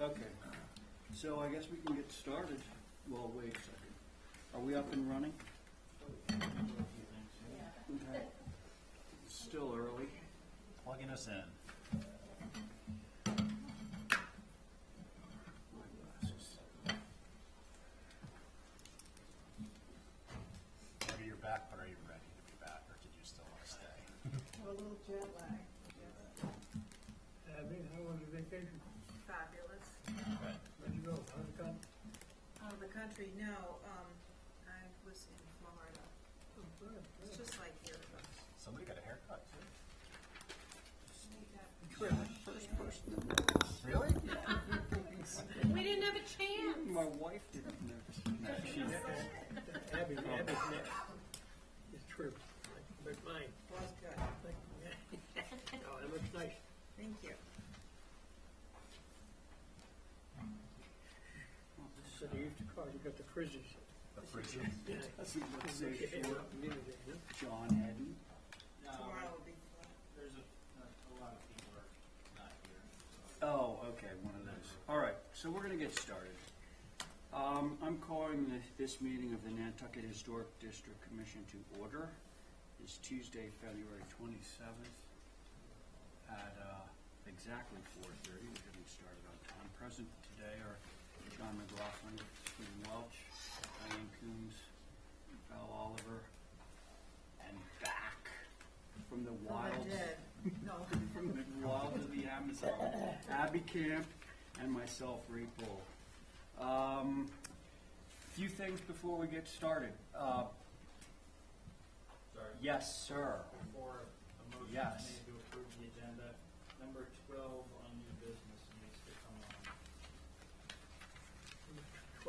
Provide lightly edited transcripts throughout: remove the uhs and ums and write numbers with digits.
Okay, so I guess we can get started. Well, wait a second. Are we up and running? Okay. It's still early. Plugging us in. My glasses. Maybe you're back, but are you ready to be back, or did you still want to stay? A little jet lag. Abby, how was your vacation? Fabulous. Good. Where'd you go? How'd it come? Oh, the country, no, I was in Florida. Oh, good, It's good. just like here. Somebody got a haircut too. First person. Really? We didn't have a chance. My wife didn't notice. No, she Abby's neck is true, but mine, Was good. like, oh, that looks nice. Thank you. So they used to call, you got the frizzes. The fridge. Yeah. doesn't look so Look at it, short. immediately, huh? John Hedden. Tomorrow will be fun. There's a lot of people are not here. Oh, okay, one of those. All right, so we're going to get started. I'm calling this meeting of the Nantucket Historic District Commission to order. It's Tuesday, February 27th at exactly 4:30. We're getting started on time. Present today are John McLaughlin, Stephen Welch, Diane Coombs, Val Oliver, and back from the wilds. No. From the wilds of the Amazon, Abby Camp and myself, Ray Bull. Few things before we get started. Sorry. Yes, sir. Before a motion Yes. is made to approve the agenda, number 12 on new business needs to come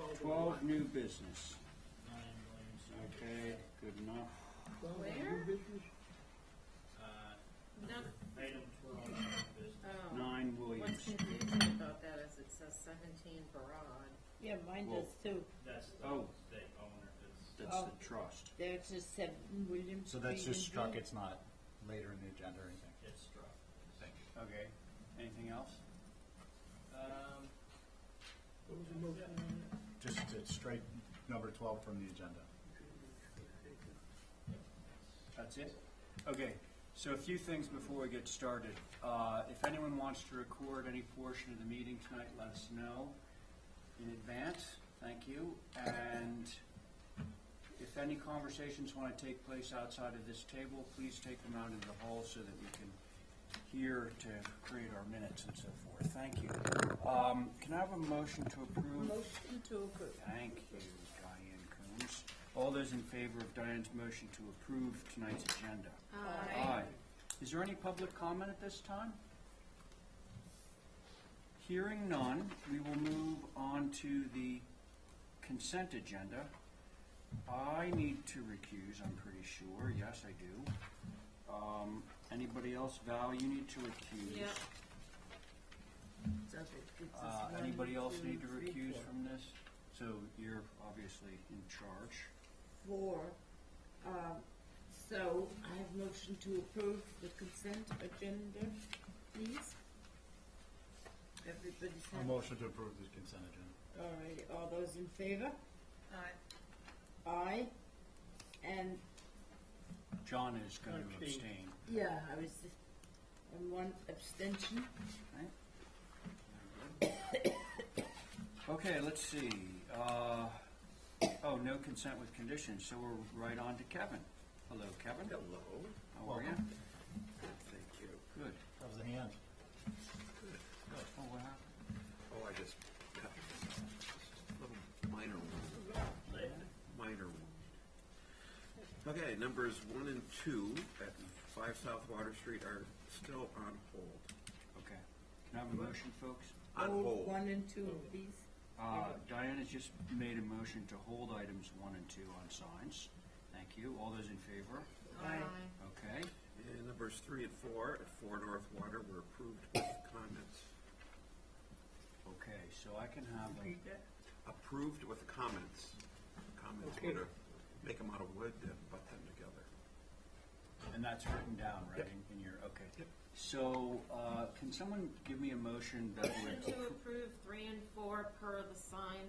on. 12 new business. 9 Williams Street. Okay, good enough. 12 Where? new business? No. Item 12 on new business. Oh, 9 what's Williams. confusing about that is it says 17 Broad. Yeah, mine Well- does too. That's the Oh. state owner that's. That's Oh. the trust. There's just 7 William So Street. that's just in struck, Villa. it's not later in the agenda or anything? It's struck. Thank you. Okay, anything else? What was the motion on that? Just to strike number 12 from the agenda. That's it? Okay, so a few things before we get started. If anyone wants to record any portion of the meeting tonight, let us know in advance. Thank you. And if any conversations want to take place outside of this table, please take them out into the hall so that we can hear to create our minutes and so forth. Thank you. Can I have a motion to approve? Motion to approve. Thank you, Diane Coombs. All those in favor of Diane's motion to approve tonight's agenda? Aye. Is there any public comment at this time? Hearing none, we will move on to the consent agenda. I need to recuse, I'm pretty sure. Yes, I do. Anybody else? Val, you need to recuse. Yeah. So it gives us one, Anybody else 2, need to 3, recuse 4. from this? So you're obviously in charge. 4. So I have motion to approve the consent agenda, please. Everybody's A had. motion to approve the consent agenda. All right, all those in favor? Aye. And, John is going to Abstain. abstain. yeah, I was just, and 1 abstention. Okay, let's see. No consent with conditions, so we're right on to Kevin. Hello, Kevin. Hello. How are you? Thank you. Good. That was the hand. Oh, what happened? Oh, I just cut this off. Just a little minor one. Minor one. Okay, numbers 1 and 2 at 5 South Water Street are still on hold. Okay. Can I have a motion, folks? On Hold hold. 1 and 2, please. Diane has just made a motion to hold items 1 and 2 on signs. Thank you. All those in favor? Aye. Okay. And numbers 3 and 4 at 4 North Water were approved with comments. Okay, so I can have a, Repeat that? Approved with comments. Comments Okay. were to make them out of wood and butt them together. And that's written down, right, in your, okay. So, can someone give me a motion that Motion would, to approve 3 and 4 per the sign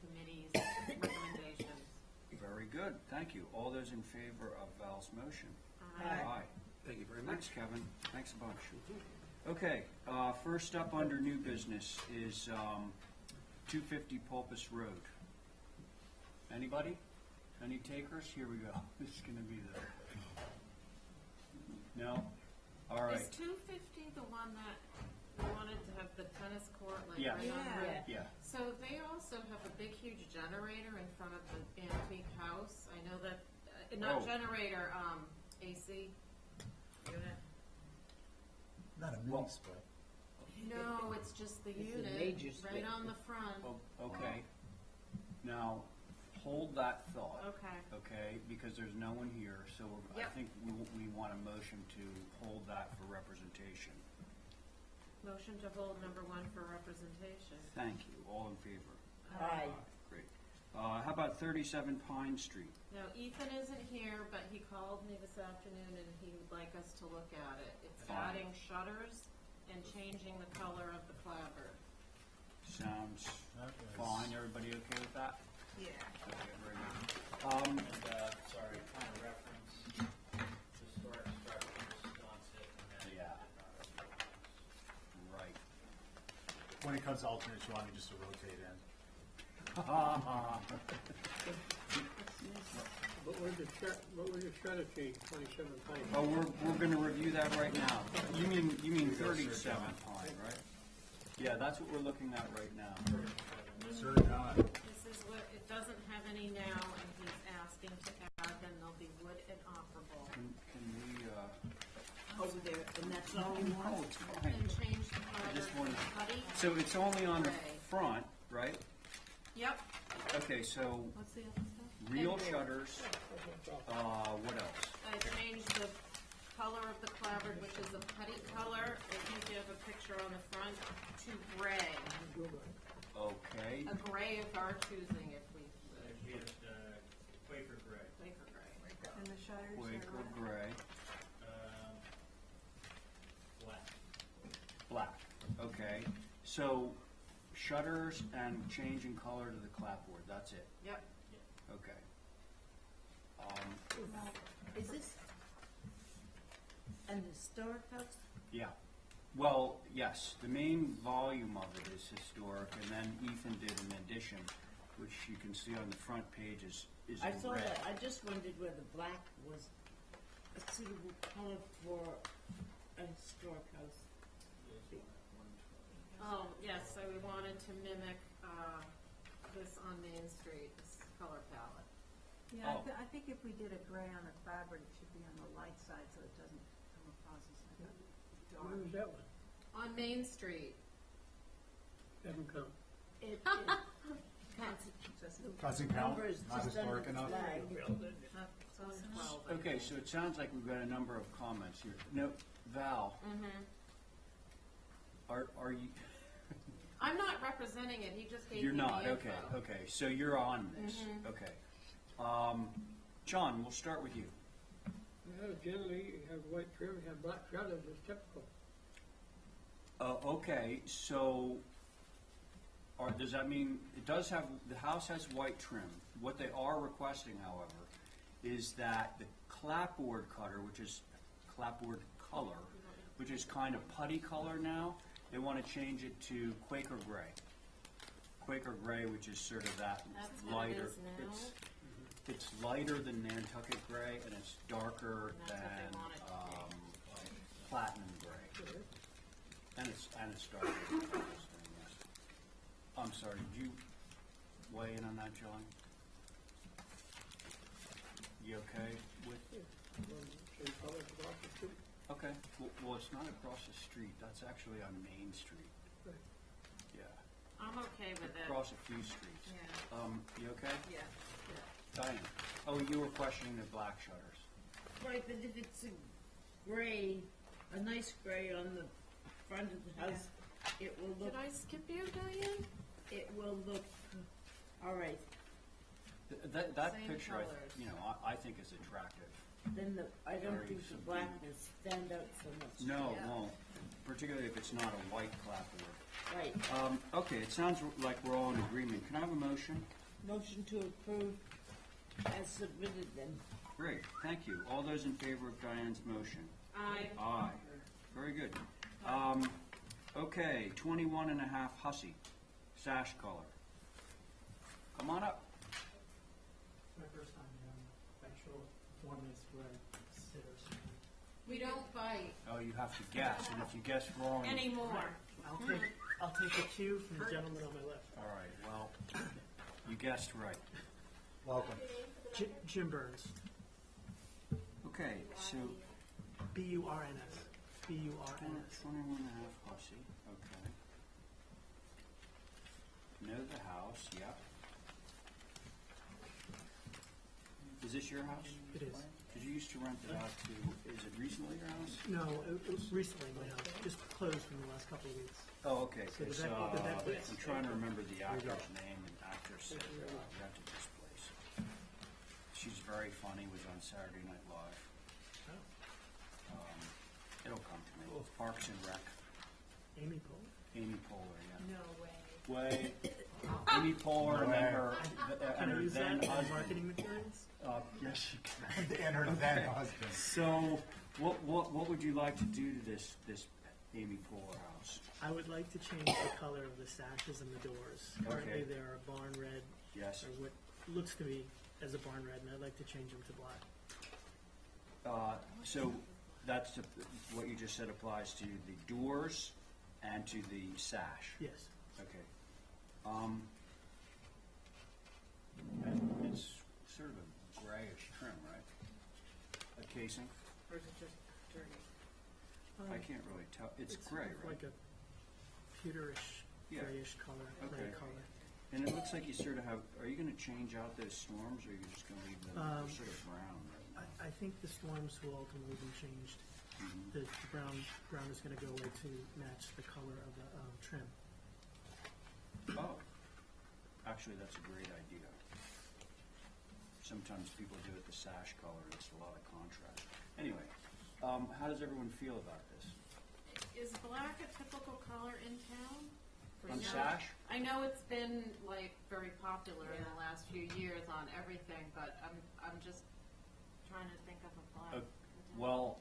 committee's recommendations. very good, thank you. All those in favor of Val's motion? Aye. Thank you very much. Thanks, Kevin. Thanks a bunch. Okay, first up under new business is 250 Pulpus Road. Anybody? Any takers? Here we go. This is going to be the... No? All right. Is 250 the one that we wanted to have the tennis court like Yes. right on the Yeah. Yeah. So they also have a big, huge generator in front of the antique house. I know that, not Oh. generator, AC unit. Not a Well- mini split. No, it's just the It's a unit, major right split. on the front. Oh, okay. Now, hold that thought. Okay. Okay, because there's no one here, so I Yep. think we want a motion to hold that for representation. Motion to hold number 1 for representation. Thank you. All in favor? Aye. Great. How about 37 Pine Street? Now, Ethan isn't here, but he called me this afternoon and he would like us to look at it. It's Fine. adding shutters and changing the color of the clapboard. Sounds fine. Everybody okay with that? Yeah. Okay, very good. And, sorry, kind of reference historic structures, Nantucket, and then. Yeah. Right. When it comes to alternates, you want me just to rotate in? What was the shredder change, 27 times? Oh, we're gonna review that right now. You mean 37 Pine, right? Yeah, that's what we're looking at right now. Sir John. This is what, it doesn't have any now, and he's asking to add, then there'll be wood and operable. Can we, Over there, and that's all we want? oh, it's fine. And change the color just to wanted- putty. So it's only on the Gray. front, right? Yep. Okay, so What's the other stuff? real And shutters, what else? I changed the color of the clapboard, which is a putty color, I think you have a picture on the front, to gray. Okay, A gray of our choosing if we, It'd be Quaker gray. Quaker gray. And the shutters are Quaker what? gray, Black. black, okay. So shutters and changing color to the clapboard, that's it, Yep. okay. Is this an historic house? Yeah, well, yes, the main volume of it is historic, and then Ethan did an addition, which you can see on the front page is I in saw red. that, I just wondered whether black was a suitable color for a historic house. Oh, yes, so we wanted to mimic, this on Main Street, this color palette. Yeah, Oh. I think if we did a gray on the clapboard, it should be on the light side so it doesn't come across as like a dark. Where was that one? On Main Street. Doesn't come. It Doesn't count, numbers not just under historic the enough. flag. Not close to 12, I Okay, think. so it sounds like we've got a number of comments here. No, Val, are you, I'm not representing it, he just gave me you're the not, info. okay, so you're on this, okay. John, we'll start with you. Well, generally, you have white trim, you have black shutters, it's typical. Okay, so, does that mean, it does have, the house has white trim. What they are requesting, however, is that the clapboard cutter, which is clapboard color, which is kind of putty color now, they want to change it to Quaker gray. Quaker gray, which is sort of that That's what it lighter. is now? It's lighter than Nantucket gray, and it's darker That's what they than want it to be. platinum gray. And it's darker. I'm sorry, did you weigh in on that, John? You okay with? Same color as the office too. Okay, well, it's not across the street, that's actually on Main Street. Right. Yeah, I'm okay with it. across a few streets. Yeah. You okay? Yeah. Diane? Oh, you were questioning the black shutters. Right, but if it's a gray, a nice gray on the front of the house, it will look, Did I skip you, Diane? it will look, all right. That Same picture, colors. I think is attractive. then I don't Very think the subdued. black will stand out so much. No, it Yeah. won't, particularly if it's not a white clapboard. Right. Okay, it sounds like we're all in agreement. Can I have a motion? Motion to approve as submitted then. Great, thank you. All those in favor of Diane's motion? I, Aye. Very good. Okay, 21 and a half Hussey, sash color. Come on up. My first time here, I'm not sure one is where I sit or something. we don't bite Oh, you have to guess, and if you guess wrong. anymore. I'll take a cue from the gentleman on my left. All right, well, you guessed right. Welcome. Jim Burns, Okay, so B-U-R-N-S. B-U-R-N-S. 21 and a half Hussey, okay. Know the house, yep. Is this your house? It is. Because you used to rent it out to, is it recently your house? No, it was recently my house, just closed in the last couple of weeks. Oh, okay, So because the vet- I'm trying to remember the actor's name, and actress that rented this place. She's very funny, was on Saturday Night Live. It'll come to me. Parks and Rec, Amy Poe. Amy Poehler, yeah. No way. Way, Amy Poehler and then her, Can and I her use then that as husband. marketing materials? Yes, you can. And her then husband. So, what would you like to do to this Amy Poehler house? I would like to change the color of the sashes and the doors. Currently, Okay. they are barn red, Yes. or what looks to me as a barn red, and I'd like to change them to black. So that's what you just said applies to the doors and to the sash? Yes. Okay. And it's sort of a grayish trim, right? A casing? Or is it just dirty? I can't really tell. It's gray, sort of right? Like a pewterish, Yeah. grayish color, Okay. gray color. And it looks like you sort of have, are you gonna change out those storms, or are you just gonna leave them sort of brown right now? I think the storms will ultimately be changed. Mhm. The brown is going to go away to match the color of the trim. Oh, actually, that's a great idea. Sometimes people do it the sash color, it's a lot of contrast. Anyway, how does everyone feel about this? Is black a typical color in town? On No. sash? I know it's been like very popular in the Yeah. last few years on everything, but I'm just trying to think of a black. Well,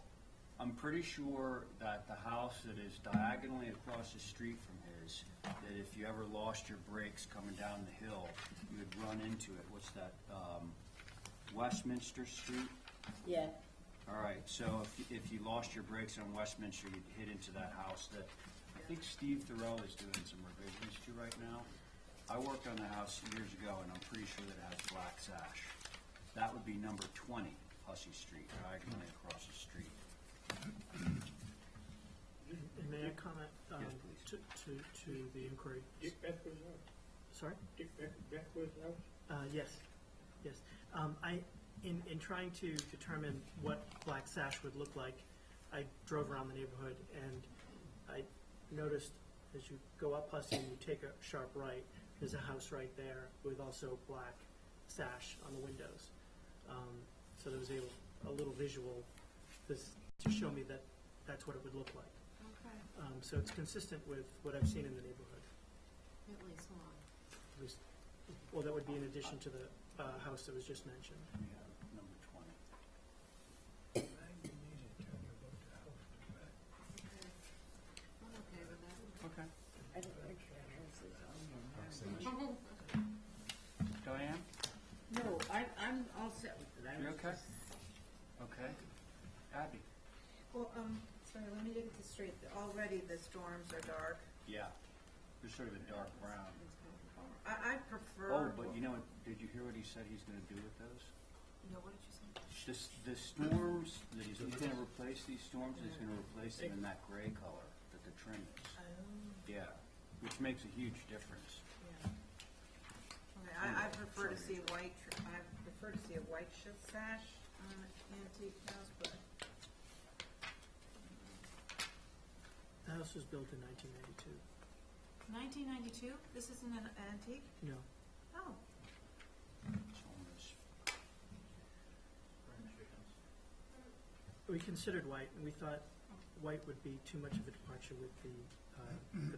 I'm pretty sure that the house that is diagonally across the street from his, that if you ever lost your brakes coming down the hill, you would run into it. What's that, Westminster Street? Yeah. All right, so if you lost your brakes on Westminster, you'd hit into that house that I think Steve Thoreau is doing some revisions to right now. I worked on the house years ago, and I'm pretty sure that it has black sash. That would be number 20, Hussey Street, diagonally across the street. And may I comment Yes, please. to the inquiry? Dick Beckwith's house. Sorry? Dick Beckwith's house. Yes, yes. In trying to determine what black sash would look like, I drove around the neighborhood and I noticed as you go up Hussey and you take a sharp right, there's a house right there with also black sash on the windows. So there was a little visual to show me that that's what it would look like. Okay, So it's consistent with what I've seen in the neighborhood. at least one. It was- Well, that would be in addition to the house that was just mentioned. We have number 20. I'm okay with that. Okay. I don't think that house is on there. Diane? No, I'm all set with it. I You was okay? just- Okay. Abby? Well, sorry, let me get this straight. Already the storms are dark. Yeah. There's sort of a dark brown. I prefer. Oh, but you know, did you hear what he said he's gonna do with those? No, what did you say? The storms, that he's gonna replace these storms, and he's gonna replace them in that gray color that the trim is. Yeah, which makes a huge difference. Okay, I prefer to see white, I prefer to see a white sash on an antique house, but The house was built in 1992. 1992? This isn't an antique? No. Oh, It's almost- Spring chickens. We considered white, and we thought white would be too much of a departure with the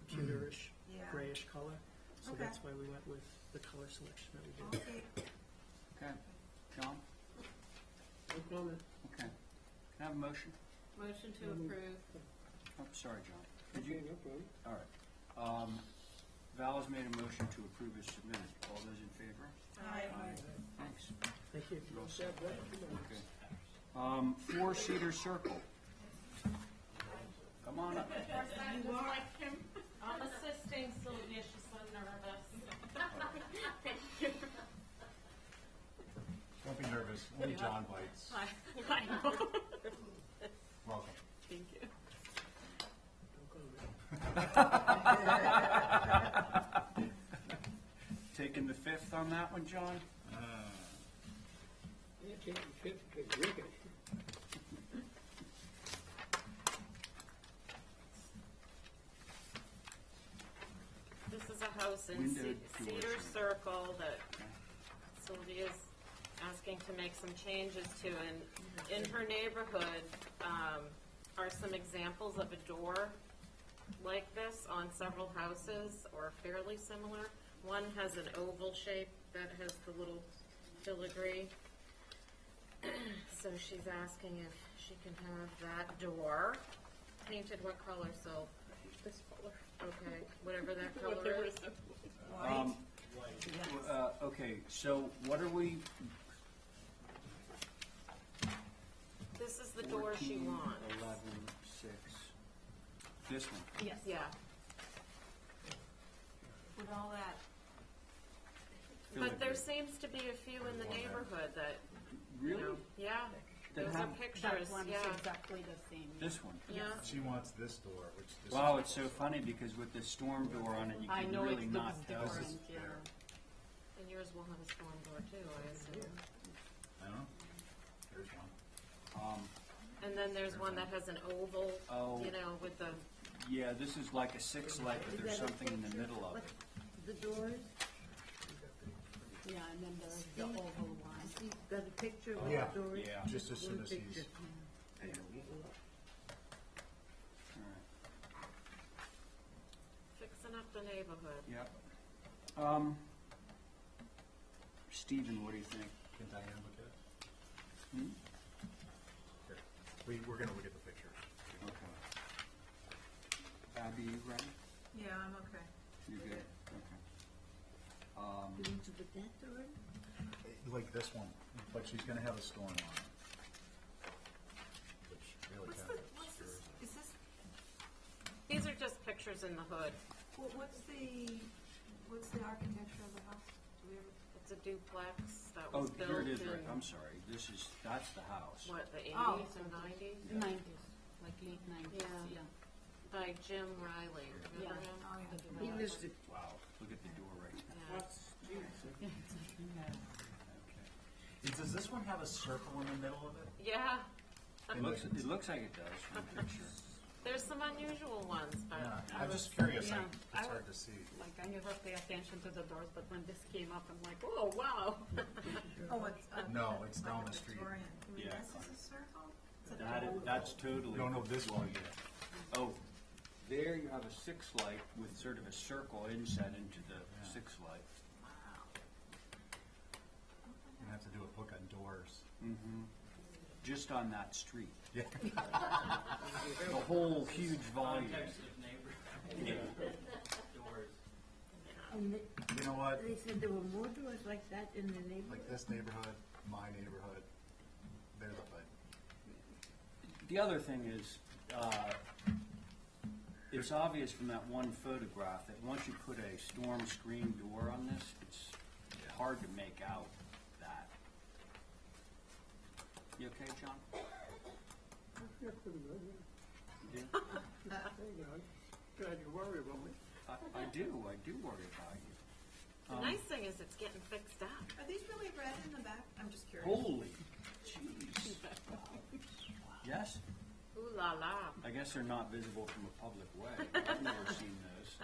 pewterish, Yeah. grayish color. So Okay. that's why we went with the color selection that we did. Okay, Okay, John? No comment. Okay. Can I have a motion? Motion to approve. Oh, sorry, John. Did you? Okay, no problem. All right. Val has made a motion to approve as submitted. All those in favor? Aye. Thanks. Thank you. You're all set. Okay. 4 Cedar Circle. Come on up. You like him? I'm assisting Sylvia, she's so nervous. Don't be nervous, only John bites. I know. Welcome. Thank you. No comment. Taking the 5th on that one, John? Yeah, take the fifth, take drink it. This is a house in Window Cedar doors. Circle that Okay. Sylvia's asking to make some changes to, and in her neighborhood, are some examples of a door like this on several houses, or fairly similar. One has an oval shape that has the little filigree. So she's asking if she can have that door painted what color, so? This color. Okay, whatever that color is. Um, okay, so what are we? This is the door she 14, wants. 11, 6. This one. Yes. Yeah. with all that, But there seems to be a few in the neighborhood that, you Really? know, yeah, That those are have- pictures, yeah, exactly the same. This one. yeah. She wants this door, which this Wow, is it's so funny because with the storm door on it, you I can know really it not looks tell. different, yeah. And yours will have a storm door too, I assume. I don't know. Here's one. And then there's one that has an oval, Oh. you know, with the, Yeah, this is like a 6 light, but there's something in the middle of it. The doors, Yeah, and then there's the oval one. see, got a picture with Yeah. the doors? Yeah. Just as soon One as he's. picture. All right. fixing up the neighborhood. Yep. Stephen, what do you think? Can Diane look at it? Hmm? Here. We're gonna look at the pictures. Okay. Abby, you ready? yeah, I'm okay. You good? Okay. You want to put that door? Like this one, but she's gonna have a storm on it. Which really What's kind the, of what's this, obscures. is this, These are just pictures in the hood. what's the architecture of the house? Do we ever, It's a duplex that Oh, was built here it is, right. in, I'm sorry. That's the house. what, the Oh. 80s or 90s? 90s, like late 90s, Yeah. yeah. By Jim Riley, remember Yeah. him? oh, yeah. He lives in Wow, look at the door right now. Yeah. Okay. Does this one have a circle in the middle of it? Yeah, It looks like it does from the picture. there's some unusual ones, but Yeah, I'm just curious, yeah, it's I hard was- to see. Like, I never pay attention to the doors, but when this came up, I'm like, oh, wow. Oh, it's, No, it's like down a the street. Victorian. I mean, Yeah. this is a circle? It's a That's totally. No, this one, yeah. Oh, there you have a 6 light with sort of a circle inset into the 6 light. You're gonna have to do a book on doors. Mm-hmm. Just on that street. Yeah. The whole huge volume. Context of neighborhood doors. And You know what? they said there were more doors like that in the neighborhood. Like this neighborhood, my neighborhood, they're the hood. The other thing is, it's obvious from that one photograph that once you put a storm screen door on this, it's hard to make out that. You okay, John? Yeah, pretty good, yeah. You do? There you go. Glad you worry about me. I do worry about you. the nice thing is it's getting fixed up. Are these really red in the back? I'm just curious. Holy jeez. Yes? Ooh la la. I guess they're not visible from a public way. I've never seen those.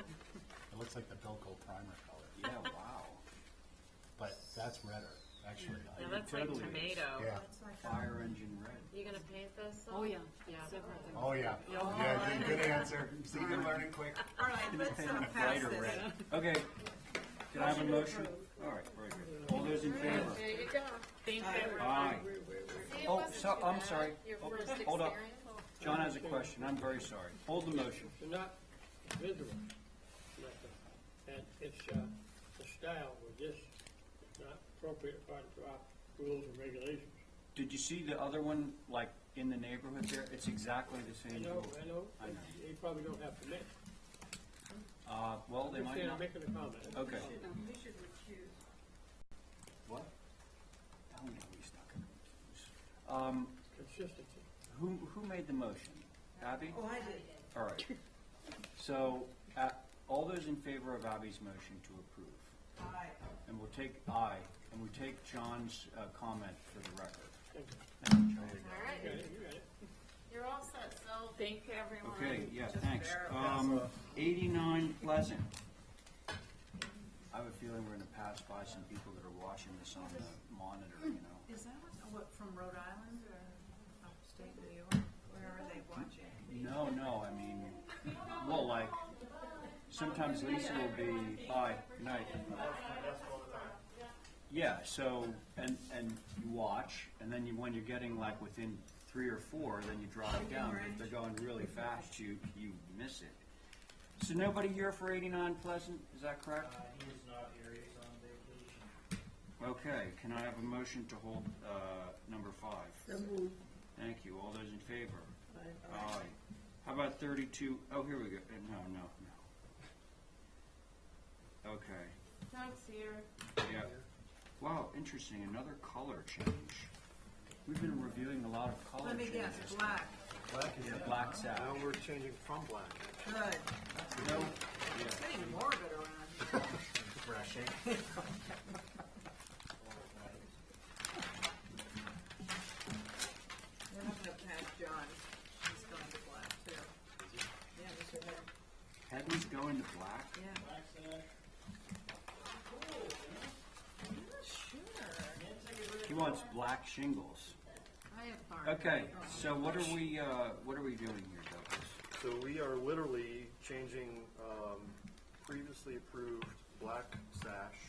It looks like the Bilko primer color, Yeah, wow. but that's redder, actually. Yeah, that's like totally is. tomato. Yeah. It's like, Fire engine red. You gonna paint this? Oh, yeah. Yeah. Separate things. Oh, yeah. Yeah, good answer. See, you're learning quick. All right, let's Paint it pass brighter this. red. Okay, can I have a motion? All right, very good. All those in favor? There you go. Thank you. Aye. See, it Oh, wasn't so, too I'm bad, sorry. Your Oh, first hold up. experience. John has a question. I'm very sorry. Hold the motion. They're not visible. Like and it's, the style was just not appropriate according to our rules and regulations. Did you see the other one, like, in the neighborhood there? It's exactly the I same. know, rule. I know, I know. they probably don't have permit. Well, they I'm might saying, not. I'm making a comment. Okay. We should recuse. What? Oh, no, we stuck in recuse. Consistency. Who made the motion? Abby? Oh, I did. All right. So, all those in favor of Abby's motion to approve? Aye. And we'll take aye, and we'll take John's comment for the record. Thank you. Thank you, John. All right, You got it, you got it. you're all set, so thank you, everyone. Okay, yeah, Just thanks. verify. 89 Pleasant. I have a feeling we're gonna pass by some people that are watching this on the monitor, you know? Is that what, from Rhode Island or upstate New York? Where are they watching? No, I mean, well, like, sometimes Lisa will be, hi, good night. Yeah, so, and you watch, and then when you're getting like within 3 or 4, then you drop it down. But if they're going really fast, you miss it. So nobody here for 89 Pleasant, is that correct? He is not here, he's on vacation. Okay, can I have a motion to hold, number 5? So moved. Thank you, all those in favor? Aye. Aye. How about 32, oh, here we go, no. Okay, Doug's here. yeah. Wow, interesting, another color change. We've been reviewing a lot of color Let me changes. guess, black. Yeah, black sash. Now we're changing from black. Good. No, It's yeah. getting morbid around here. Refreshing. We're not gonna pass John. He's going to black too. Yeah, Mr. Head. Headley's going to black? Yeah. Sure. He wants black shingles. I have farm. Okay, so what are we doing here, Douglas? So we are literally changing previously approved black sash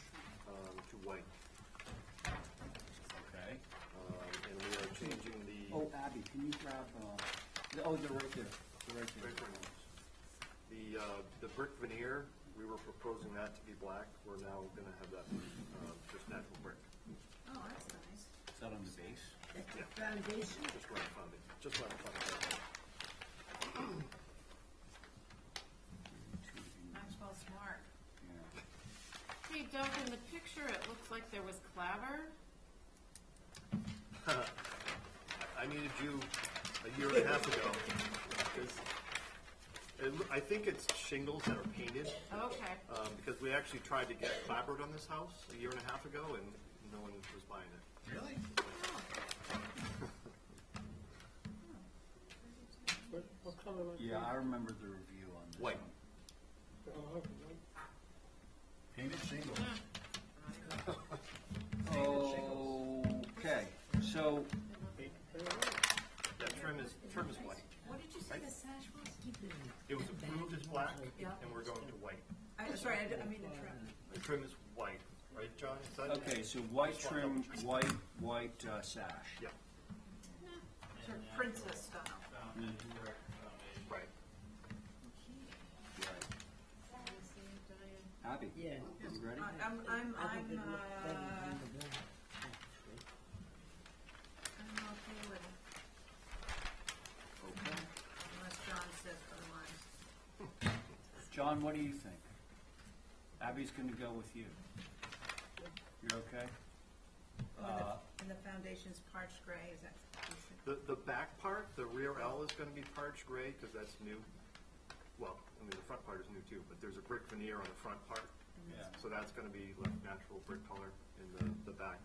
to white. Okay. And we are changing the, Oh, Abby, can you grab, they're right there. They're right there. the brick veneer, we were proposing that to be black. We're now gonna have that just natural brick. Oh, that's nice. Is that on the base? That's the foundation. Just right in front of it, just right in front of it. Maxwell Smart. Yeah. Hey, Doug, in the picture, it looks like there was clabber. I needed you a year and a half ago, because I think it's shingles that are painted. Okay. Because we actually tried to get clapboard on this house a year and a half ago, and no one was buying it. Really? What color was it? Yeah, I remember the review on this White. one. Oh, okay. Painted shingles. Okay, so, Yeah, trim is white. What did you say the sash was? It was approved as black, Yeah. and we're going to white. Sorry, I mean the trim. The trim is white, right, John? Is that? okay, so white trim, white sash. Yeah, Sort of princess style. Foundation, Mhm. brick foundation. right. Right. Abby? Yeah. You ready? I think it looks better than the black. I'm okay with it, Okay. unless John says otherwise. John, what do you think? Abby's gonna go with you. You're okay? And the foundation's parched gray, is that? The back part, the rear L is gonna be parched gray, because that's new. Well, I mean, the front part is new too, but there's a brick veneer on the front part. Yeah. So that's gonna be like natural brick color, and the back,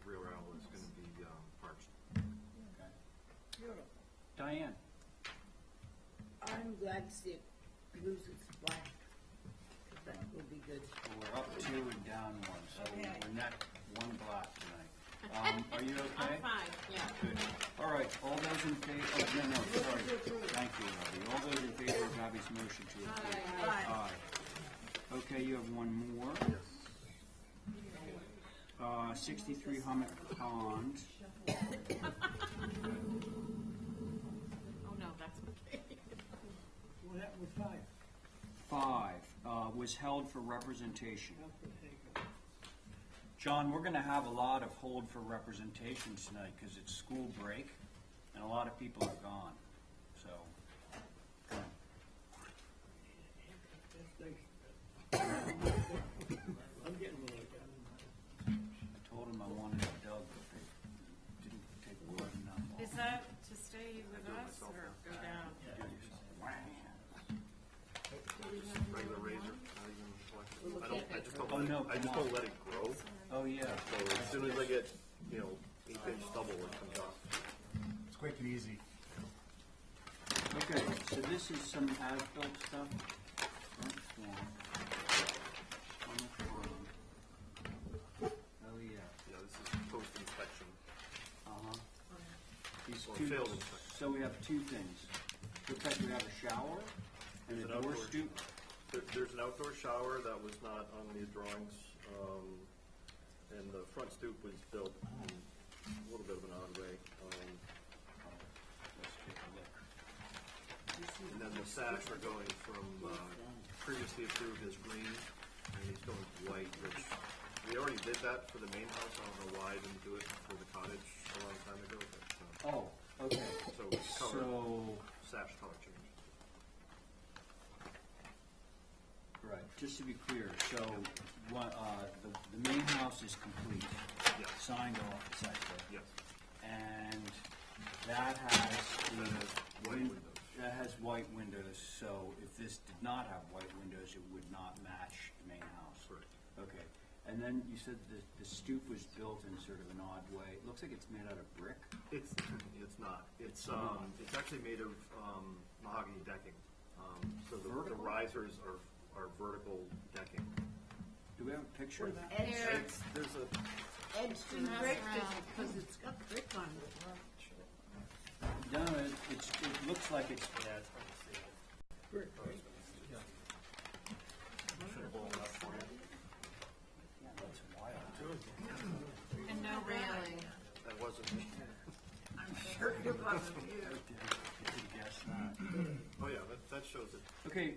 rear L is gonna be, parched. Okay. Beautiful. Diane? I'm glad to see it lose its black. 'Cause that will be good. Well, we're up 2 and down 1, so Okay. we're net 1 black tonight. Are you okay? I'm fine, yeah. Good. All right, all those in favor, oh, no, sorry. Thank you, Abby. All those in favor of Abby's motion to approve? Aye. Okay, you have one more. 63 Hummock Pond. Oh, no, that's okay. What happened with 5? 5 was held for representation. John, we're going to have a lot of hold for representation tonight because it's school break and a lot of people are gone. So, come on. I'm getting a little down. I told him I wanted it dug, but they didn't take part enough. Is that to stay with us or go down? Regular razor, not even electric. I just Oh, no, I just come on. don't let it grow. Oh, yeah. So as soon as I get, 8-inch stubble, it comes off. It's quick and easy. Okay, so this is some as-built stuff. Front form. Hummock Pond. Oh, yeah. Yeah, this is post-inspection. Uh-huh. These Or two, failed inspection. so we have two things. Looks like we have a shower and There's a an door outdoor- stoop. There's an outdoor shower that was not on the drawings, and the front stoop was built in a little bit of an odd way. Let's take a look. And then the sash are going from, previously approved as green, and he's going to white, which, we already did that for the main house. I don't know why I didn't do it for the cottage a long time ago, but, Oh, okay. so it's color, So, sash color change. right, just to be clear, so what, the main house is complete, Yes, signed off, et cetera. yes. And that has the. That has white win- windows. That has white windows, so if this did not have white windows, it would not match the main house. Correct. Okay, and then you said the stoop was built in sort of an odd way. It looks like it's made out of brick. It's not. It's actually made of mahogany decking. So the Vertical? risers are vertical decking. Do we have a picture of that? There's a, Edged and brick, because it's got brick on it. No, it looks like it's, Yeah, it's hard to see it. Brick, right? should have blown it up for you. that's wild. And no railing. That wasn't me. I'm sure it wasn't you. I did guess that. Oh, yeah, that shows it. Okay,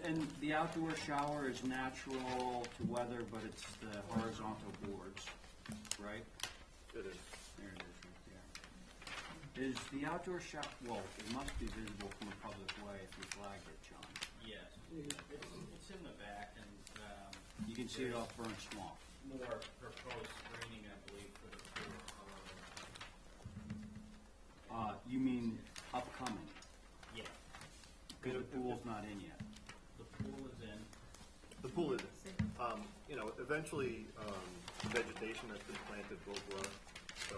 and the outdoor shower is natural to weather, but it's the horizontal boards, right? It is. There it is, right there. Is the outdoor shower, well, it must be visible from a public way if you flagged it, John. Yes, it's in the back and, You can see it off Burnt Swamp. more proposed screening, I believe, for the pool, however. You mean upcoming, Yeah, because the pool's not in yet. the pool is in. The pool is, eventually, vegetation that's been planted will grow. So,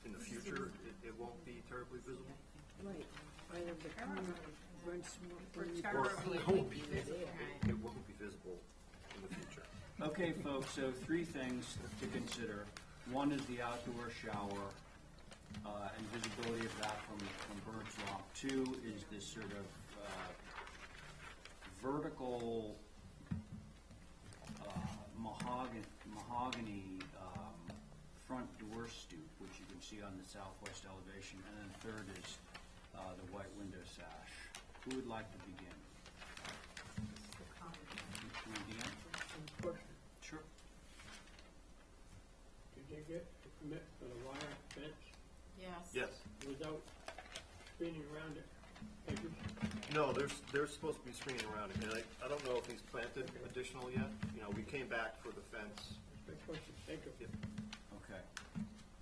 in the future, it won't be terribly visible. Right, right at the corner, burnt smoke. Terribly It won't be visible. It won't be visible in the future. Okay, folks, so three things to consider. One is the outdoor shower, and visibility of that from Burnt Swamp. Two is this sort of, vertical, mahogany, front door stoop, which you can see on the southwest elevation. And then third is, the white window sash. Who would like to begin? You wanna begin? Question, Sure. did they get a permit for the wire fence Yes. Yes. without screening around it? Hedges? No, there's supposed to be screening around it, and I don't know if he's planted additional yet. We came back for the fence. That's my question, thank you. Okay.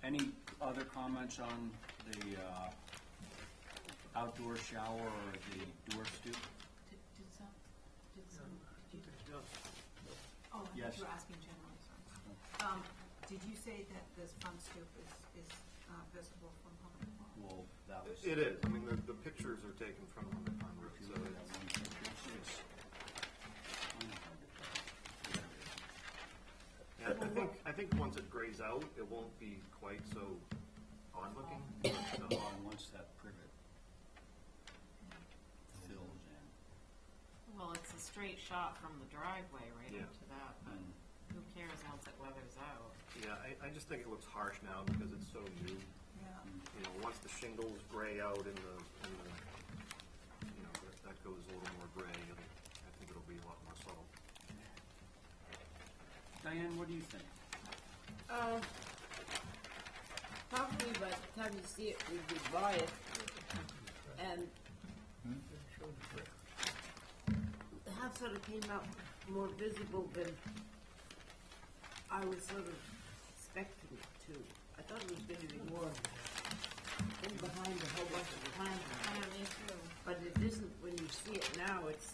Any other comments on the outdoor shower or the door stoop? Oh, I thought Yes. you were asking generally, sorry. Did you say that this front stoop is visible from Hummock Pond? Well, that was. It is. I mean, the pictures are taken from the Pond Road, If you so look at that it's, one picture, it's kind of hard to tell. I think once it grays out, it won't be quite so odd looking. Once that privet fills in. Well, it's a straight shot from the driveway right Yeah. into that, but who cares once it weathers out? Yeah, I just think it looks harsh now because it's so new. Yeah. You know, once the shingles gray out in the you know, that goes a little more gray, I think it'll be a lot more subtle. Diane, what do you think? Probably by the time you see it, you'd be buy it. And the house sort of came out more visible than I was sort of expecting it to. I thought it was going to be more in behind a whole bunch of plants. Yeah, me too. But it isn't when you see it now. It's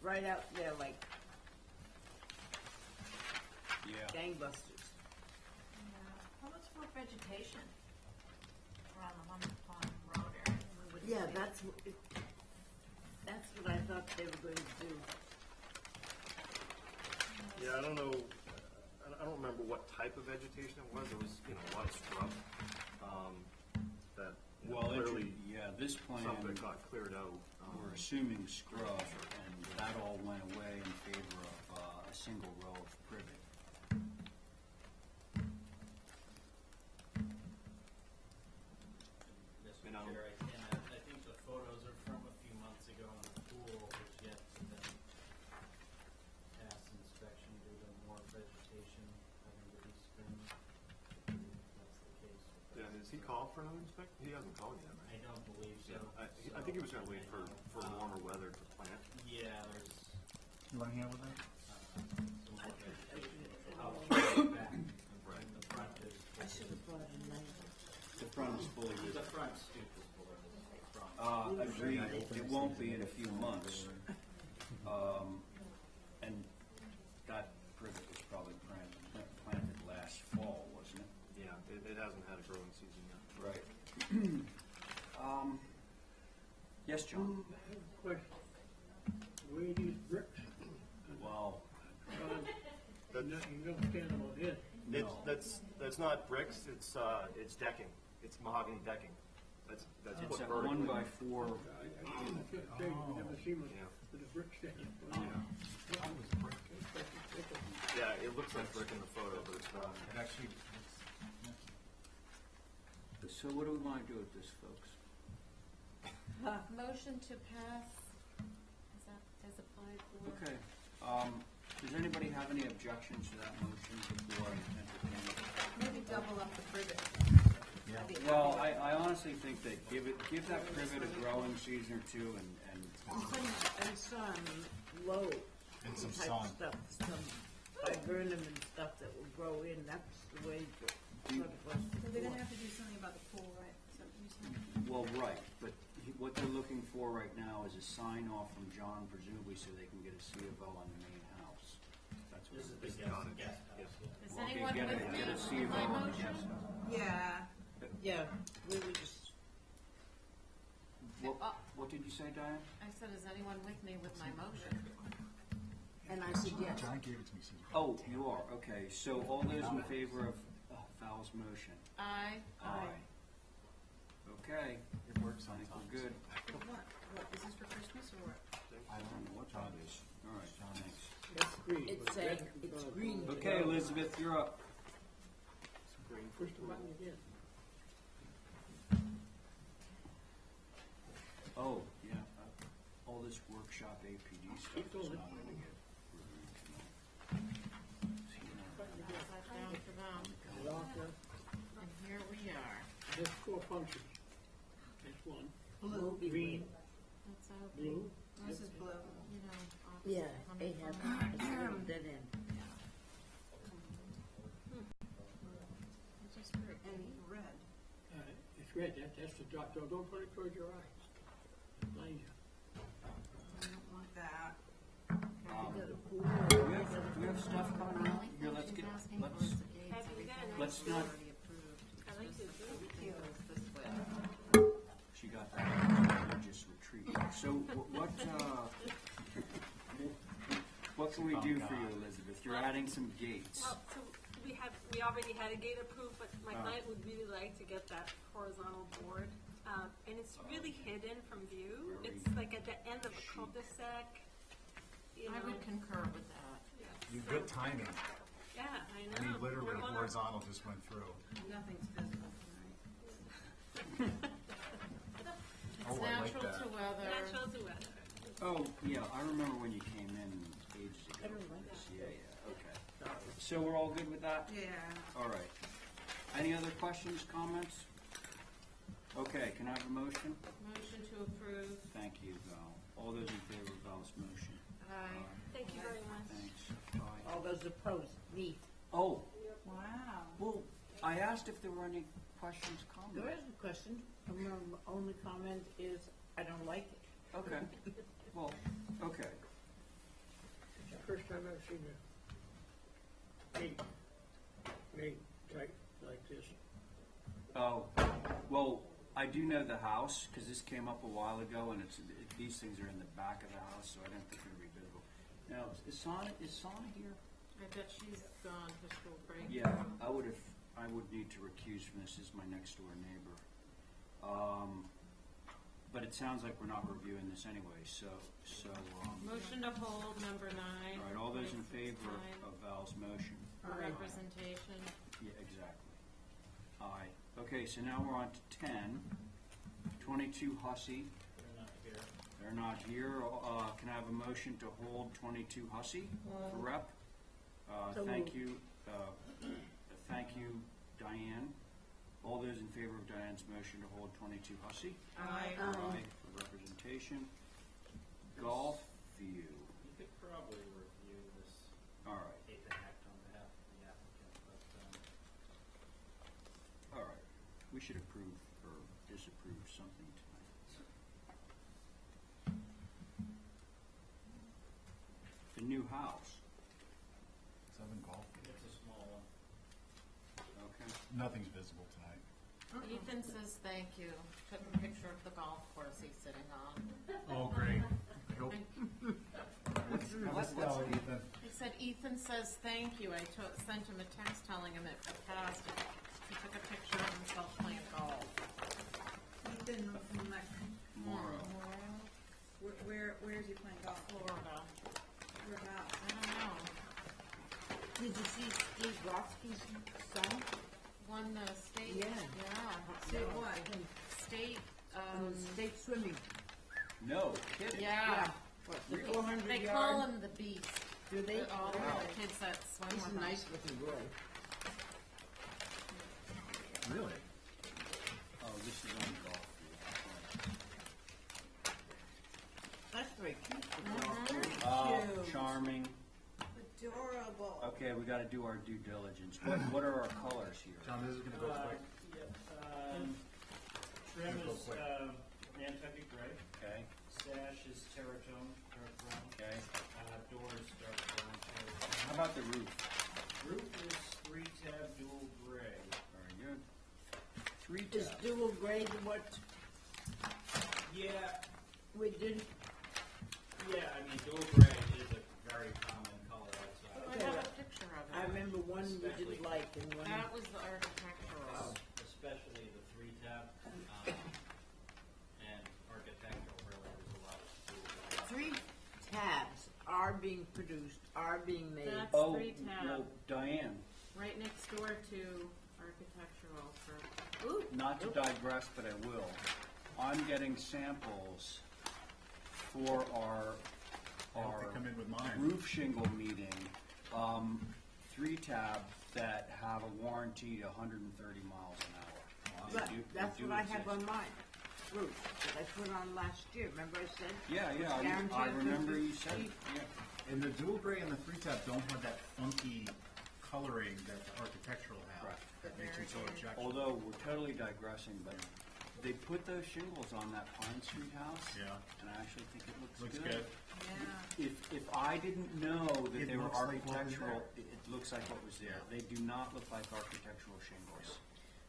right out there like Yeah. gangbusters. How much more vegetation around the Hunter Pond Road area? Yeah, that's what I thought they were going to do. Yeah, I don't know, I don't remember what type of vegetation it was. It was, you know, a lot of scrub, that, you know, Well, clearly this plan, some of it got cleared out. we're assuming scrub, and that all went away in favor of a single row of privet. Mr. You know- Chair, I think the photos are from a few months ago in the pool, which yet to been past inspection due to more vegetation having to be trimmed. That's the case. with Yeah, that. does he call for another inspection? He hasn't called yet, right? I don't believe so. Yeah, I think he was gonna wait for warmer weather to plant. Yeah, there's You want to handle that? some more vegetation. I'll keep it back. Right. The front is. I should have brought a knife. The front is fully The visible. front stoop is below the front. Agreed, it won't be in a few months. And that privet was probably planted last fall, wasn't it? Yeah, it hasn't had a growing season yet. Right. Yes, John? Question. Where these bricks? Well, You don't stand on it. That's not bricks, it's decking. It's mahogany decking. That's it's put a vertically. 1x4. You never seen one Yeah. with a brick stand. Yeah, it looks like brick in the photo, but it's not. It actually, So what do we want to do with this, folks? Motion to pass, is that, as applied for? Okay, does anybody have any objections to that motion before I entertain it? Maybe double up the privet. yeah. I'd be Well, happy with I honestly think that give that privet a growing season or two and And some low And some type sun. stuff, some viburnum and stuff that will grow in. That's the way it sort of was. So they're gonna have to do something about the pool, right? So you said- well, right, but what they're looking for right now is a sign off from John presumably so they can get a C of O on the main house. That's what This is it the is. guest house. Is Well, anyone get with a- me get a C with of my O on the motion? guest house. Yeah, Yeah, we were just, What did you say, Diane? I said, is anyone with me with my motion? and I said yes. John gave it to me. So Oh, you are, okay, so all those in favor of Val's motion? Aye. Aye. Okay, it works I think we're good. but what? What, is this for Christmas or what? I don't know what time it is. All right, thanks. That's green. It's but red it's is green. Okay, Elizabeth, you're up. Push the button again. Oh, yeah, all this workshop APD stuff Keep is going. not gonna get reviewed tonight. Pass that down for them, Get off there. and here we are. There's 4 functions. That's one. Blue. Green, That's out, blue. This is blue. you know, opposite Yeah, they Hunter have, Pond. it's zero dead end. It's just pretty. And red. It's red, that's the dot, don't put it towards your eyes. Blind you. I don't want that. Do we have stuff coming around? Here, let's get, let's not, she got that religious retreat. So what can we do for you, Elizabeth? You're adding some gates. Well, so we we already had a gate approved, but my Ah. client would really like to get that horizontal board. And it's really hidden from view. Very It's like at the end of a chic. cul-de-sac. You I know. would concur with that. Yeah, You so- good timing. Yeah, I know. I mean, literally, We're the on our- horizontal just went through. Nothing's visible tonight. Oh, It's I like natural that. to weather. Natural to weather. Oh, yeah, I remember when you came in ages ago. I don't like for this. Yeah, okay. So we're all good with that? Yeah. All right. Any other questions, comments? Okay, can I have a motion? Motion to approve. Thank you, Val. All those in favor of Val's motion? Aye. Thank you very much. Thanks. Aye. All those opposed, me. Oh, Wow. well, I asked if there were any questions, There comments. is a question, and my only comment is, I don't like it. Okay. Well, okay. It's the first time I've seen a gate made tight like this. Oh, well, I do know the house, because this came up a while ago, and these things are in the back of the house, so I don't think they're visible. Now, is Sana here? I bet she's gone to school break. Yeah, I would need to recuse from this, as my next door neighbor. But it sounds like we're not reviewing this anyway, so, Motion to hold number 9. all right, all those in favor of Val's motion? For representation. Yeah, exactly. Aye. Okay, so now we're on to 10. 22 Hussey. They're not here. They're not here. Can I have a motion to hold 22 Hussey for rep? So Thank moved. you, thank you, Diane. All those in favor of Diane's motion to hold 22 Hussey? Aye. Aye for representation. Golf View. You could probably review this, All right, hate to act on behalf of the applicant, but, all right. We should approve or disapprove something tonight. The new house. Seven golf. it's a small one. Okay. Nothing's visible tonight. Ethan says thank you. Took a picture of the golf course he's sitting on. Oh, great. I hope. What's Ethan? He said Ethan says thank you. I sent him a text telling him it passed. He took a picture of himself playing golf. Ethan, Morrow. where's he playing golf? Florida. Where about? I don't know. Did you see Steve Rotsky's son? Won the state. Yeah. Yeah. Say what? State. State swimming. No kidding. Yeah. What, the They 400 yard? call him the Beast. Do they? All the Wow. kids that swim He's with a him. nice looking boy. Really? Oh, this is on golf view. That's very cute. Oh, Cute. charming. Adorable. Okay, we gotta do our due diligence. What are our colors here? John, this is gonna go quick. Trim Go is, quick. Nantucket gray, Okay, sash is terratone, dark brown, okay. doors dark brown, terratone. How about the roof? Roof is 3-tab dual gray. Very good. 3 Is tab. dual grade what Yeah, we did? I mean, dual gray is a very common color outside. I have a picture of I it. remember one you Especially- didn't like and one. That was the architectural. Especially the 3-tab, and architectural really was a lot to do with that. 3 tabs are being produced, are being made. That's Oh, 3 tab. well, Diane, Right next door to architectural for. Ooh. not to digress, but I will. I'm getting samples for our I hope they come in with mine. roof shingle meeting, 3 tab that have a warranty to 130 miles an hour. They But do- they that's do what I have exist. on mine. Roof that I put on last year. Remember I said? Yeah, I Guaranteed remember for you said, 50. yeah. And the dual gray and the 3-tab don't have that funky coloring that the architectural have. Right. That makes it so objectionable. Although we're totally digressing, but they put those shingles on that Pine Street house. Yeah. And I actually think it looks Looks good. good. Yeah. If I didn't know that It they were looks like what was architectural, there. it looks like what was there. Yeah. They do not look like architectural shingles.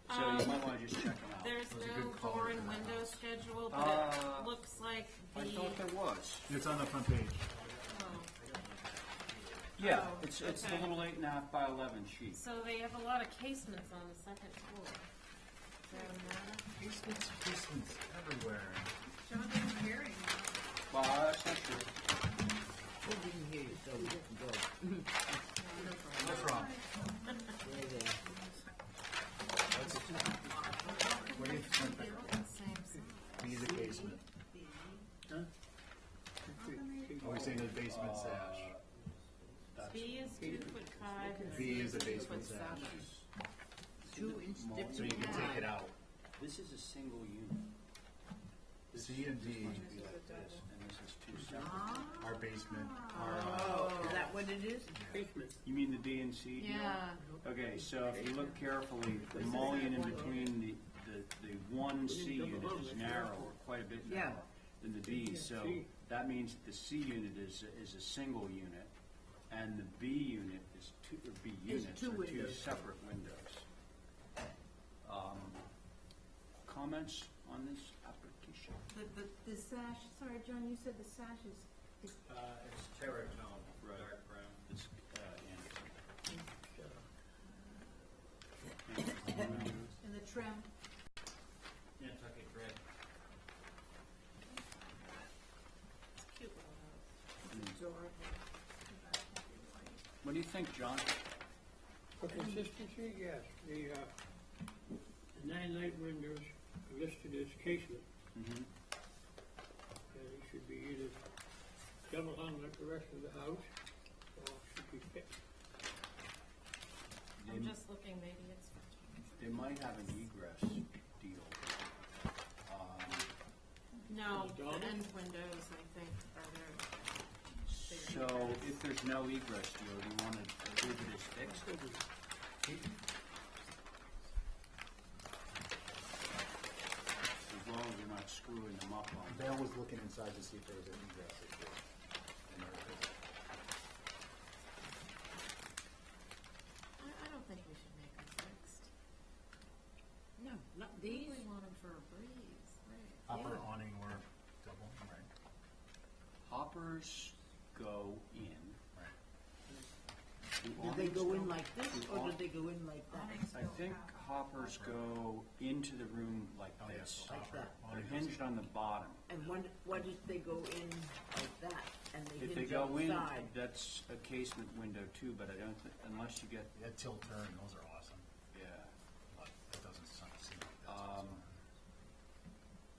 So you might wanna just check them out. There's Those are no good colors door in and that window house. schedule, but Uh, it looks like I thought the. there was. It's on the front page. Oh. Yeah, Oh, it's the okay. little 8.5 by 11 sheet. So they have a lot of casements on the second floor. Does that matter? Basements everywhere. John didn't hear you. Well, that's not true. We didn't hear you, so we can go. What's wrong? There, there. What do you think? They look the same size. Be the basement. Are we saying the basement sash? That's B is 2'5" and B C is is a basement 2'7". sash. 2-inch So difference. you can take it out. This is a single unit. C and D Would be like this, and this is two separate. are basement, Oh, is that what it is? Basement. You mean the D and C deal? Yeah. Okay, so if you look carefully, the mullion in between the one C unit is narrower, quite a bit Yeah. narrower than the B. So that means that the C unit is a single unit, and the B unit is two, or B Is units two are two windows. separate windows. Comments on this application? The sash, sorry, John, you said the sash is, It's terratone, dark brown. This, in the trim, Nantucket gray. It's a cute little house. adorable. What do you think, John? For consistency, yes, the 9 light windows are listed as casement, Mm-hmm. and it should be either double hung like the rest of the house, or it should be fixed. I'm just looking, maybe it's. They might have an egress deal. No, the Donald? end windows, I think, are there. So if there's no egress deal, do you want to leave it as fixed? As long as you're not screwing them up on Dale was looking inside to see if there was an egress issue. And there isn't. I don't think we should make them fixed. No, not We these. really want them for a breeze, right? Upper awning or double, right? Hoppers go in. Right. Do Do they go in awnings like this, do or do awn- they go in like that? I think hoppers go into the room like Oh, yes. this. Like that. They're hinged on the bottom. And what if they go in like that, and they If they hinge go in, outside? that's a casement window too, but I don't think, unless you get, That tilt turn, those are awesome, yeah. but it doesn't seem like that's Um, awesome.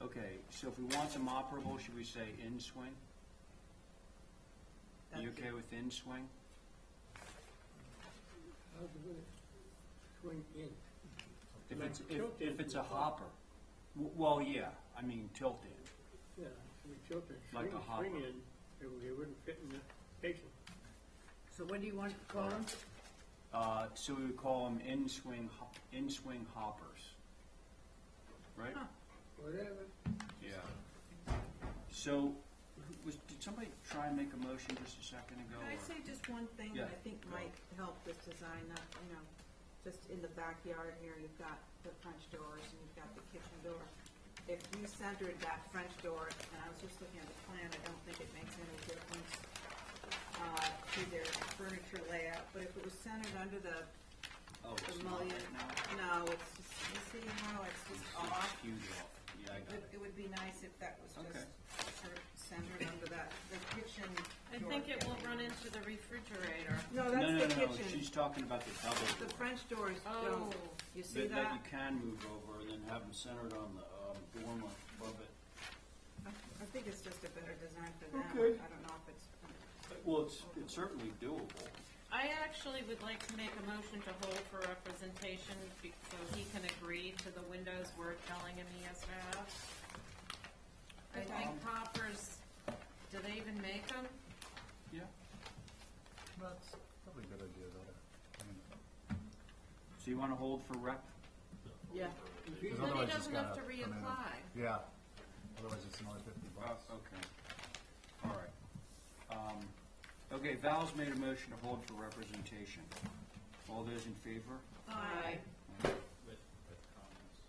Okay, so if we want them operable, should we say in swing? Are you That's okay with in swing? How's it gonna swing in? If Like it's, tilt in if it's a to the top. hopper. Well, yeah, I mean tilt in. Yeah, we tilt and Like a swing hopper. in, they wouldn't fit in the basement. So what do you want to call them? So we would call them in swing hoppers. Right? Huh. Whatever. Yeah. So, did somebody try and make a motion just a second ago? Can I or- say just one thing Yeah, that I think go. might help this design, not, just in the backyard here, you've got the French doors and you've got the kitchen door. If you centered that French door, and I was just looking at the plan, I don't think it makes any difference to their furniture layout, but if it was centered under the Oh, it's not mullion, right now? no, it's just, you see how it's just off? It's huge off. Yeah, I got it. It would be nice if that was Okay. just sort of centered under that, the kitchen I door. think it will run into the refrigerator. No, No, that's no, the no, kitchen. she's talking about the double The door. French doors Oh. don't, you see That you that? can move over and then have them centered on the dormer above it. I think it's just a better design for them. Okay. I don't know if it's, Well, it's certainly doable. I actually would like to make a motion to hold for representation so he can agree to the windows we're telling him he has to have. I think hoppers, do they even make them? Yeah. That's probably a good idea, though. So you want to hold for rep? Yeah. Because Then he otherwise it's doesn't have gotta to come in and- reapply. Yeah, otherwise it's another $50. Okay. All right. Okay, Val's made a motion to hold for representation. All those in favor? Aye. With comments.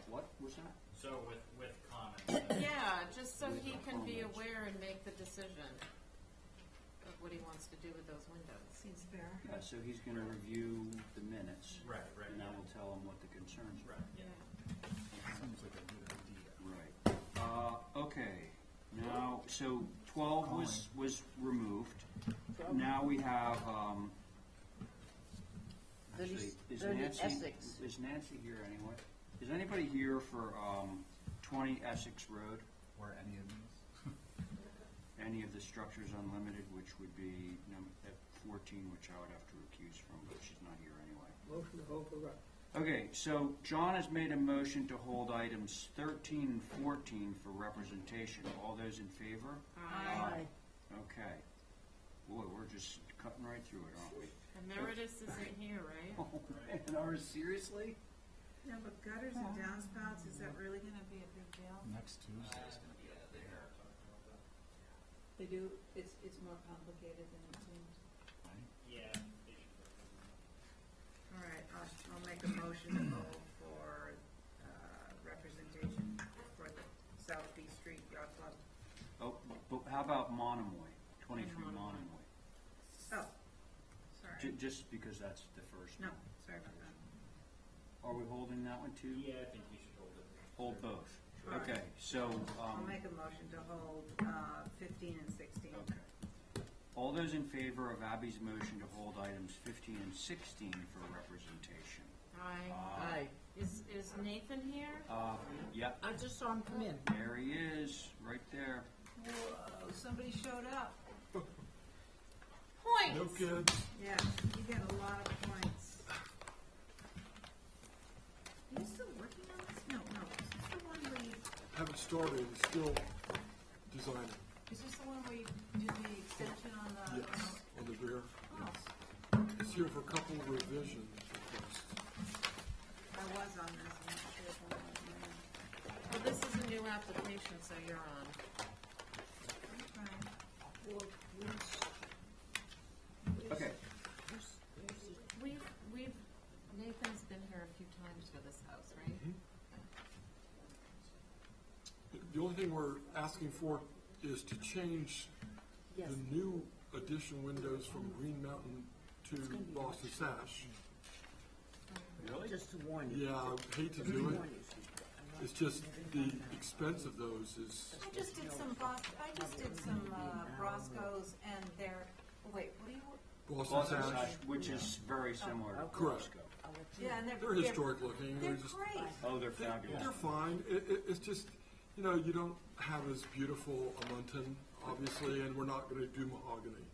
What was that? So with comments. Yeah, just so With he the can be comments. aware and make the decision. what he wants to do with those windows. Seems fair. So he's gonna review the minutes. Right, And that will tell him what the concerns are. Yeah. Seems like a good idea. Right. Okay, now, so 12 was removed. Now we have, actually, is 30 Nancy, Essex. is Nancy here anyway? Is anybody here for 20 Essex Road? Or any of these? Any of the structures unlimited, which would be at 14, which I would have to recuse from, but she's not here anyway. Motion to hold for rep. Okay, so John has made a motion to hold items 13 and 14 for representation. All those in favor? Aye. Okay. Boy, we're just cutting right through it, aren't we? Emeritus isn't here, right? Oh, man, seriously? Yeah, but gutters and downspouts, is that really gonna be a big deal? Next Tuesday. They do, it's more complicated than it seems. Yeah, they should work on that. All right, I'll make a motion to hold for, representation for the South B Street Yacht Club. Oh, but how about Monomoy, 23 Monomoy. Monomoy? Oh, sorry. Just because that's the first. No, sorry about that. Are we holding that one too? Yeah, I think you should hold it. Hold both. Sure. Okay, so, I'll make a motion to hold, 15 and 16. okay. All those in favor of Abby's motion to hold items 15 and 16 for representation? Aye. Aye. Is Nathan here? Yep, I just saw him come in. there he is, right there. Whoa, somebody showed up. Points! No kids. Yeah, you get a lot of points. Are you still working on this? No, is this the one where you, Haven't started, still designing. is this the one where you do the extension on the? Yes, on the rear. Oh, It's here for a couple of revisions. requests. I was on this, I'm not sure if I'm on there. Well, this is a new application, so you're on. Okay. Okay, Nathan's been here a few times for this house, right? The only thing we're asking for is to change Yes. the new addition windows from Green Mountain to Boston Sash. really? Just to warn you. Yeah, I hate to do it. It's just the expense of those is, I just did some Brosco's and their, wait, what do you, Boston Boston Sash, Sash, which is very similar to Correct. Brosco. yeah, and they're historic looking. They're just- great. Oh, they're fabulous. They're fine. It's just, you don't have as beautiful a Muntin, obviously, and we're not gonna do mahogany.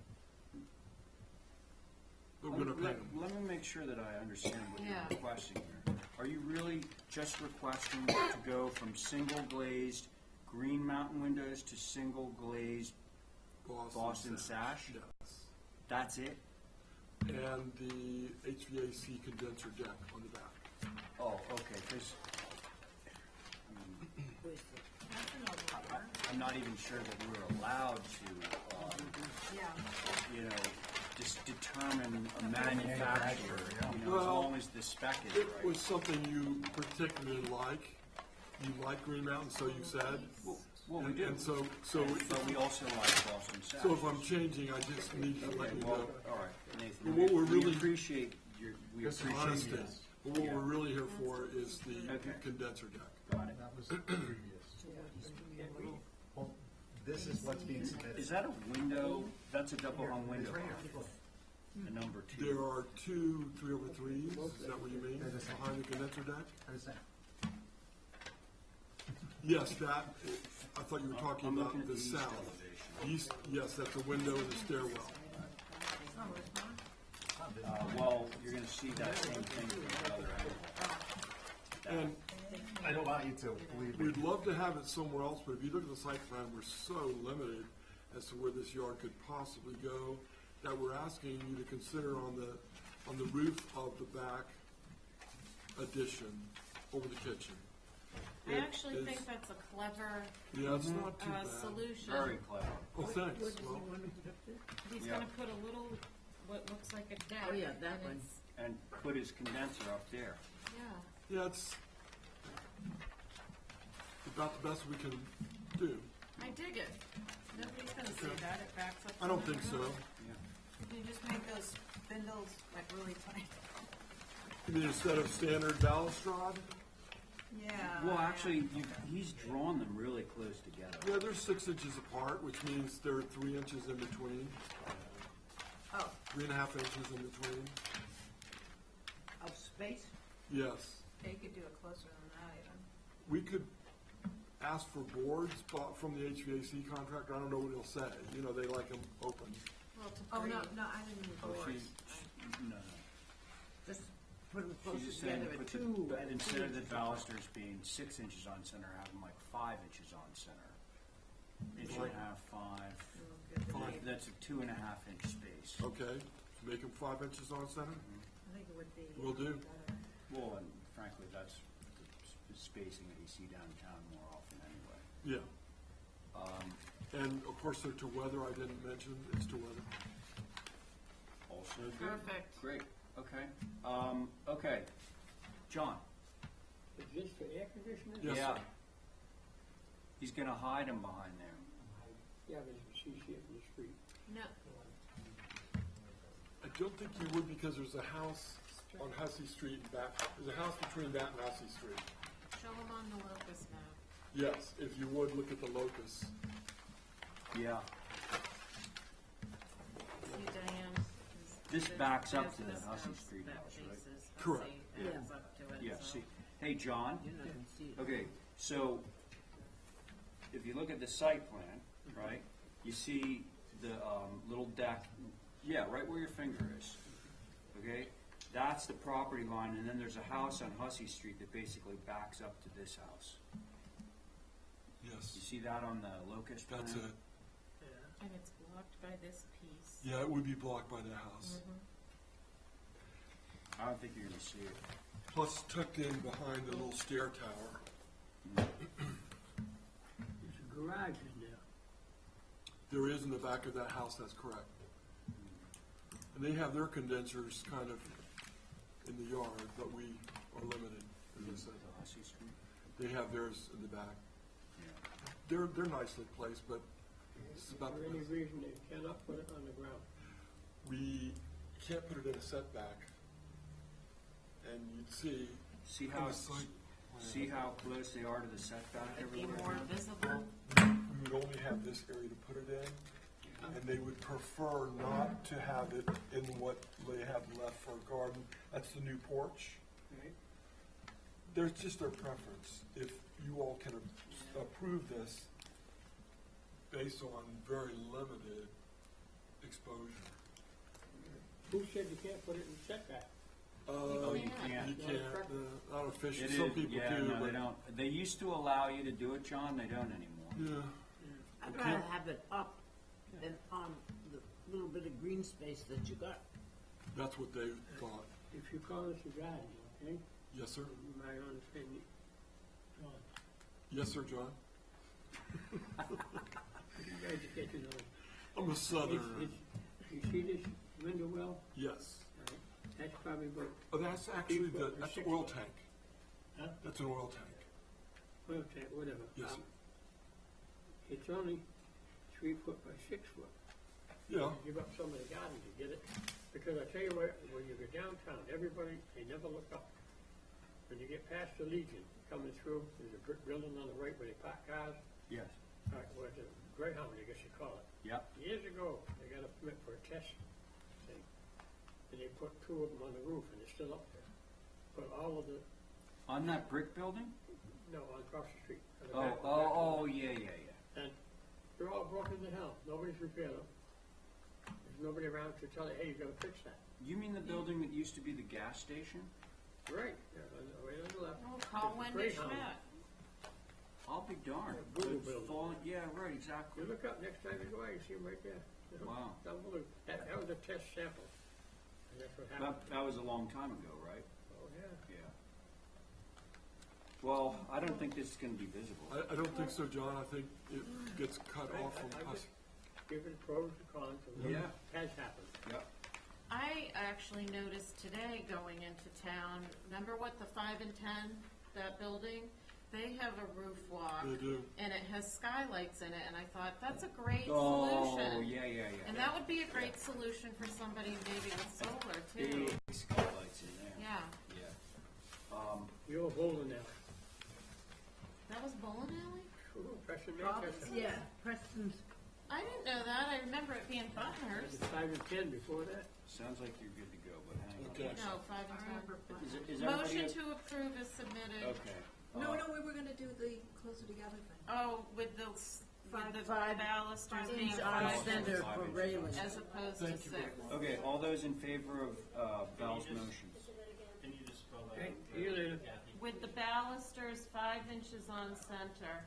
But we're gonna paint them. Let me make sure that I understand what Yeah. you're requesting here. Are you really just requesting to go from single glazed Green Mountain windows to single glazed Boston Sash? Yes. That's it? And the HVAC condenser deck on the back. Oh, okay, because That's another color. I'm not even sure that we're allowed to, Yeah. just determine a manufacturer, as Well, long as the spec is It right. was something you particularly like. You like Green Mountain, so you said. Well, we And- do. And so But we also like Boston Sash. if I'm changing, I just need to let Okay, you well, know. all right, Nathan, But what we're we really- appreciate we It's appreciate honesty. this. But what Yeah. we're really here for is the Okay. condenser deck. Got it. That was the previous. Well, this is what's being submitted. Is that a window? That's a double hung window. Right here. The number two. There are 2 3/3s, is that what you mean, They're the same. behind the condenser deck? What is that? Yes, that, I thought you were talking I'm about looking at the the east south. elevation. East, yes, that's a window in the stairwell. Oh, it's fine. Well, you're gonna see that same thing from the other angle. And I don't want you to, believe me. we'd love to have it somewhere else, but if you look at the site plan, we're so limited as to where this yard could possibly go, that we're asking you to consider on the roof of the back addition over the kitchen. I It actually is- think that's a clever Yeah, it's not too bad. solution. Very clever. Oh, thanks. Well, He's Yeah. gonna put a little, what looks like a deck. Oh, yeah, that and one. it's- And put his condenser up there. Yeah. yeah, it's about the best we can do. I dig it. Nobody's gonna see that, it backs up. I don't think so. You just make those spindles like really tiny. You mean instead of standard balustrade? Yeah. Well, actually, he's drawn them really close together. Yeah, they're 6 inches apart, which means they're 3 inches in between, Oh, 3.5 inches in between. Of space? Yes. yeah, you could do it closer than that even. We could ask for boards from the HVAC contractor. I don't know what he'll say. You know, they like them open. Well, oh, no, I didn't mean Oh, boards. no. Just put them She's closer just saying together to at put two. the, and instead of the 2 inches. balusters being 6 inches on center, have them like 5 inches on center. Inch and a half, 5. Fine. That's a 2.5 inch space. Okay, make them 5 inches on center? I think it would be. Will do. better. Well, and frankly, that's the spacing that you see downtown more often anyway. Yeah. And of course, they're to weather. I didn't mention, it's to weather. Also good. Perfect. Great, okay. Okay, John? Is this for air conditioning? Yes, Yeah. sir. He's gonna hide them behind there. Yeah, but you can see it from the street. No, I don't think you would because there's a house on Hussey Street and that, there's a house between that and Hussey Street. show them on the locus map. Yes, if you would, look at the locus. Yeah. See, Diane? This backs up to there's the this Hussey house Street that house, right? faces Correct. Hussey, Yeah. backs up to it, Yeah, so- see, hey, John? You're not gonna see it. Okay, so if you look at the site plan, right, you see the little deck, yeah, right where your finger is, okay? That's the property line, and then there's a house on Hussey Street that basically backs up to this house. You Yes, see that on the locust plan? that's it. And it's blocked by this piece. Yeah, it would be blocked by the house. I don't think you're gonna see it. Plus tucked in behind the little stair tower. There's a garage in there. There is in the back of that house, that's correct. And they have their condensers kind of in the yard, but we are limited, as I said. The Hussey Street? They have theirs in the back. Yeah. They're nicely placed, but it's Is about, there any reason they cannot put it on the ground? we can't put it in a setback. And you'd see. See on how, the site see plan, how close they are to the setback It'd be everywhere? more visible. we would only have this area to put it in, and they would prefer not to have it in what they have left for a garden. That's the new porch. Right? There's just their preference. If you all can approve this based on very limited exposure. Who said you can't put it in setback? Oh, you can't. You can't, not officially, It some is, people yeah, do, no, they but, don't. They used to allow you to do it, John, they don't anymore. yeah. I'd Okay. rather have it up than on the little bit of green space that you got. That's what they thought. If you call this a garden, okay, Yes, sir? you might understand it. John, Yes, sir, John? you guys are getting on. I'm a southerner. You see this window well? Yes. Right. That's probably about Oh, that's actually the, that's the oil tank. Huh? That's an oil tank. oil tank, whatever. Yes, sir. It's only 3 foot by 6 foot. Yeah. You give up some of the garden to get it, because I tell you what, when you go downtown, everybody, they never look up. When you get past the Legion, coming through, there's a brick building on the right where they park cars, Yes. where the Greyhound, I guess you call it. Yep. Years ago, they got a permit for a test thing, and they put 2 of them on the roof, and they're still up there. But all of the, On that brick building? no, on across the street. on the Oh, back- oh, yeah, yeah, yeah. And they're all broken to hell, nobody's repaired them. There's nobody around to tell you, hey, you gotta fix that. You mean the building that used to be the gas station? Right, yeah, right on the left. Oh, call There's a Wendy Greyhound. Schmidt. I'll be darned. Yeah, Google It's building. fallen- Yeah, right, exactly. You look up next time you go out, you see them right there. You know, Wow. down below. That was a test sample. And that's what happened. That was a long time ago, right? Oh, yeah. Yeah. Well, I don't think this is gonna be visible. I don't think so, John. I think it gets cut Right, off from I us. just give it pros and cons of what Yeah. has happened. Yep. I actually noticed today going into town, remember what the 5 and 10, that building? they have a roof walk. They do. And it has skylights in it, and I thought, that's a great Oh, solution. yeah. And that would be a great solution for somebody maybe with solar too. Big skylights in there. Yeah, Yeah. You're bowling now. that was bowling alley? Ooh, Preston, Roberts, Manchester. yeah, Preston's. I didn't know that. I remember it being It Buttonhurst. was 5 and 10 before that. Sounds like you're good to go, but hang on. Okay. No, 5 and 10. Is everybody? Motion to approve is submitted. Okay. No, we were gonna do the closer together thing. Oh, with the Five balusters being Inch on 5 center Five for inches. railing. as opposed to 6. Okay, all those in favor of Val's motion? Can you just spell that? Okay, see you later. Kathy? With the balusters 5 inches on center.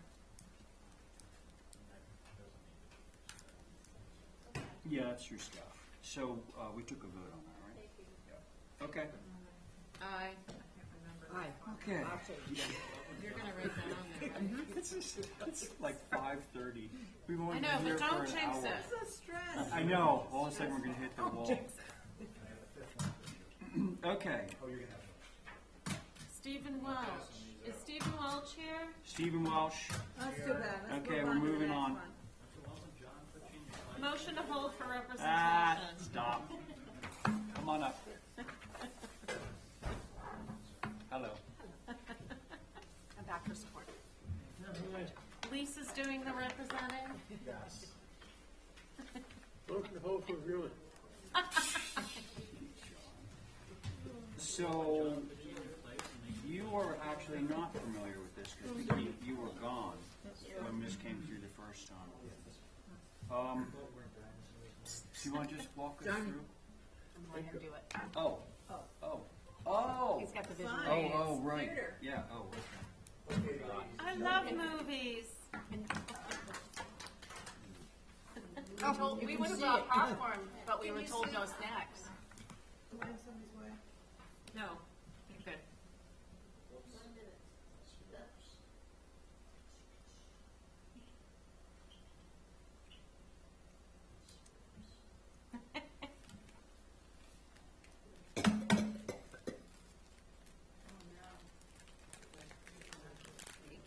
Yeah, that's your stuff. So, we took a vote on that, right? Yeah. Okay. Aye. Aye. Okay. I'll take it. You're gonna write that on there, right? It's like 5:30. We've only I know, been here but for don't an jinx hour. it. So stressed. I know. All of a sudden, we're going to hit the wall. Okay. Stephen Welch. Is Stephen Welch here? Stephen Welsh. That's too bad. Let's Okay, move we're on to the moving next on. one. Motion to hold for Ah, representation. stop. Come on up. Hello. I'm back for support. Lisa's doing the representing? Yes. Motion to hold for viewing. So, you are actually not familiar with this because you were gone when this came through the first time. Do you want to just walk us through? I'm letting him do it. Oh, He's got the vision. oh, right. Theater. Yeah, okay. I love movies. We would have brought popcorn, but we were told no snacks. No, you're good.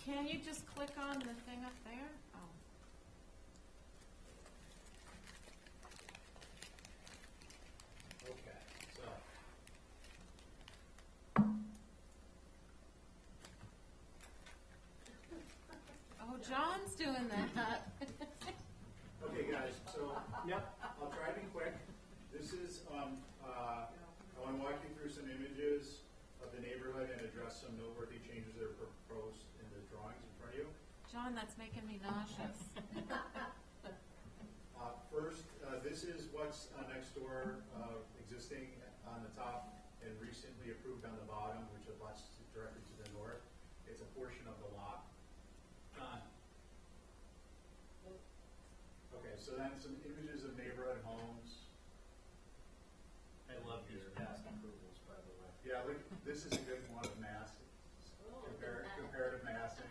Can you just click on the thing up there? Oh. Okay, so. Oh, John's doing that. Okay, guys, so, yep, I'll try to be quick. This is, I want to walk you through some images of the neighborhood and address some noteworthy changes that are proposed in the drawings in front of you. John, that's making me nauseous. First, this is what's next door, existing on the top and recently approved on the bottom, which abuts directly to the north. It's a portion of the lot. Okay, so then some images of neighborhood homes. I love these past approvals, by the way. Yeah, look, this is a good one of mass, comparative massing.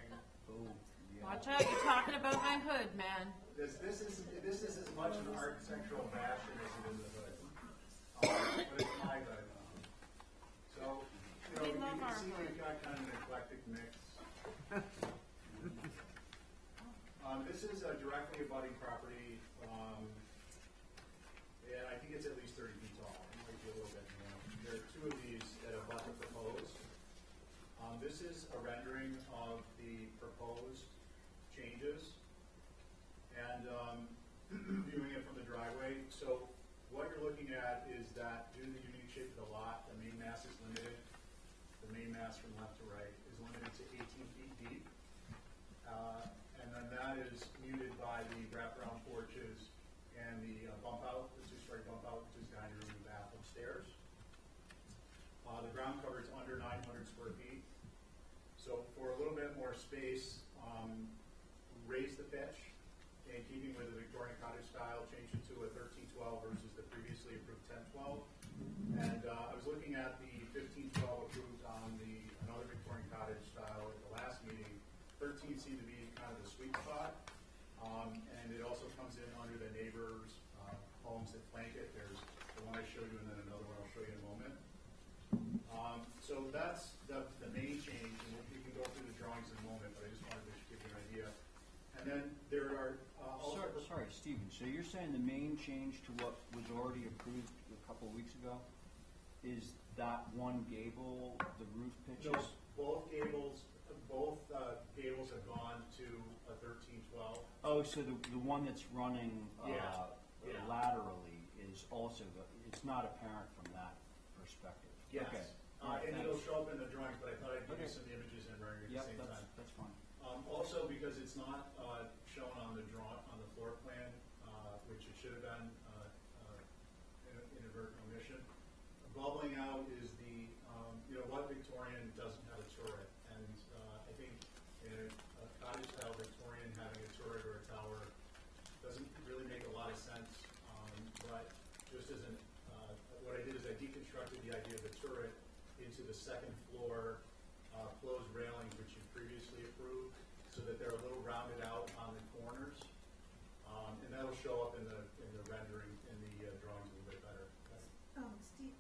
Oh, yeah. Watch out, you're talking about my hood, man. This is as much an architectural fashion as it is a hood. But it's my hood. So, We you love can our see hood. we've got kind of an eclectic mix. This is a directly abutting property, and I think it's at least 30 feet tall. It might be a little bit more. There are two of these that abut the proposed. This is a rendering of the proposed changes, and viewing it from the driveway. So what you're looking at is that due to the unique shape of the lot, the main mass is limited. The main mass from left to right is limited to 18 feet deep. And then that is muted by the wraparound porches and the bump out, the two-story bump out, which is dining room and bath upstairs. The ground cover is under 900 square feet. So for a little bit more space, raise the pitch, in keeping with the Victorian cottage style, change it to a 1312 versus the previously approved 1012. And I was looking at the 1512 approved on another Victorian cottage style at the last meeting. 13 seemed to be kind of the sweet spot, and it also comes in under the neighbors' homes that flank it. There's the one I showed you, and then another one I'll show you in a moment. So that's the main change, and we can go through the drawings in a moment. And then there are also. Sorry, Stephen, so you're saying the main change to what was already approved a couple of weeks ago is that one gable, the roof No, pitches? both gables have gone to a 13/12. Oh, so the one that's running Yeah. laterally is also, it's not apparent from that perspective? Yes. Okay. And it'll show up in the drawings, but I thought I'd give you Okay. some images and rendering at Yep, the same time. that's fine. Also, because it's not shown on the on the floor plan, which it should have been, inadvertent omission. Bubbling out is the, what Victorian doesn't have a turret, and I think in a cottage style Victorian having a turret or a tower doesn't really make a lot of sense. But just as what I did is I deconstructed the idea of the turret into the second floor closed railings, which you previously approved, so that they're a little rounded out on the corners, and that'll show up in the rendering in the drawings a little bit better. Steve,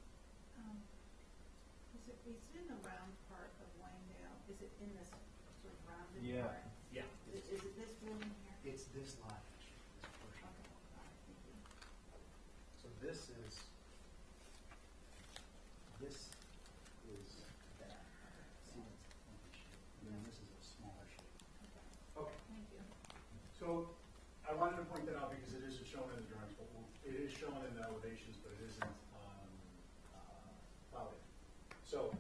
is it in the round part of Langdale? Is it in this sort of rounded Yeah. part? Yeah. Is it this building here? It's this line, actually, this portion. Okay, all right, thank you. So this is that. See, that's one shape, and then this is a smaller shape. Okay. Thank you. So I wanted to point that out because it isn't shown in the drawings, but it is shown in the elevations, but it isn't plotted. So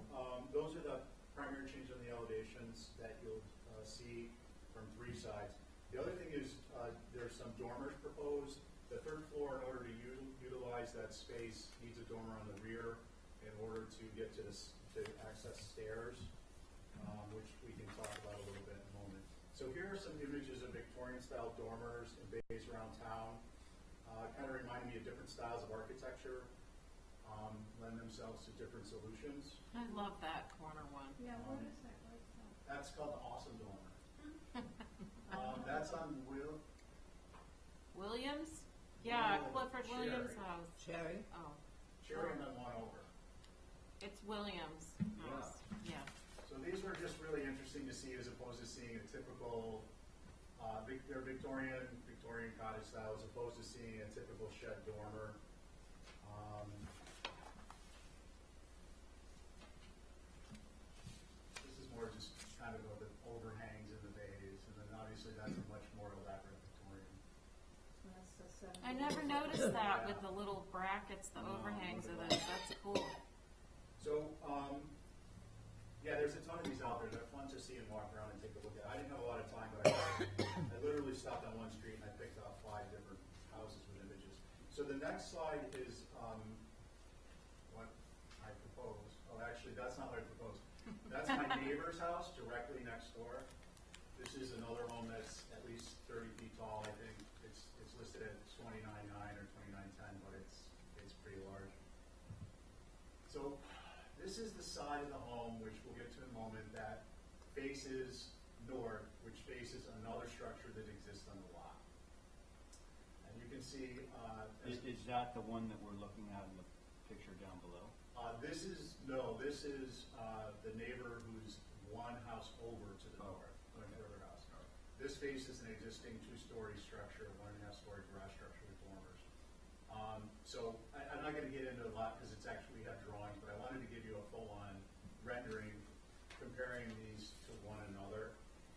those are the primary changes on the elevations that you'll see from three sides. The other thing is there's some dormers proposed. The third floor, in order to utilize that space, needs a dormer on the rear in order to get to access stairs, which we can talk about a little bit in a moment. So here are some images of Victorian-style dormers and bays around town. Kind of remind me of different styles of architecture, lend themselves to different solutions. I love that corner one. Yeah, what is that? What is that? That's called the Awesome Dormer. That's on Williams? Yeah, No, Clifford Williams' Cherry. house. Cherry? Oh, Cherry and then one over. it's Williams' house, yeah. So these were just really interesting to see as opposed to seeing a typical, they're Victorian cottage style as opposed to seeing a typical shed dormer. This is more just kind of the overhangs in the bays, and then obviously that's a much more elaborate Victorian. So that's the 7. I never noticed that with the little brackets, the overhangs of it, that's cool. So, yeah, there's a ton of these out there. They're fun to see and walk around and take a look at. I didn't have a lot of time, but I literally stopped on one street and I picked out 5 different houses with images. So the next slide is what I propose. Oh, actually, that's not what I proposed. That's my neighbor's house directly next door. This is another home that's at least 30 feet tall, I think. It's listed at 29.9 or 29.10, but it's pretty large. So this is the side of the home, which we'll get to in a moment, that faces north, which faces another structure that exists on the lot. And you can see... Is that the one that we're looking at in the picture down below? This is the neighbor who's one house over to the north, one further house. This faces an existing 2-story structure, 1.5-story garage structure with dormers. So I'm not going to get into a lot because it's actually, we have drawings, but I wanted to give you a full-on rendering comparing these to one another.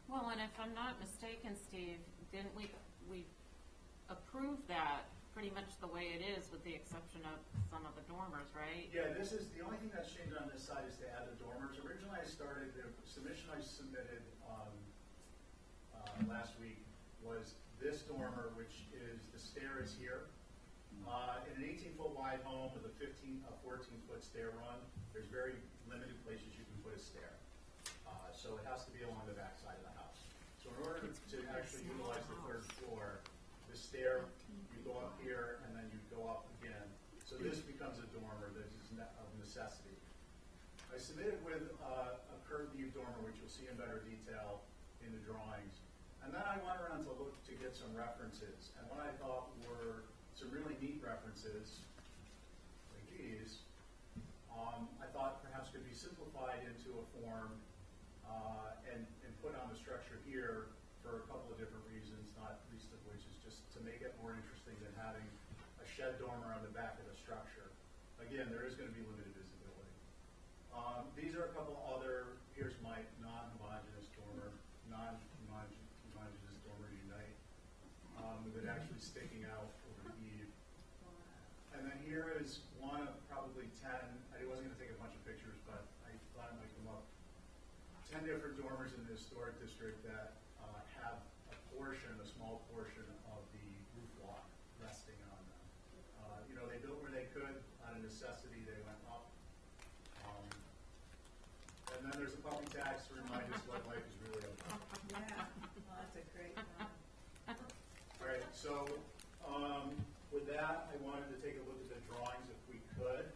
Well, and if I'm not mistaken, Steve, didn't we approve that pretty much the way it is with the exception of some of the dormers, right? Yeah, this is, the only thing that's changed on this side is to add the dormers. Originally I started, the submission I submitted last week was this dormer, which is, the stair is here. In an 18-foot wide home with a 14-foot stair run, there's very limited places you can put a stair. So it has to be along the back side of the house. So in order to actually utilize the 3rd floor, the stair, you go up here and then you go up again. So this becomes a dormer that is of necessity. I submitted with a curved view dormer, which you'll see in better detail in the drawings. And then I went around to look to get some references. And what I thought were some really neat references, like these, I thought perhaps could be simplified into a form and put on the structure here for a couple of different reasons. make it more interesting than having a shed dormer on the back of the structure. Again, there is going to be limited visibility. These are a couple other, here's my non-homogeneous dormer, non-homogeneous dormer unite, with it actually sticking out over the eave. And then here is one of probably 10, I wasn't going to take a bunch of pictures, but I thought it might come up. 10 different dormers in the historic district that have a portion, a small portion of the roof block resting on them. They built where they could out of necessity, they went up. And then there's a puppy tax to remind us what life is really about. Yeah, well, that's a great one. All right, so with that, I wanted to take a look at the drawings if we could.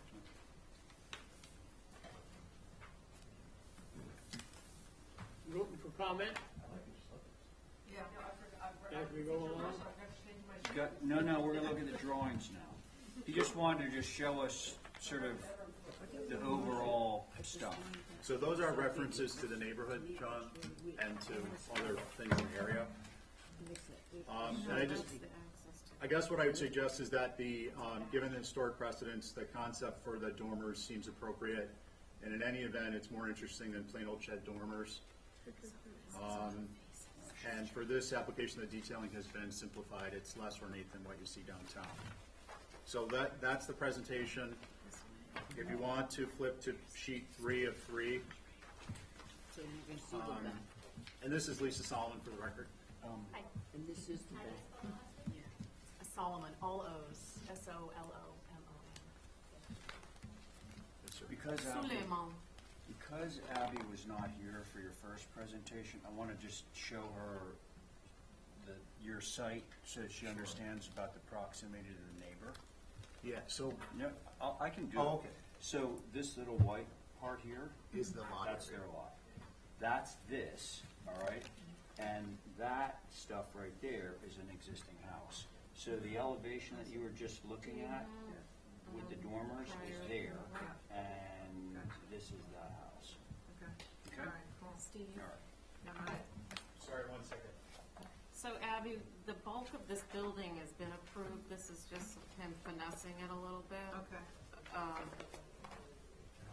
You open for comment Yeah. as we go along? No, we're gonna look at the drawings now. He just wanted to just show us sort of the overall stuff. So those are references to the neighborhood, John, and to other things in the area. And I guess what I would suggest is that given the historic precedents, the concept for the dormers seems appropriate. And in any event, it's more interesting than plain old shed dormers. And for this application, the detailing has been simplified. It's less ornate than what you see downtown. So that's the presentation. If you want to flip to sheet 3 of 3. So you can see the back. And this is Lisa Solomon for the record. Hi, And this is the back. Yeah. Solomon, all O's, Solomon. Yes, sir. Because Abby was not here for your first presentation, I want to just show her your site so that she understands about the proximity to the neighbor. Yeah, so Yeah, I can do it. Oh, okay. So this little white part here, is the lot that's area. their lot. That's this, all right? And that stuff right there is an existing house. So the elevation that you were just looking at with the dormers is there, and this is the house. Okay, Okay? all right, cool. Steve? All right. All right. Sorry, 1 second. So Abby, the bulk of this building has been approved. This is just him finessing it a little bit. Okay,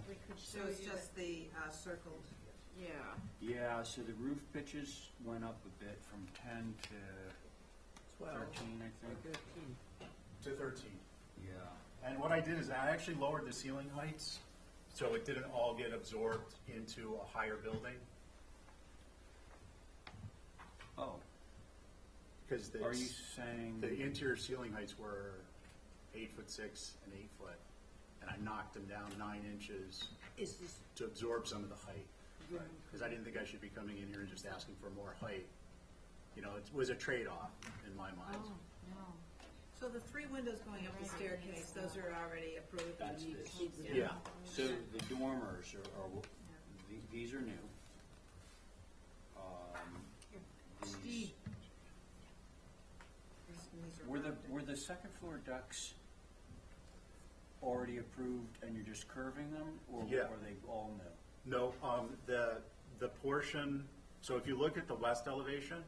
We could so show it's you. just the circled, Yeah. Yeah, so the roof pitches went up a bit from 10 to 13, I think. To 13. Yeah. And what I did is I actually lowered the ceiling heights so it didn't all get absorbed into a higher building. Oh, Because are you saying? the interior ceiling heights were 8'6" and 8 foot, and I knocked them down 9 inches Is this to absorb some of the height. good? Because I didn't think I should be coming in here and just asking for more height. It was a trade-off in my mind. Oh, no. so the 3 windows going up the staircase, those are already approved? That's this. Yeah. So the dormers these are new. Steve, These are rounded. Were the second floor decks already approved and you're just curving them, or Yeah. are they all new? No, the portion, so if you look at the west elevation,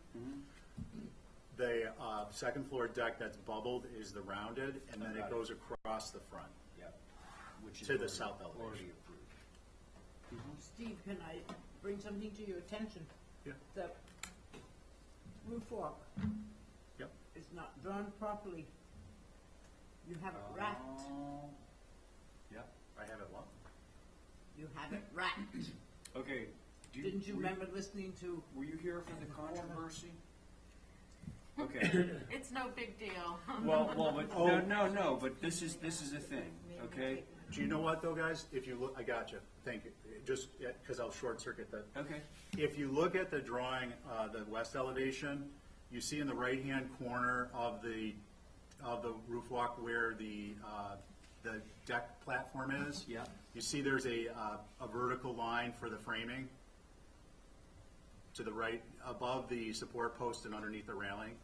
the second floor deck that's bubbled is the rounded, and then it Okay. goes across the front. Yep. Which is To the already- south elevation. Already approved. Steve, can I bring something to your attention? Yeah. The roof walk Yep. is not drawn properly. You have it racked. Oh. Yep. I have it what? You have it racked. Okay. Didn't you remember listening to? Were you here for the controversy? Okay. It's no big deal. Well, but no. But this is the thing. Okay. Do you know what though, guys? If you look, I got you. Thank you. Just because I'll short circuit that. Okay. If you look at the drawing, the west elevation, you see in the right-hand corner of the roof walk where the deck platform is. Yeah. You see there's a vertical line for the framing to the right, above the support post and underneath the railing.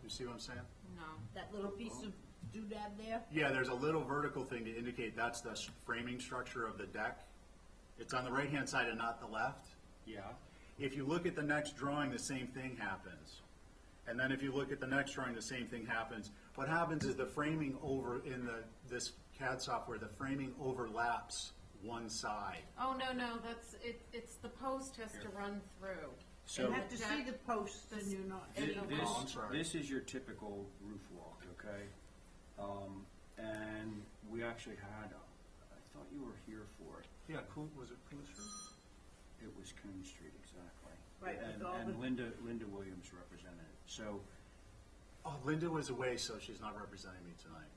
You see what I'm saying? No. That little piece of doodad there? Yeah, there's a little vertical thing to indicate that's the framing structure of the deck. It's on the right-hand side and not the left. Yeah. If you look at the next drawing, the same thing happens. And then if you look at the next drawing, the same thing happens. What happens is the framing over in this CAD software, the framing overlaps one side. Oh, no, it's the post has to run through. So You have to see the posts and you're not. thi- Oh, I'm sorry. this is your typical roof walk, okay? And we actually had, I thought you were here for it. Yeah, was it Coon Street? It was Coon Street, exactly. Right, with And, all and the- Linda Williams represented it. So, Oh, Linda was away, so she's not representing me tonight.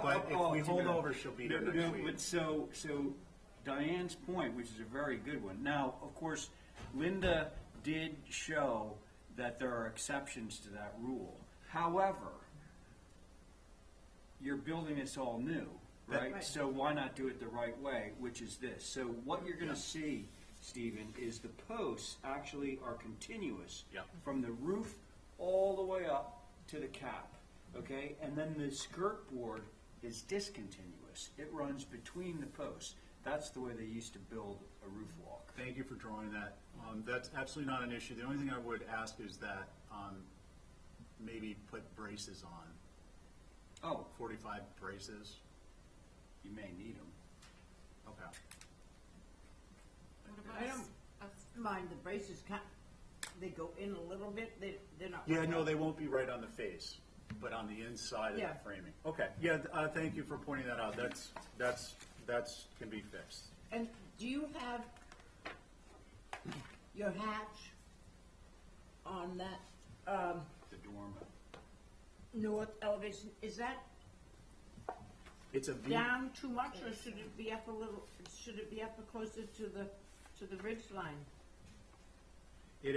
But if we hold over, she'll be here next week. but so Diane's point, which is a very good one. Now, of course, Linda did show that there are exceptions to that rule. However, you're building this all new, right? Right. So why not do it the right way, which is this? So what you're gonna see, Stephen, is the posts actually are continuous Yeah. from the roof all the way up to the cap, okay? And then the skirt board is discontinuous. It runs between the posts. That's the way they used to build a roof walk. Thank you for drawing that. That's absolutely not an issue. The only thing I would ask is that maybe put braces on, Oh, 45 braces. you may need them. Okay. What about I don't mind the braces, they go in a little bit, they're not. Yeah, no, they won't be right on the face, but on the inside of Yeah. the framing. Okay, yeah, thank you for pointing that out. That's can be fixed. And do you have your hatch on that, The dormer. north elevation, is that It's a V. down too much, or should it be up a little, should it be up closer to the ridge line? It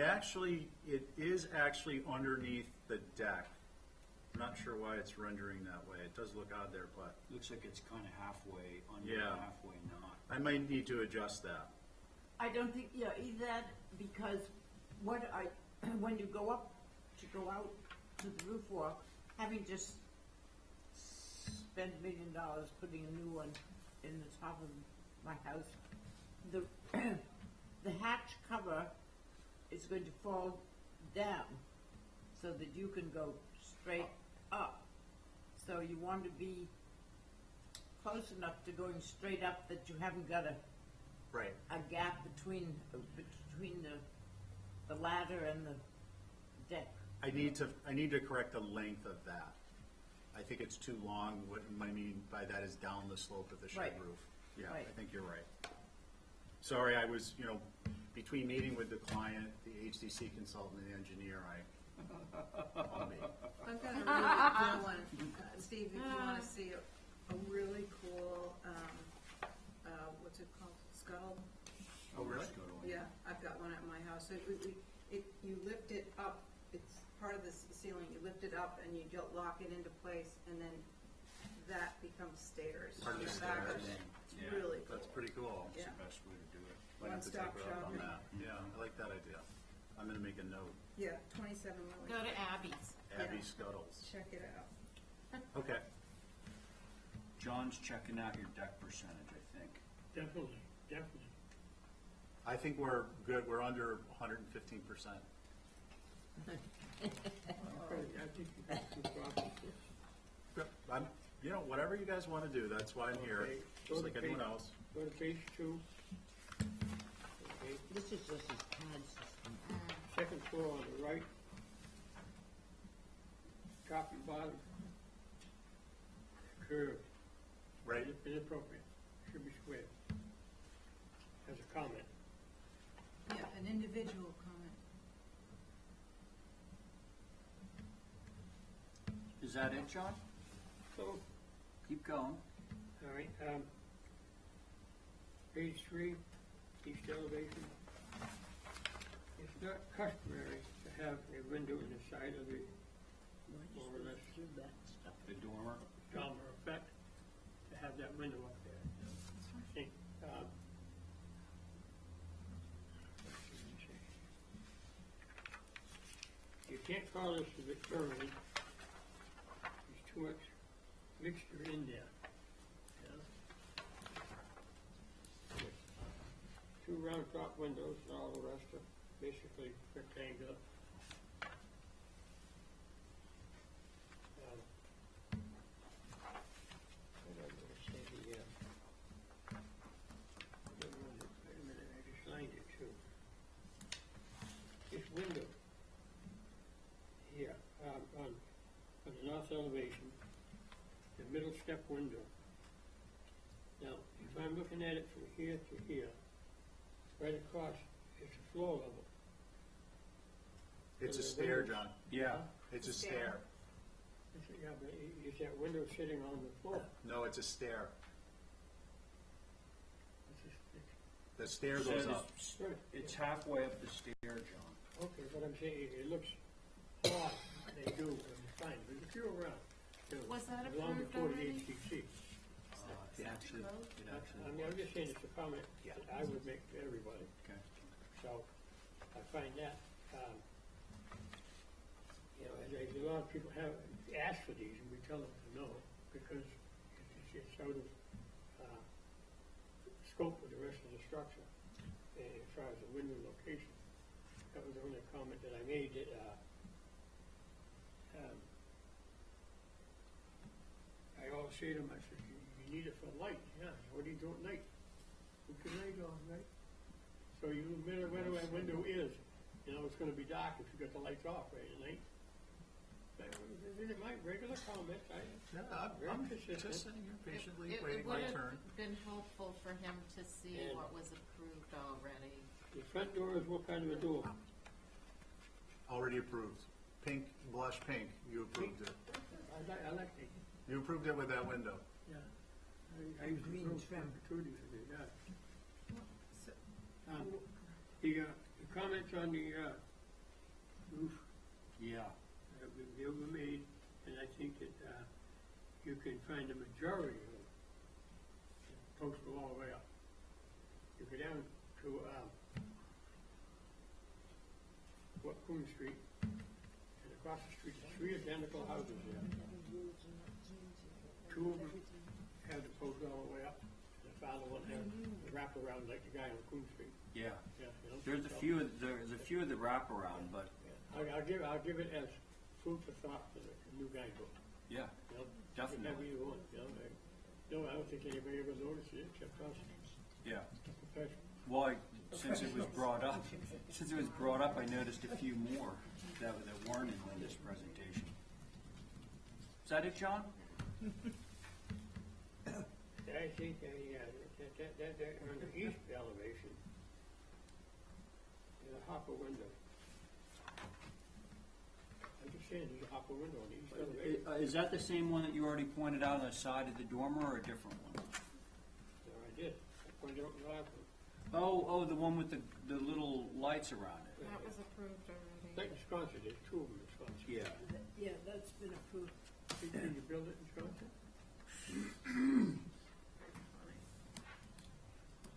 is actually underneath the deck. I'm not sure why it's rendering that way. It does look odd there, but Looks like it's kind of halfway under, Yeah. halfway not. I might need to adjust that. I don't think, yeah, either that, because when you go out to the roof walk, having just spent $1 million putting a new one in the top of my house, the hatch cover is going to fall down so that you can go straight up. So you want to be close enough to going straight up that you haven't got Right. a gap between the ladder and the deck. I need to correct the length of that. I think it's too long. What I mean by that is down the slope of the shed Right. roof. Yeah, Right. I think you're right. Sorry, I was, between meeting with the client, the HDC consultant, and the engineer, on me. I've got a really cool one, Steve, if you wanna see a really cool, what's it called, scuttle? Oh, really? Yeah, I've got one at my house. You lift it up, it's part of the ceiling, you lift it up and you lock it into place, and then that becomes stairs Part on of the the back of stairs. it. It's Yeah. really cool. That's pretty cool. It's Yeah. the best way to do it. Might have to take One-stop her up on shopping. that. Yeah, I like that idea. I'm gonna make a note. Yeah, 27 Go really. to Abby's. Abby Yeah. Scuttles. Check it out. Okay. John's checking out your deck percentage, I think. Definitely. I think we're good. We're under 115%. I think you got two problems. I'm, whatever you guys want to do, that's why I'm here, Okay, just like go to anyone page- else. Go to page 2. Okay, This is just his CAD system. second floor on the right. Top and bottom. Curved. Right? Inappropriate. Should be square. As a comment. Yeah, an individual comment. Is that it, John? So, Keep going. all right, page 3, east elevation. It's not customary to have a window in the side of the Why More or just less. do that stuff? The dormer. dormer effect, to have that window up there. I think, you can't call this a Victorian. There's too much mixture in there. Yeah. Two round top windows, and all the rest are basically rectangular. on the north elevation, the middle step window. Now, if I'm looking at it from here to here, right across, it's a floor level. It's a stair, John. Yeah. It's a stair. Yeah, but is that window sitting on the floor? No, it's a stair. The stair So goes it's- up. Right. It's halfway up the stair, John. Okay, but I'm saying it looks odd, they do, it's fine, but if you're around, you know, Was that long approved before the already? HCC. It actually, I mean, I'm just saying it's a comment that I would make to everybody, okay. so I find that, you know, a lot of people have asked for these, and we tell them no, because it's out of, scope with the rest of the structure, as far as the window location. That was the only comment that I made, that, I always say to them, I said, you need it for light, yeah, what do you do at night? Put your light on, right? So you, no matter where that window is, you know, it's gonna be dark if you got the lights off right at night. These are my regular comments, I'm just sitting here patiently It waiting would my have turn. been helpful for him to see And- what was approved already. The front door is what kind of a door? Already approved. Pink, blush pink, you approved it. I like the, You approved it with that window. yeah. I used to Green throw trim. opportunities for the, the comments on the, roof, Yeah. they were made, and I think that, you can find the majority of them post go all the way up. You go down to, Coon Street, and across the street, there's 3 identical houses there. 2 of them have the post all the way up, and the father one has the wraparound like the guy on Coon Street. Yeah. Yeah, you know? There's a few, there's a few of the wraparound, but, I'll give it as food for thought for the new guidebook, yeah, you know? Definitely. Whatever you want, you know? No, I don't think anybody ever noticed it except us, yeah. professionals. Well, since it was brought up, I noticed a few more that weren't in Linda's presentation. Is that it, John? I think, that on the east elevation, there's a hopper window. I'm just saying, there's a hopper window on the east elevation. Is that the same one that you already pointed out on the side of the dormer, or a different one? So I did, I pointed out in the last one. Oh, the one with the little lights around it. That was approved already. Like Wisconsin, there's 2 of them in Wisconsin. Yeah. Yeah, that's been approved. Did you build it in Wisconsin?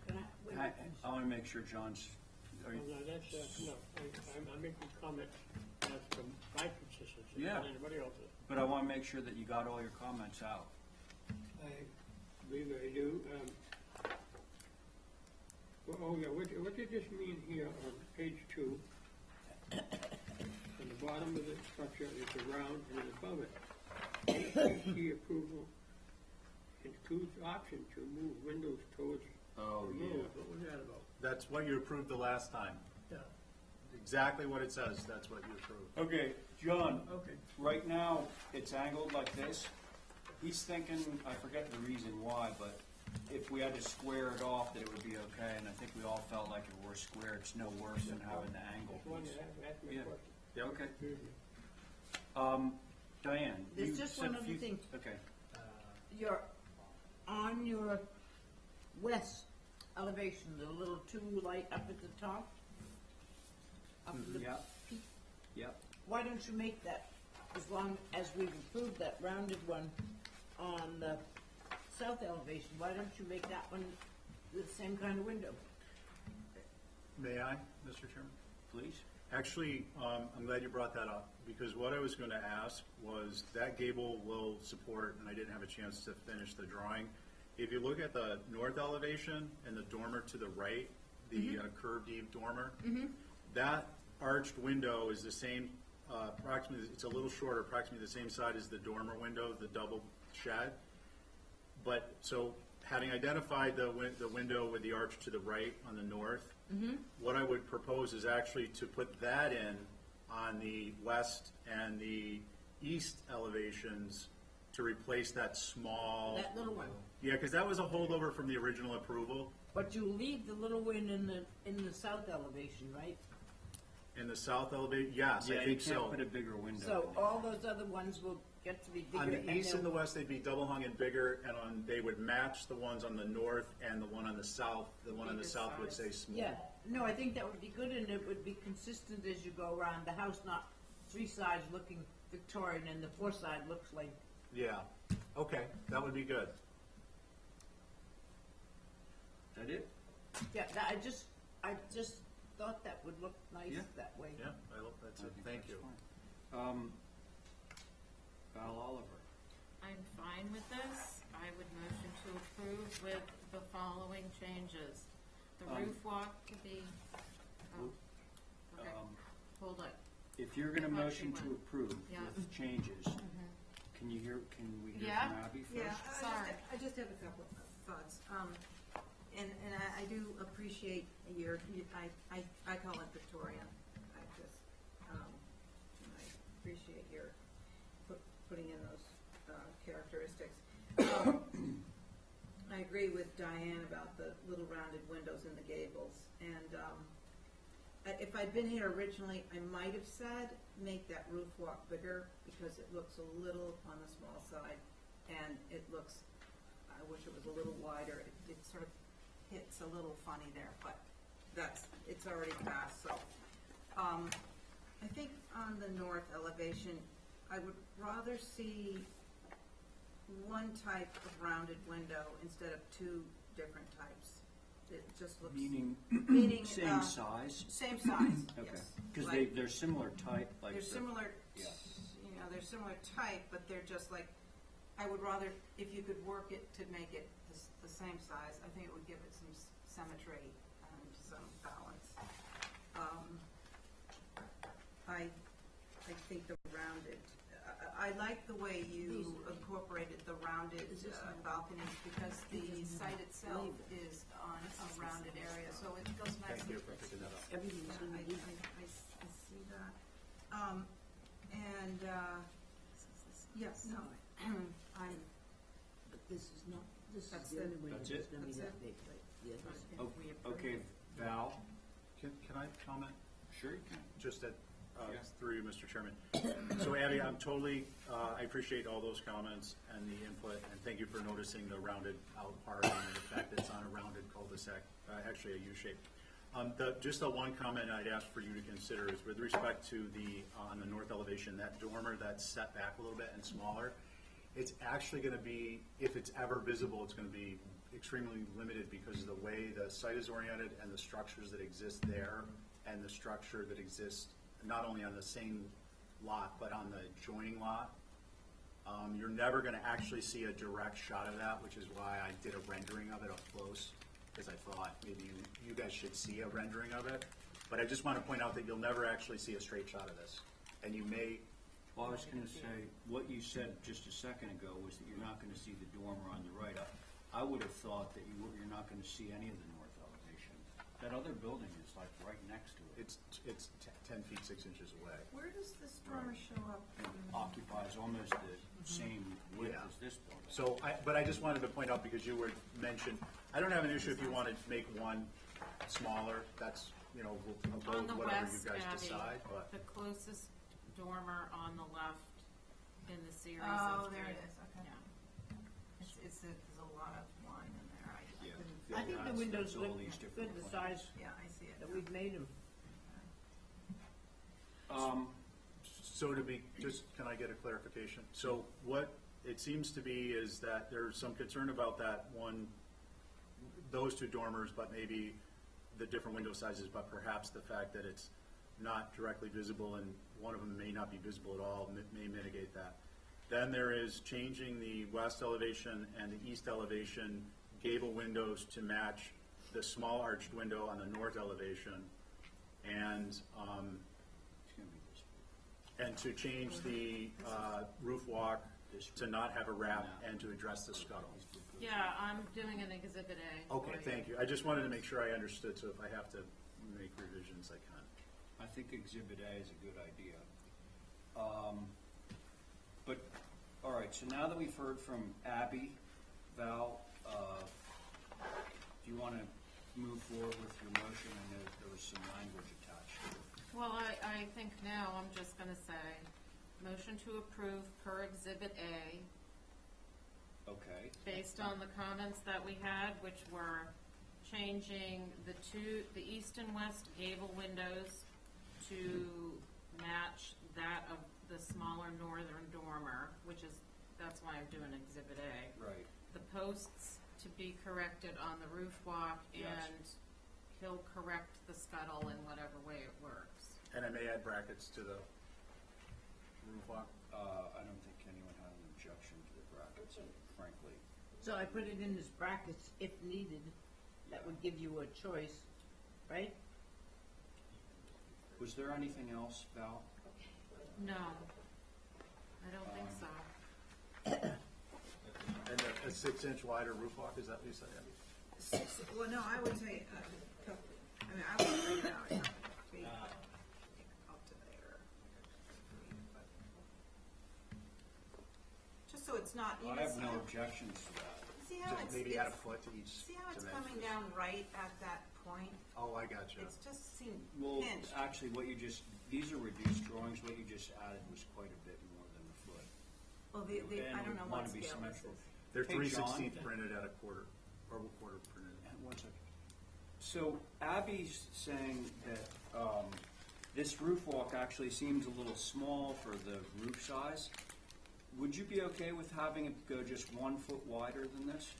Can I, wait, I want to make sure John's, are you- No, that's, no, I'm making comments as to my consistency, Yeah. not anybody else's. but I want to make sure that you got all your comments out. I believe I do. Oh, yeah, what did this mean here on page 2? On the bottom of the structure is a round, and then above it, key approval includes option to move windows towards Oh, the road. What was that about? That's what you approved the last time. Yeah. Exactly what it says, that's what you approved. Okay, John, Okay. right now, it's angled like this. He's thinking, I forget the reason why, but if we had to square it off, that it would be okay, and I think we all felt like if we're square, it's no worse than having the angle. Just wanted to ask me Yeah. a question. Yeah, okay. Excuse me. Diane? There's you just said one a other few- thing. Okay. you're on your west elevation, the little 2 light up at the top? Up at the Yeah. peak. Yep. Why don't you make that, as long as we've approved that rounded one on the south elevation, why don't you make that one the same kind of window? May I, Mr. Chairman? Please? Actually, I'm glad you brought that up, because what I was going to ask was that gable will support, and I didn't have a chance to finish the drawing. If you look at the north elevation and the dormer to the right, the curved eave dormer, that arched window is the same, approximately, it's a little shorter, approximately the same side as the dormer window, the double shed. But, so, having identified the window with the arch to the right on the north, what I would propose is actually to put that in on the west and the east elevations to replace that small. That little one. Yeah, because that was a holdover from the original approval. But you leave the little one in the south elevation, right? In the south elevation, yes, Yeah, I you think can't so. put a bigger window. So in there. all those other ones will get to be bigger. On the and east and the they'll- west, they'd be double hung and bigger, and they would match the ones on the north and the one on the south. The one on the Bigger south would size. say small. Yeah, no, I think that would be good, and it would be consistent as you go around the house, not three sides looking Victorian and the fourth side looks like. Yeah, okay, that would be good. That it? Yeah, I just thought that would look nice Yeah. that way. Yeah, I hope that's I it, think thank that's you. fine. Val Oliver. I'm fine with this. I would motion to approve with the following changes. The roof walk could be, oh, okay, hold it. If you're gonna I thought motion you to went. approve Yeah. with changes, can we hear Yeah. from Abby first? Yeah, Sorry. I just have a couple of thoughts. And I do appreciate I call it Victorian. I appreciate your putting in those characteristics. I agree with Diane about the little rounded windows in the gables. And if I'd been here originally, I might have said, make that roof walk bigger because it looks a little on the small side. And it looks, I wish it was a little wider. It sort of hits a little funny there, but it's already passed, so. I think on the north elevation, I would rather see one type of rounded window instead of two different types. It just looks. Meaning, Same size? Same size, Okay, yes. because Like, they're similar type, like. they're the- similar, Yeah. they're similar type, but they're just like, I would rather, if you could work it to make it the same size, I think it would give it some symmetry and some balance. I think the rounded, I like the way you incorporated the rounded balconies because the site itself is on a rounded area, so it goes Thank nicely. you for picking that up. Everything's Yeah, gonna be. I see that. Yes, no, I'm, But this is not, this is That's the only it. way That's it's it? gonna be That's that it. big, right? The others. Oh, if we approve okay, it. Val? Can I comment? Sure you can. Just at, Yeah. through you, Mr. Chairman. So Abby, I'm totally, I appreciate all those comments and the input, and thank you for noticing the rounded out part and the fact that it's on a rounded cul-de-sac, actually a U-shape. Just the one comment I'd ask for you to consider is with respect to on the north elevation, that dormer that's set back a little bit and smaller, it's actually gonna be, if it's ever visible, it's gonna be extremely limited because of the way the site is oriented and the structures that exist there and the structure that exists not only on the same lot, but on the adjoining lot. You're never gonna actually see a direct shot of that, which is why I did a rendering of it up close, because I thought maybe you guys should see a rendering of it. But I just wanna point out that you'll never actually see a straight shot of this. And you may, Well, I was gonna say, what you said just a second ago was that you're not gonna see the dormer on the right. I would have thought that you're not gonna see any of the north elevation. That other building is like right next to it. it's 10 feet 6 inches away. Where does this dormer show up? And occupies almost the same width Yeah. as this building. So, but I just wanted to point out, because you were mentioned, I don't have an issue if you want to make one smaller, that's, we'll go On with the whatever you west, guys Abby, decide, but. the closest dormer on the left in the series Oh, of there it three. is, okay. Yeah. There's a lot of line in there, I Yeah. couldn't. Yeah, I think the that's- windows that's all look these different good, the plans. size Yeah, I see it. that we've made them. So to be, can I get a clarification? So what it seems to be is that there's some concern about that one, those two dormers, but maybe the different window sizes, but perhaps the fact that it's not directly visible and one of them may not be visible at all may mitigate that. Then there is changing the west elevation and the east elevation gable windows to match the small arched window on the north elevation. And, It's gonna be this big. and to change the roof walk to not have a wrap and to address the scuttle. Yeah, I'm doing an Exhibit A. Okay, thank you. I just wanted to make sure I understood, so if I have to make revisions, I can. I think Exhibit A is a good idea. right, so now that we've heard from Abby, Val, do you want to move forward with your motion? I know there was some language attached to it. Well, I think now I'm just gonna say, motion to approve per Exhibit A, Okay, based on the comments that we had, which were changing the east and west gable windows to match that of the smaller northern dormer, that's why I'm doing Exhibit A. right. The posts to be corrected on the roof walk, Yes. and he'll correct the scuttle in whatever way it works. And I may add brackets to the roof walk. I don't think anyone had an objection to the brackets, frankly. So I put it in as brackets if needed. That would give you a choice, right? Was there anything else, Val? No, I don't think so. And a 6-inch wider roof walk, is that what you said, Abby? Well, no, I would say, I would bring it out, be up to there. Just so it's not, you know, I have no objections to that. see how Just it's, maybe add a foot to each see how it's dimension. coming down right at that point? Oh, I got you. It's just seemed Well, pinched. actually, these are reduced drawings. What you just added was quite a bit more than a foot. Well, And I don't we know want what to be scale this symmetrical. is. They're Hey, John. 3/16 printed at a quarter, or a quarter printed. One second. So Abby's saying that this roof walk actually seems a little small for the roof size. Would you be okay with having it go just 1 foot wider than this?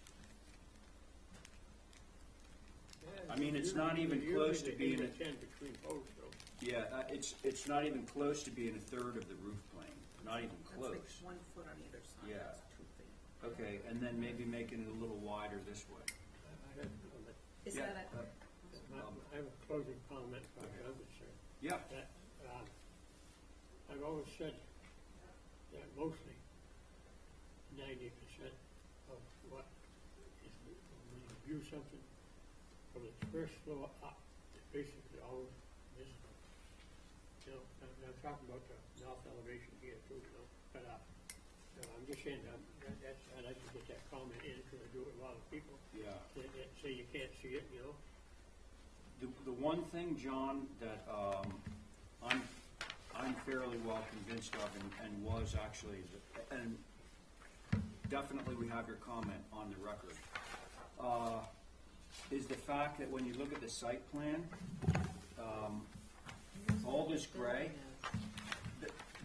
I mean, it's not even close to being a- 10 between posts, though. Yeah, it's not even close to being a third of the roof plane. Not even That's close. like 1 foot on either side. Yeah. That's 2 feet. Okay, and then maybe making it a little wider this way. I had, Is Yeah. that a, I have a closing comment about the other sir. Yeah. That, I've always said that mostly 90% of what is, when you view something from its first floor up, it's basically always visible. You know, I'm talking about the north elevation here too, you know, but, I'm just saying, I'd like to get that comment in, because I do it with a lot of people, Yeah. that say you can't see it, you know. The one thing, John, that I'm fairly well convinced of and was actually, and definitely we have your comment on the record, is the fact that when you look at the site plan, all this gray,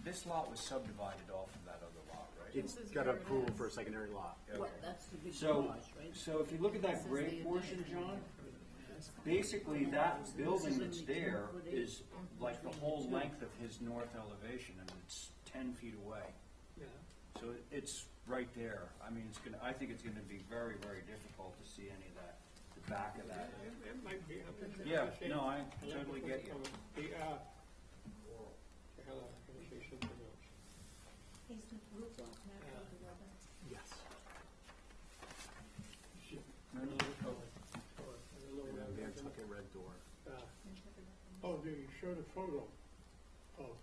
this lot was subdivided off of that other lot, right? It's got approval for a secondary lot. What, that's the big So, garage, right? so if you look at that gray portion, John, basically that building that's there is like the whole length of his north elevation, and it's 10 feet away. Yeah. So it's right there. I mean, I think it's gonna be very, very difficult to see any of that, the back of that. It might be. Yeah, no, I totally get you. The, hell, I was gonna say something else. Is the roof walk natural to weather? Yes. No, no, no. Nantucket red door. Oh, you showed a photo of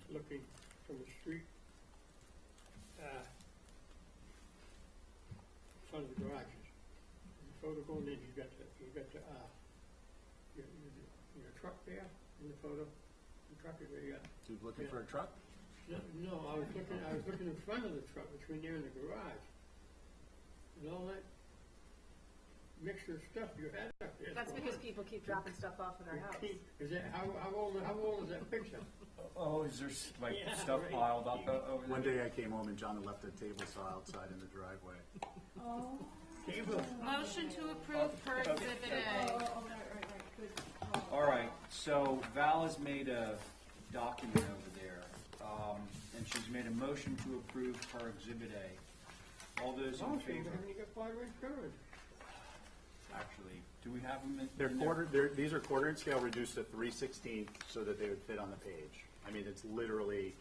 looking from the street, front of the garages. The photo going in, you got your truck there in the photo. The truck is there, yeah. Dude looking for a truck? No, I was looking in front of the truck, between there and the garage. And all that mixture of stuff you had up there. That's because people keep dropping stuff off at our house. Is that, how old is that picture? Oh, is there like Yeah, stuff right. piled up over there? One day I came home and John had left a table saw outside in the driveway. Motion to approve per Exhibit A. Right, good. All right, so Val has made a document over there, and she's made a motion to approve per Exhibit A. All those in Oh, so you favor? haven't got 4-inch curve. Actually, do we have them in? They're in there? quarter, these are quarter inch scale reduced to 3/16 so that they would fit on the page. I mean, it's literally,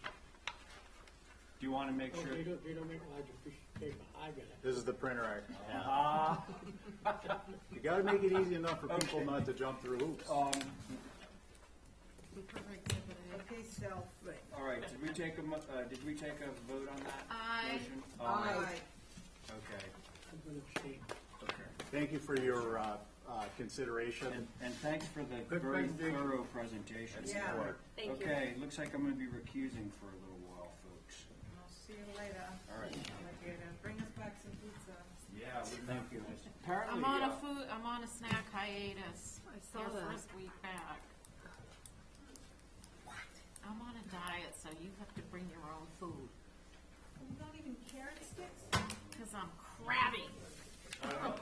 Do you want to make Oh, sure? they don't make larger piece of paper. I got it. this is the printer I have. Ah, You gotta make it easy enough for people not to jump through hoops. Okay, so, All right, did we take a vote on that Aye. motion? aye. Okay, I'm gonna abstain. okay. Thank you for your consideration. And thanks for the Good very presentation. thorough presentation. Yeah. Thank you. Okay, looks like I'm gonna be recusing for a little while, folks. I'll see you later. All right. Like you're gonna bring us back some pizza. Yeah, thank you. Apparently, I'm on a snack hiatus. I saw Your that. first week back. I'm on a diet, so you have to bring your own food. You don't even carrot sticks? Because I'm crabby. God,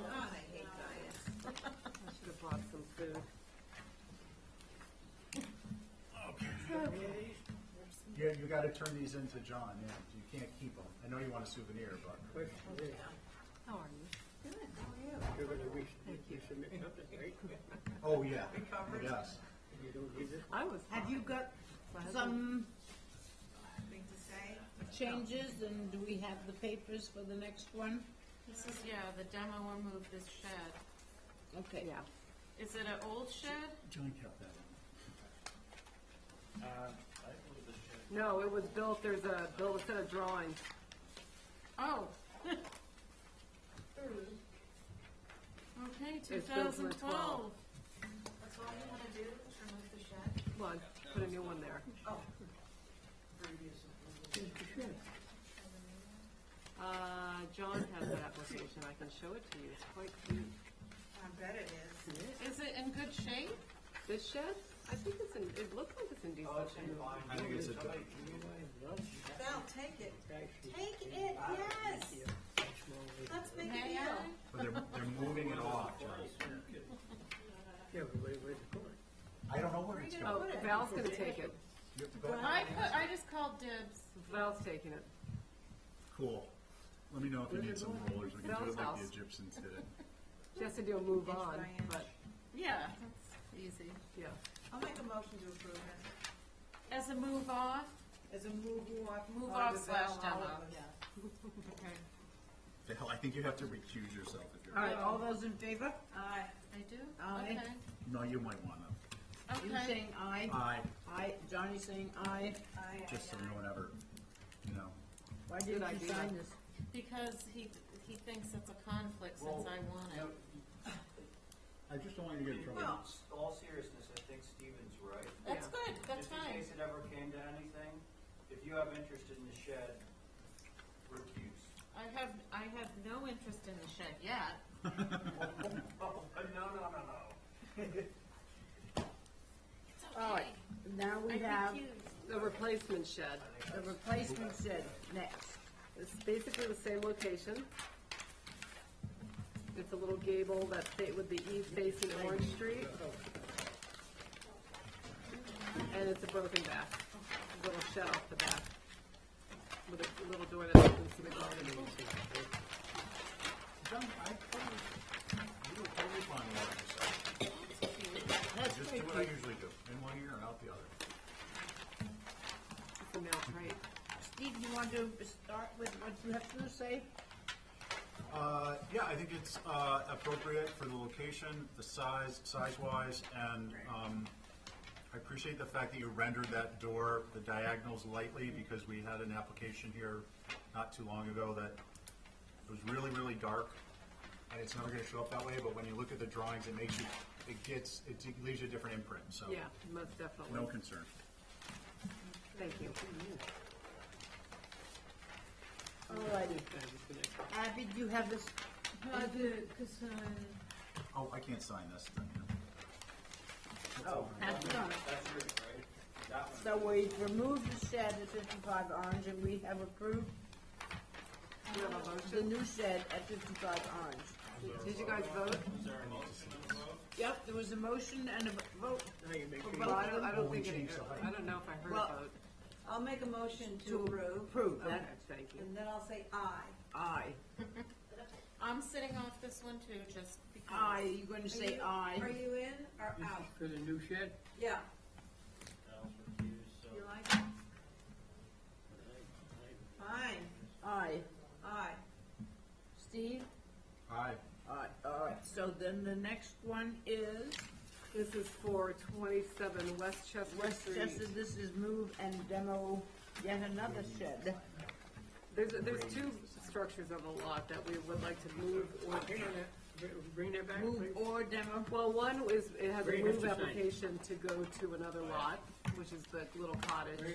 I hate diets. I should have bought some food. You gotta turn these into John, yeah, you can't keep them. I know you want a souvenir, but. Question is, How are you? Good, how are you? you're gonna resubmit something, right? Oh, yeah, Recovered? yes. You don't need this? I was. Have you got Glad some Thing to say? changes, and do we have the papers for the next one? This is, the demo or move this shed. Okay. Yeah. Is it an old shed? John kept that on. No, it was built, there's a set of drawings. Oh. Okay, It's built in the 2012. That's all you wanna do, is remove the shed? Well, put a new one there. John has that application, I can show it to you, it's quite cute. I bet it is. Is it in good shape? This shed, I think it looks like it's in decent shape. I think it's a, Val, take it. Actually, Take it, yes! Let's make a May deal. I? But they're moving it off, John. Yeah, but where's it going? I don't know where it's Where going. Oh, Put it. Val's gonna take it. You have to go. I just called dibs. Val's taking it. Cool. Let me know if you need some rollers. We can do it like House. the Egyptians did it. She has to do a move Inch on, by inch. but, Yeah, that's easy. yeah. I'll make a motion to approve it. As a move off? As a move off. Move on off the slash Val demo, Oliver. Okay. Hell, I think you have to recuse yourself if you're. All right, all those in favor? Aye. I do? Aye. Okay. No, you might wanna. You Okay. saying aye? Aye, Aye. Johnny saying aye. Aye, just so aye, no one ever, you know. Why didn't you idea. sign this? Because he thinks it's a conflict since I want it. I just don't want you to get in trouble. Well, All seriousness, I think Stephen's right. That's good, that's Just in fine. case it ever came to anything, if you have interest in the shed, recuse. I have no interest in the shed yet. No. All right, now we I have recuse. The replacement shed. the replacement shed next. It's basically the same location. It's a little gable that's with the east facing Orange Street. And it's a broken back, a little shed off the back, with a little door that opens to the garden. John, you were totally fine with what you said. That's Just great. do what I usually do, in one ear and out the other. It's a male trait. Steve, you want to start with what you have to say? Yeah, I think it's appropriate for the location, the size-wise, and I appreciate the fact that you rendered that door, the diagonals lightly, because we had an application here not too long ago that it was really, really dark, and it's never gonna show up that way, but when you look at the drawings, it leaves you a different imprint, so. Yeah, most definitely. No concern. Thank you. All righty. Abby, do you have this? Oh, I can't sign this thing. Pass it on. That's yours, right? That one. So we've removed the shed at 55 Orange, and we have approved Do you have a the motion? new shed at 55 Orange. Did you guys vote? Yep, there was a motion and a vote. Now you make For sure. both Well, of them. I don't think any, I don't know if I heard Well- a vote. I'll make a motion to To approve, approve Okay, that. thank you. and then I'll say aye. Aye. I'm sitting off this one too, just because. Aye, you're going to say Are aye. you in or This out? is for the new shed? Yeah. Val's refused, so. You like it? Fine. Aye. Aye. Steve? Aye. Aye. All right, so then the next one is, This is for 27 Westchester Street. Westchester, this is move and demo yet another shed. There's two structures on the lot that we would like to move or Bring that back, Move please. or demo, Well, one is, it has a Great, move that's just nice. application to go to another lot, which is the little cottage.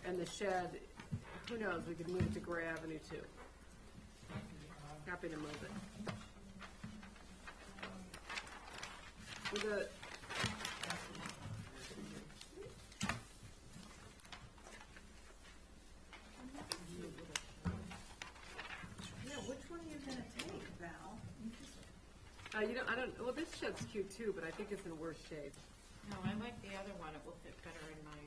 And the shed, who knows, we could move it to Gray Avenue too. Happy to move it. With the, Yeah, which one are you gonna take, Val? I don't, well, this shed's cute too, but I think it's in worse shape. No, I like the other one, it will fit better in my,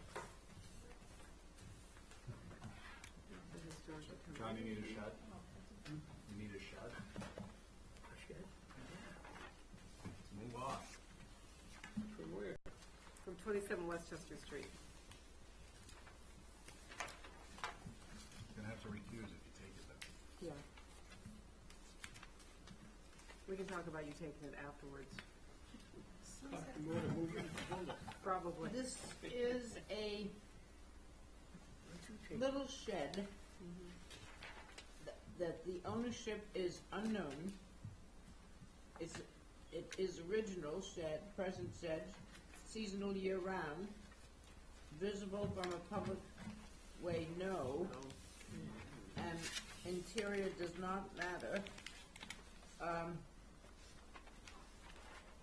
The historical John, you commission. need a shed? You need a shed? Move on. From where? From 27 Westchester Street. You're gonna have to recuse if you take it then. Yeah. We can talk about you taking it afterwards, You wanna move it? Hold it. probably. this is a little shed that the ownership is unknown. It is original shed, present shed, seasonal year round, visible from a public way, no, and interior does not matter.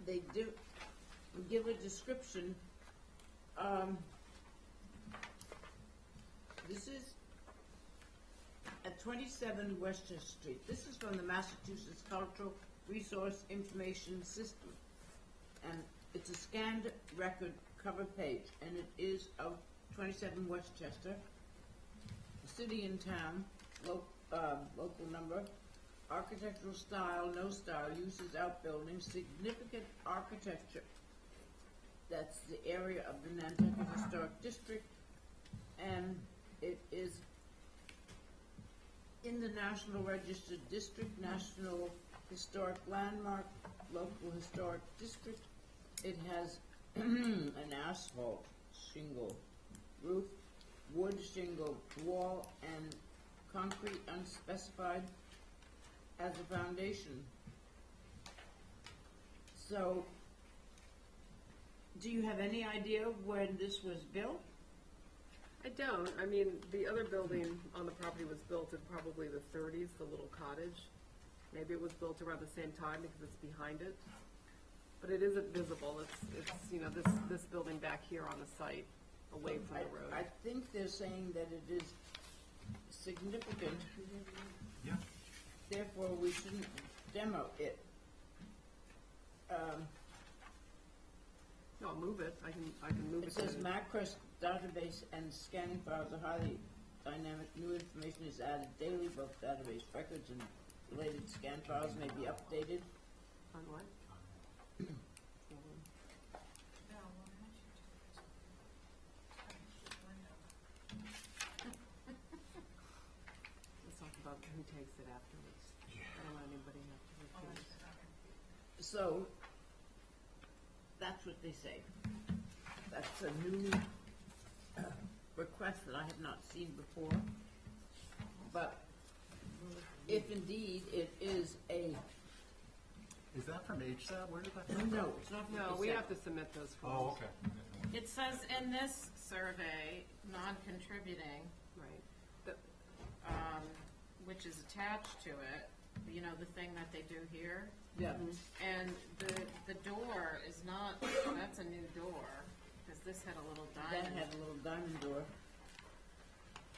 They do give a description. This is at 27 Westchester Street. This is from the Massachusetts Cultural Resource Information System. And it's a scanned record cover page, and it is of 27 Westchester, city and town, local number, architectural style, no style, uses outbuildings, significant architecture. That's the area of the Nantucket Historic District, and it is in the National Registered District, National Historic Landmark, Local Historic District. It has an asphalt shingle roof, wood shingle wall, and concrete unspecified as a foundation. So, do you have any idea when this was built? I don't. I mean, the other building on the property was built in probably the 30s, the little cottage. Maybe it was built around the same time because it's behind it. But it isn't visible. It's you know, this building back here on the site, away from the road. I think they're saying that it is significant. Yeah. Therefore, we shouldn't demo it. No, I'll move it. I can move it. It says to- macros database and scanning files are highly dynamic. New information is added daily. Both database records and related scan files may be updated. On what? Val, why don't you take this window? Let's talk about who takes it afterwards. I don't want anybody to have to refuse. So, that's what they say. That's a new request that I have not seen before. But if indeed it is a, Is that from HSAT? Where did that come from? no, it's not. No, we have to submit those forms. Oh, okay. it says in this survey, non-contributing, Right. The- which is attached to it, you know, the thing that they do here. Yeah. And the door is not, that's a new door, because this had a little That diamond. had a little diamond door.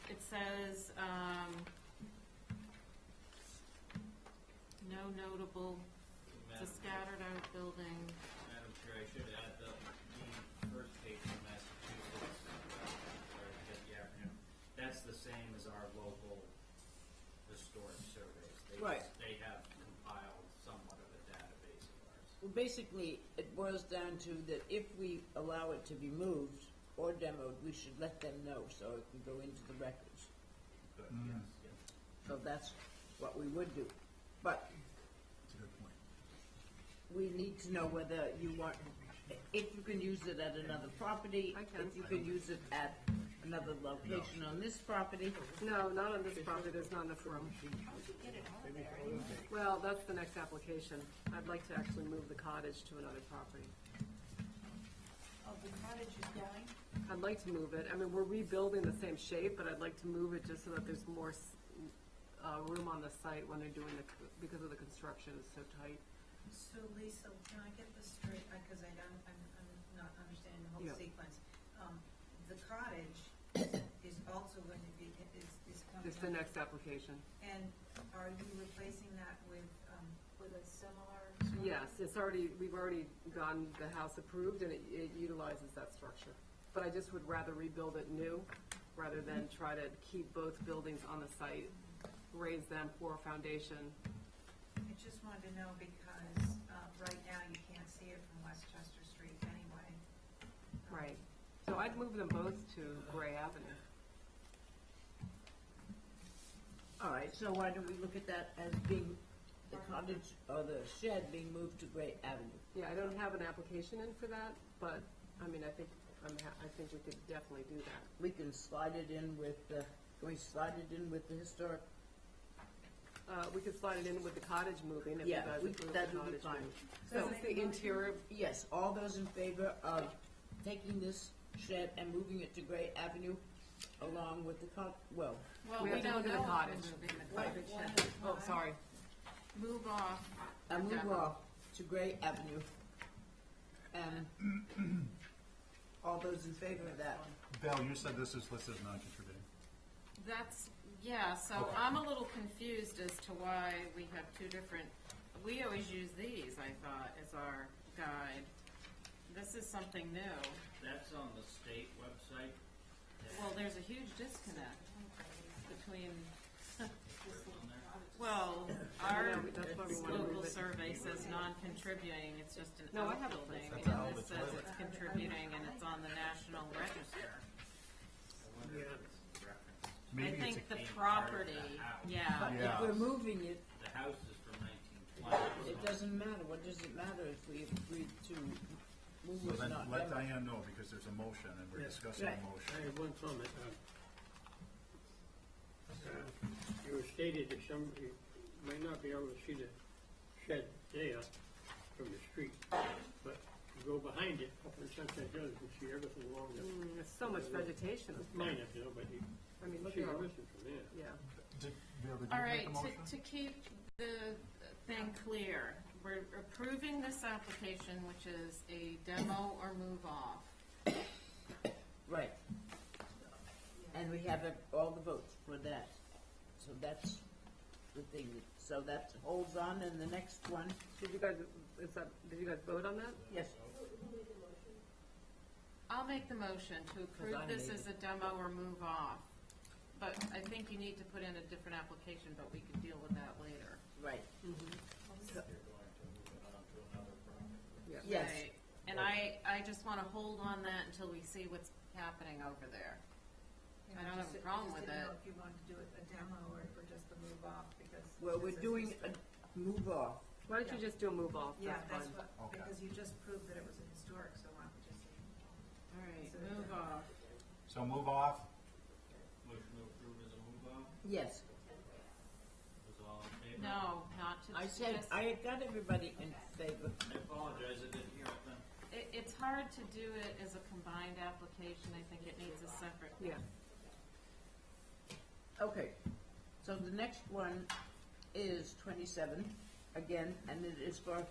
It says, no notable, it's a scattered out building. Madam Chair, I should add the first page from Massachusetts, or to get the acronym. That's the same as our local historic surveys. Right. They have compiled somewhat of a database of ours. Well, basically, it boils down to that if we allow it to be moved or demoed, we should let them know so it can go into the records. Good, yes, yes. So that's what we would do. But That's a good point. we need to know whether you want if you can use it at another property, I can. if you can use it at another location on this property. No, not on this property, there's not enough room. How'd you get it out there? Well, that's the next application. I'd like to actually move the cottage to another property. Oh, the cottage is going? I'd like to move it. I mean, we're rebuilding the same shape, but I'd like to move it just so that there's more room on the site when they're doing because of the construction is so tight. So Lisa, can I get this straight, because I'm not understanding the whole Yeah. sequence. The cottage is also going to be, is coming. It's the up. next application. And are you replacing that with a similar? Yes, we've already gotten the house approved and it utilizes that structure. But I just would rather rebuild it new rather than try to keep both buildings on the site, raise them, pour a foundation. I just wanted to know because right now you can't see it from Westchester Street anyway. Right. So I'd move them both to Gray Avenue. All right, so why don't we look at that as being the cottage or the shed being moved to Gray Avenue? Yeah, I don't have an application in for that, but, I mean, I think we could definitely do that. We can slide it in with, can we slide it in with the historic? We could slide it in with the cottage moving if you Yeah, guys we- approve the that would be cottage fine. move. This is the interior, Yes, all those in favor of taking this shed and moving it to Gray Avenue along with the Well, We have we to don't look at know the if cottage. we're moving the Right. cottage. oh, sorry. Move off. and move demo. off to Gray Avenue. And all those in favor of that? Val, you said this is listed as non-contributing. Yeah, so Okay. I'm a little confused as to why we have two different, we always use these, I thought, as our guide. This is something new. That's on the state website. Well, there's a huge disconnect between, On there. well, our Yeah, that's why we wanna move local it. survey says non-contributing, it's just an No, I have it. outbuilding, That's an and this outlet says toilet. it's contributing and it's on the National Register. I wonder Yeah. if it's referenced. I Maybe it's think the became part of property, the house. yeah. But Yeah. if we're moving it, The house is from 1920. it doesn't matter. What does it matter if we agreed to move So it, then not let demo? Diane know, because there's a motion and we're Yeah. discussing a Right. motion. I have one comment. You stated that somebody might not be able to see the shed there from the street, but you go behind it, up in Sunset Hill, you can see everything along the, There's so much vegetation. it's minor, you know, but you I mean, look see at all, everything from there. yeah. All right, to keep the thing clear, we're approving this application, which is a demo or move off. Right. And we have all the votes for that. So that's the thing. So that holds on, and the next one, Did you guys vote on that? yes, I'll make the motion to approve I this made as a demo or move off. But I think you need to put in a different application, but we can deal with that later. right. You're going to move it on to another property. Yes. Right. And I just wanna hold on that until we see what's happening over there. I don't have a problem with I it. just didn't know if you wanted to do it a demo or just a move off, because. Well, it we're says doing historic. a move off. Why don't you just do a move off? Yeah, That's that's fine. what, Okay. because you just proved that it was a historic, so why don't we just say. All right, So move demo. off. So move off. Motion to approve as a move off. Yes. Was all in favor? No, not to. I said, just- I got everybody in favor. I apologize, I didn't hear it then. It's hard to do it as a combined application. I think it needs a separate. Yeah. Okay. So the next one is 27, again, and it is for,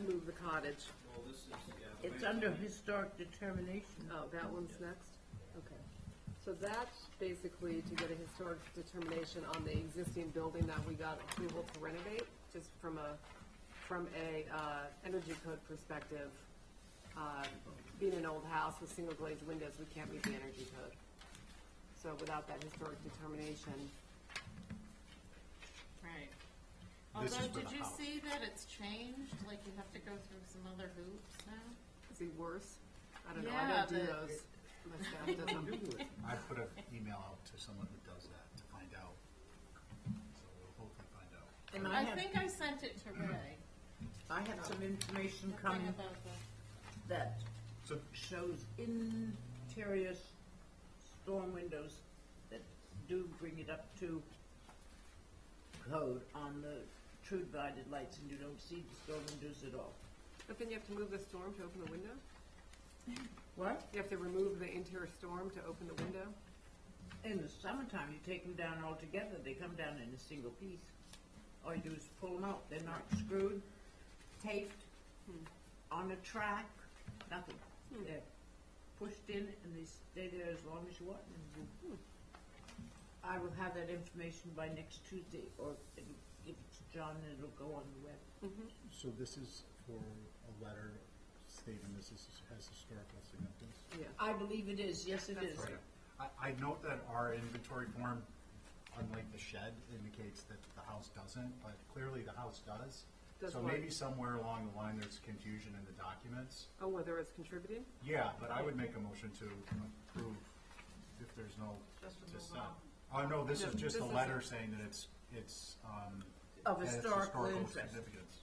Move the cottage. Well, this is, yeah. the it's way under it's- historic determination. Oh, that one's next? Okay. So that's basically to get a historic determination on the existing building that we got approval to renovate, just from a energy code perspective. Being an old house with single glazed windows, we can't meet the energy code. So without that historic determination, Right. This is Although, for did the you house. see that it's changed? Like you have to go through some other hoops now? is it worse? I don't know, I Yeah, don't do the- those. My staff does them. I put an email out to someone who does that to find out. So we'll hopefully find out. And I have, think I sent it to Ray. I have some information coming that So, shows interior storm windows that do bring it up to code on the true divided lights, and you don't see the storm windows at all. But then you have to move the storm to open the window? What? You have to remove the interior storm to open the window? In the summertime, you take them down all together, they come down in a single piece. All you do is pull them out, they're not screwed, taped, on a track, nothing. They're pushed in and they stay there as long as you want. And I will have that information by next Tuesday, or it'll give it to John and it'll go on the web. So this is for a letter stating this has historical significance? Yeah. I believe it is, yes it is. Right. I note that our inventory form, unlike the shed, indicates that the house doesn't, but clearly the house does. Does So what? maybe somewhere along the line there's confusion in the documents. Oh, whether it's contributing? Yeah, but I would make a motion to approve if there's no Just to dissent. move Oh, on. no, this is just This a is letter saying that it's, Of has historical interest. significance.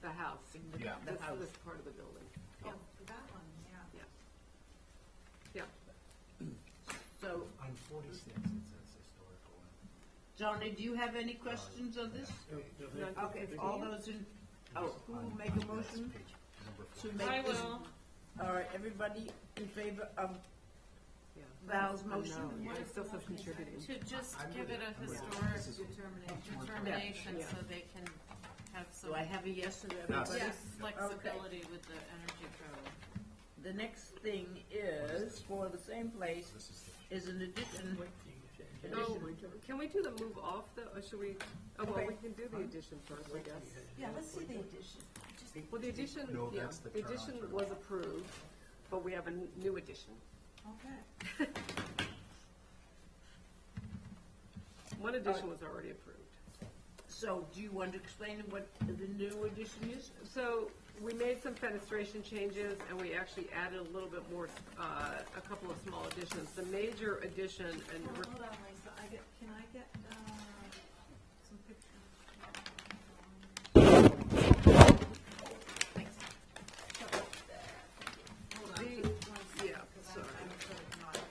The house. Yeah. The This, house. this part of the building. Oh, that one, yeah. Yeah. So, On 46, it says historical. Johnny, do you have any questions on this? Okay, all those in, who will make a motion Page number to 4. make I this? will. All right, everybody in favor of Yeah. Val's No, motion? it still says contributing. To just I'm give with it it. a I'm with it. historic This is determination Yeah. so they can have some Do I have a yes from everybody? yes, flexibility with the energy code. The next thing is, for the same place, This is is an addition. Oh, can we do the move off though, or should we, oh, well, we can do the addition first, I guess. Yeah, let's see the addition. Well, the addition, No, yeah, that's the the turn on addition turn was off. approved, but we have a new addition. Okay. One addition was already approved. So, do you want to explain what the new addition is? So, we made some fenestration changes, and we actually added a little bit more, a couple of small additions. The major addition, and Hold we're- on, Lisa, can I get, some pictures? Thanks. Hold on, The- just one second, yeah, 'cause sorry. I'm sort of not in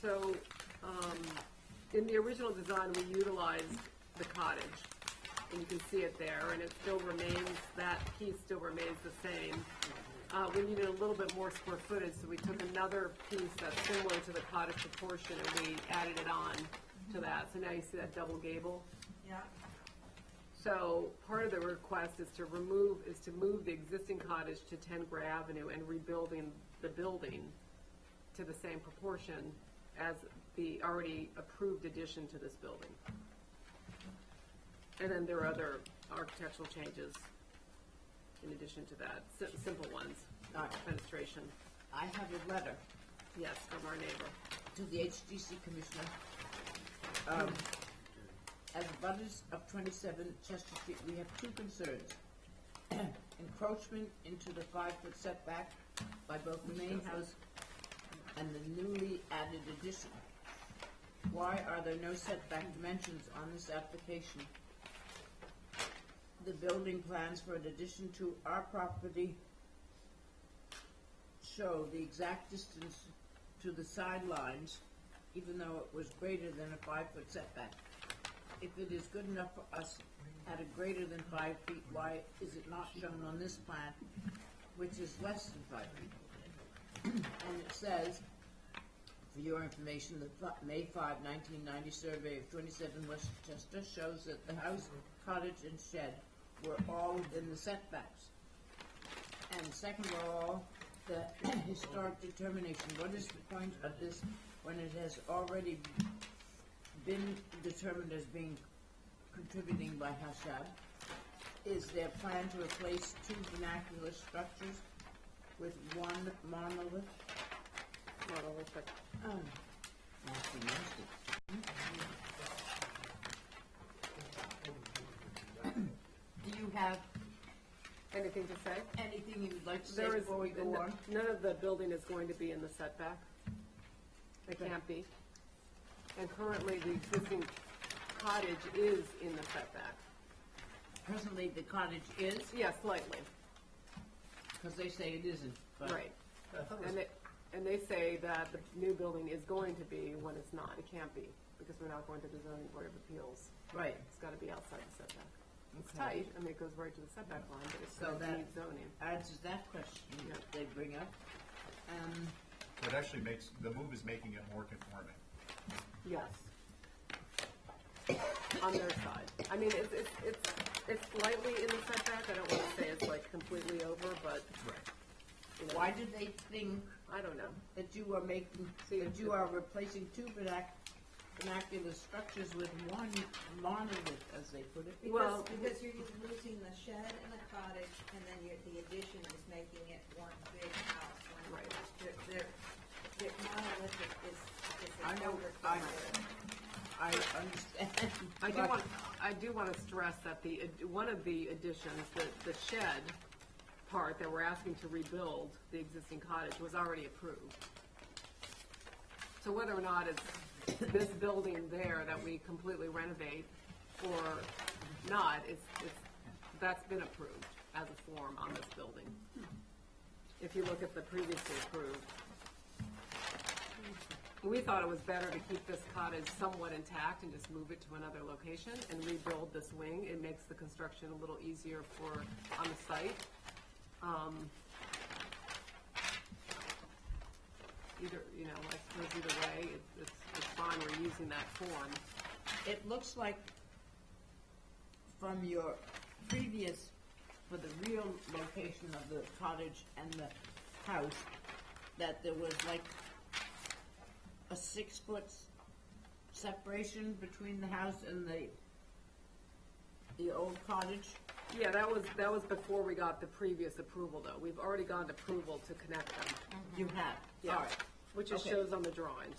so, in the original design, we utilized the cottage, and you can see it there, and it still remains, that piece still remains the same. We needed a little bit more square footage, so we took another piece that's similar to the cottage proportion, and we added it on to that. So now you see that double gable. Yeah, So part of the request is to move the existing cottage to 10 Gray Avenue and rebuilding the building to the same proportion as the already approved addition to this building. And then there are other architectural changes in addition to that, simple ones, fenestration, I have a letter yes, from our neighbor. to the HDC Commissioner. As butters of 27 Chester Street, we have two concerns. Encroachment into the 5-foot setback by both the main house and the newly added addition. Why are there no setback dimensions on this application? The building plans for an addition to our property show the exact distance to the sidelines, even though it was greater than a 5-foot setback. If it is good enough for us at a greater than 5 feet, why is it not shown on this plan, which is less than 5 feet? And it says, for your information, the May 5, 1990 survey of 27 West Chester shows that the house, cottage, and shed were all within the setbacks. And second of all, the historic determination. What is the point of this when it has already been determined as being contributing by Hashad? Is there a plan to replace two vernacular structures with one monolith? Monolithic. Nasty, nasty. Do you have Anything to say? anything you would like to say There is, before we go on? none of the building is going to be in the setback. It can't be. And currently, the existing cottage is in the setback. Presently, the cottage is, Yeah, slightly, because they say it isn't. But right. And they say that the new building is going to be when it's not. It can't be, because we're not going to the zoning board of appeals. Right. It's gotta be outside the setback. It's Okay. tight, I mean, it goes right to the setback line, but it So still that needs zoning. answers that question that they bring up. So it actually makes, the move is making it more conforming. Yes. On their side. I mean, it's slightly in the setback. I don't wanna say it's like completely over, but, you know, Why did they think I don't know. that you are making, that you are replacing two vernacular structures with one monolith, as they put it? Well, Because you're losing the shed and the cottage, and then the addition is making it one big house. When Right. The monolith is I an know, overkill. I understand. I do want to stress that one of the additions, the shed part that we're asking to rebuild the existing cottage was already approved. So whether or not it's this building there that we completely renovate or not, that's been approved as a form on this building. If you look at the previously approved. We thought it was better to keep this cottage somewhat intact and just move it to another location and rebuild this wing. It makes the construction a little easier on the site. I suppose either way, it's fine, we're using that form. It looks like from your previous, for the real location of the cottage and the house, that there was like a 6-foot separation between the house and the old cottage. Yeah, that was before we got the previous approval, though. We've already gotten approval to connect them. You have, Yeah. all right. Which it Okay. shows on the drawings.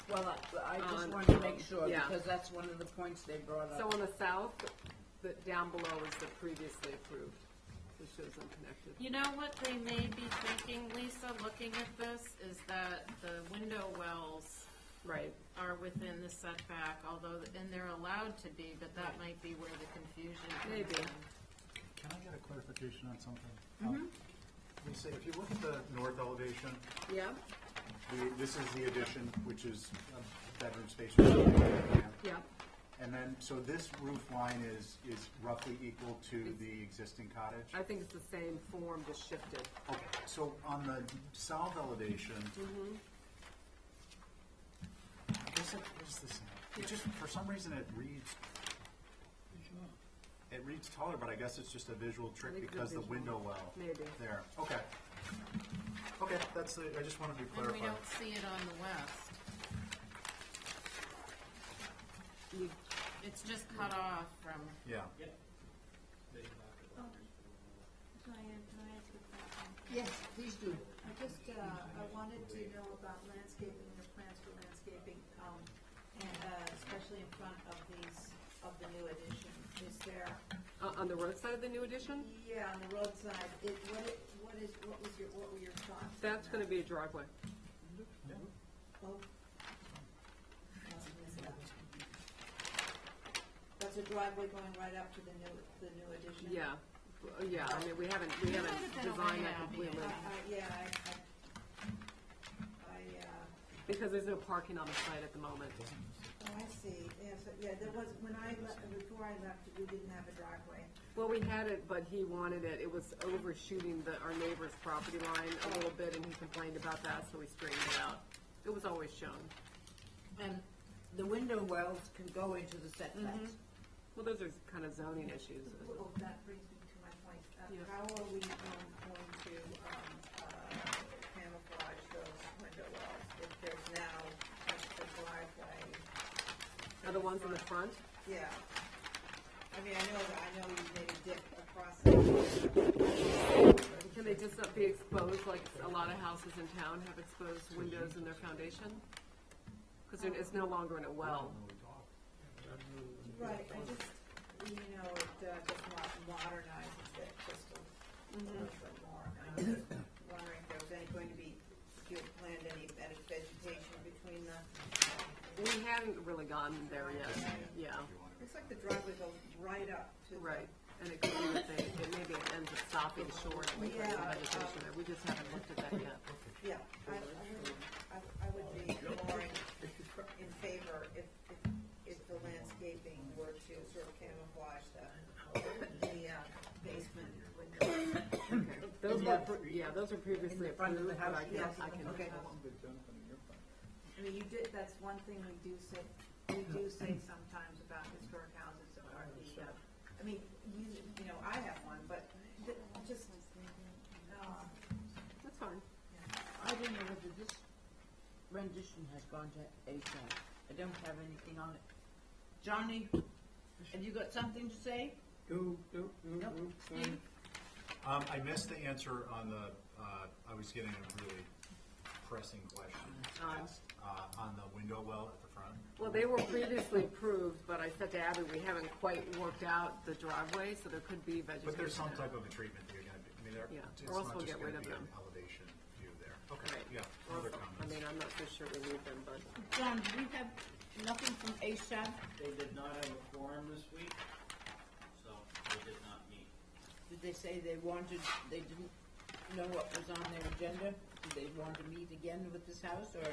Well, I just On- wanted to make sure, yeah. because that's one of the points they brought up. So on the south, down below is the previously approved, which shows them connected. You know what they may be thinking, Lisa, looking at this, is that the window wells Right. are within the setback, although, and they're allowed to be, but that might be where the confusion comes Maybe. in. Can I get a clarification on something? Lisa, if you look at the north elevation, Yeah, this is the addition, which is a bedroom space. yeah. And then, so this roof line is roughly equal to the existing cottage? I think it's the same form, just shifted. Okay, so on the south elevation, I guess it is the same. It just, for some reason, it reads taller, but I guess it's just a visual trick think it's a because the visual. window well. Maybe. There, okay. Okay, that's I just wanted to And clarify. we don't see it on the west. It's just cut off from, Yeah. Diane, can I ask you a question? Yes, please do. I wanted to know about landscaping, your plans for landscaping, and especially in front of the new addition. Is there, On the road side of the new addition, yeah, on the roadside, what were your thoughts? that's gonna be a driveway. Oh. Must have missed that. That's a driveway going right up to the new addition? Yeah, yeah, I mean, we haven't designed that completely, because there's no parking on the site at the moment. Oh, I see, there was, before I left, we didn't have a driveway. Well, we had it, but he wanted it, it was overshooting our neighbor's property line a little bit, and he complained about that, so we straightened it out. It was always shown. And the window wells can go into the setbacks. Well, those are kind of zoning issues. Well, that brings me to my point. Yeah. How are we going to camouflage those window wells if there's now a driveway? Are the ones in the front? Yeah. I mean, I know you maybe dip across it. Can they just not be exposed, like a lot of houses in town have exposed windows in their foundation? Because it's no longer in a well. Right, I just, it just modernizes it just a little bit more. And I was just wondering if there was going to be, if you had planned any vegetation between the We hadn't really gotten there yet, yeah, Looks like the driveway goes right up to. right. And it could be that maybe it ends up stopping short and we put some Yeah, vegetation there. We just haven't looked at that yet. Yeah, I would be more in favor if the landscaping were to sort of camouflage the basement windows. Those were, those were previously In the front of approved, the but I house, can, yes. I can. Okay. I mean, that's one thing we do say sometimes about historic houses are the, I mean, you know, I have one, but just, That's fine. I don't know whether this rendition has gone to ASAP. I don't have anything on it. Johnny, have you got something to say? No. Steve? I missed the answer on the, I was getting a really pressing question, on the window well at the front. Well, they were previously approved, but I said to Abby, we haven't quite worked out the driveway, so there could be vegetation. But there's some there. type of a treatment that you're gonna do, I mean, Yeah, it's or else not we'll just get rid gonna of be them. an elevation view there. Okay, Right. yeah, other I comments. mean, I'm not so sure we need them, but John, do we have nothing from ASAP? They did not have a quorum this week, so they did not meet. Did they say they didn't know what was on their agenda? Did they want to meet again with this house, or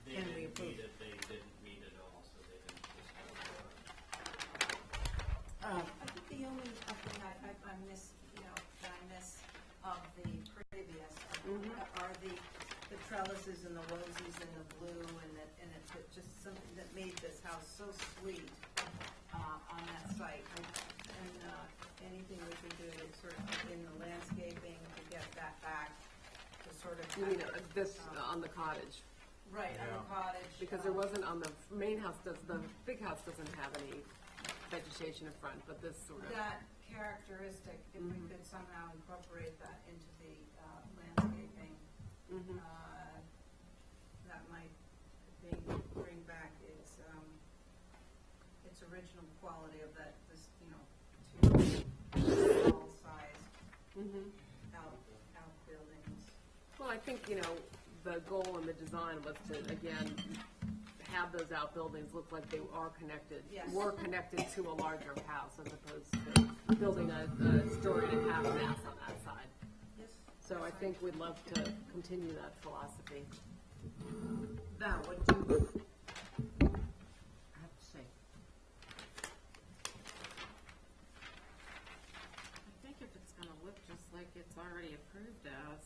They can we didn't approve? meet it, they didn't meet at all, so they didn't discuss it. I think the only thing I miss, you know, that I miss of the previous are the trellises and the roses and the blue and it's just something that made this house so sweet on that site. And anything we can do to sort of in the landscaping to get that back to sort of. you mean this on the cottage? Right, on the cottage. Because there wasn't on the main house, the big house doesn't have any vegetation in front, but this sort of. That characteristic, if we could somehow incorporate that into the landscaping, that might bring back its original quality of that, this, you know, two small sized outbuildings. Well, I think, you know, the goal in the design was to, again, have those outbuildings look like they are connected, Yes. were connected to a larger house as opposed to building a story and a half mass on that side. Yes. So I think we'd love to continue that philosophy. Val, what do you have to say? I think if it's gonna look just like it's already approved as,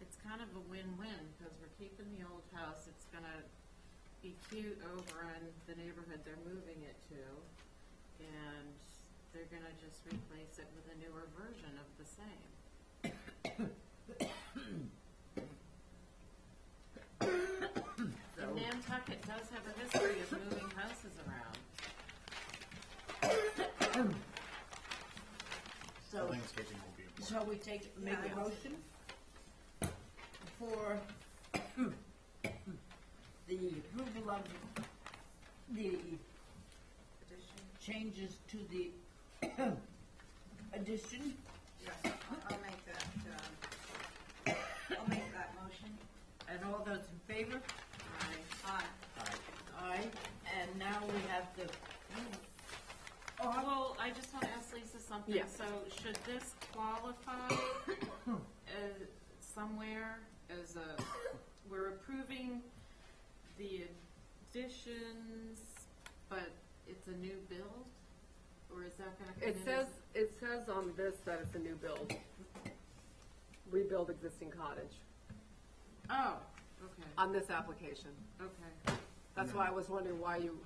it's kind of a win-win, because we're keeping the old house, it's gonna be cute over in the neighborhood they're moving it to, and they're gonna just replace it with a newer version of the same. And Nantucket does have a history of moving houses around. So, Landscaping will be. shall we make a motion for the approval of the changes to the addition? Yes, I'll make that motion. And all those in favor? Aye. Aye. And now we have the, Well, I just want to ask Lisa something. Yeah. So should this qualify somewhere as a, we're approving the additions, but it's a new build? Or is that going to come in? It says on this that it's a new build. Rebuild existing cottage Oh, okay, on this application. okay. That's why I was wondering why you,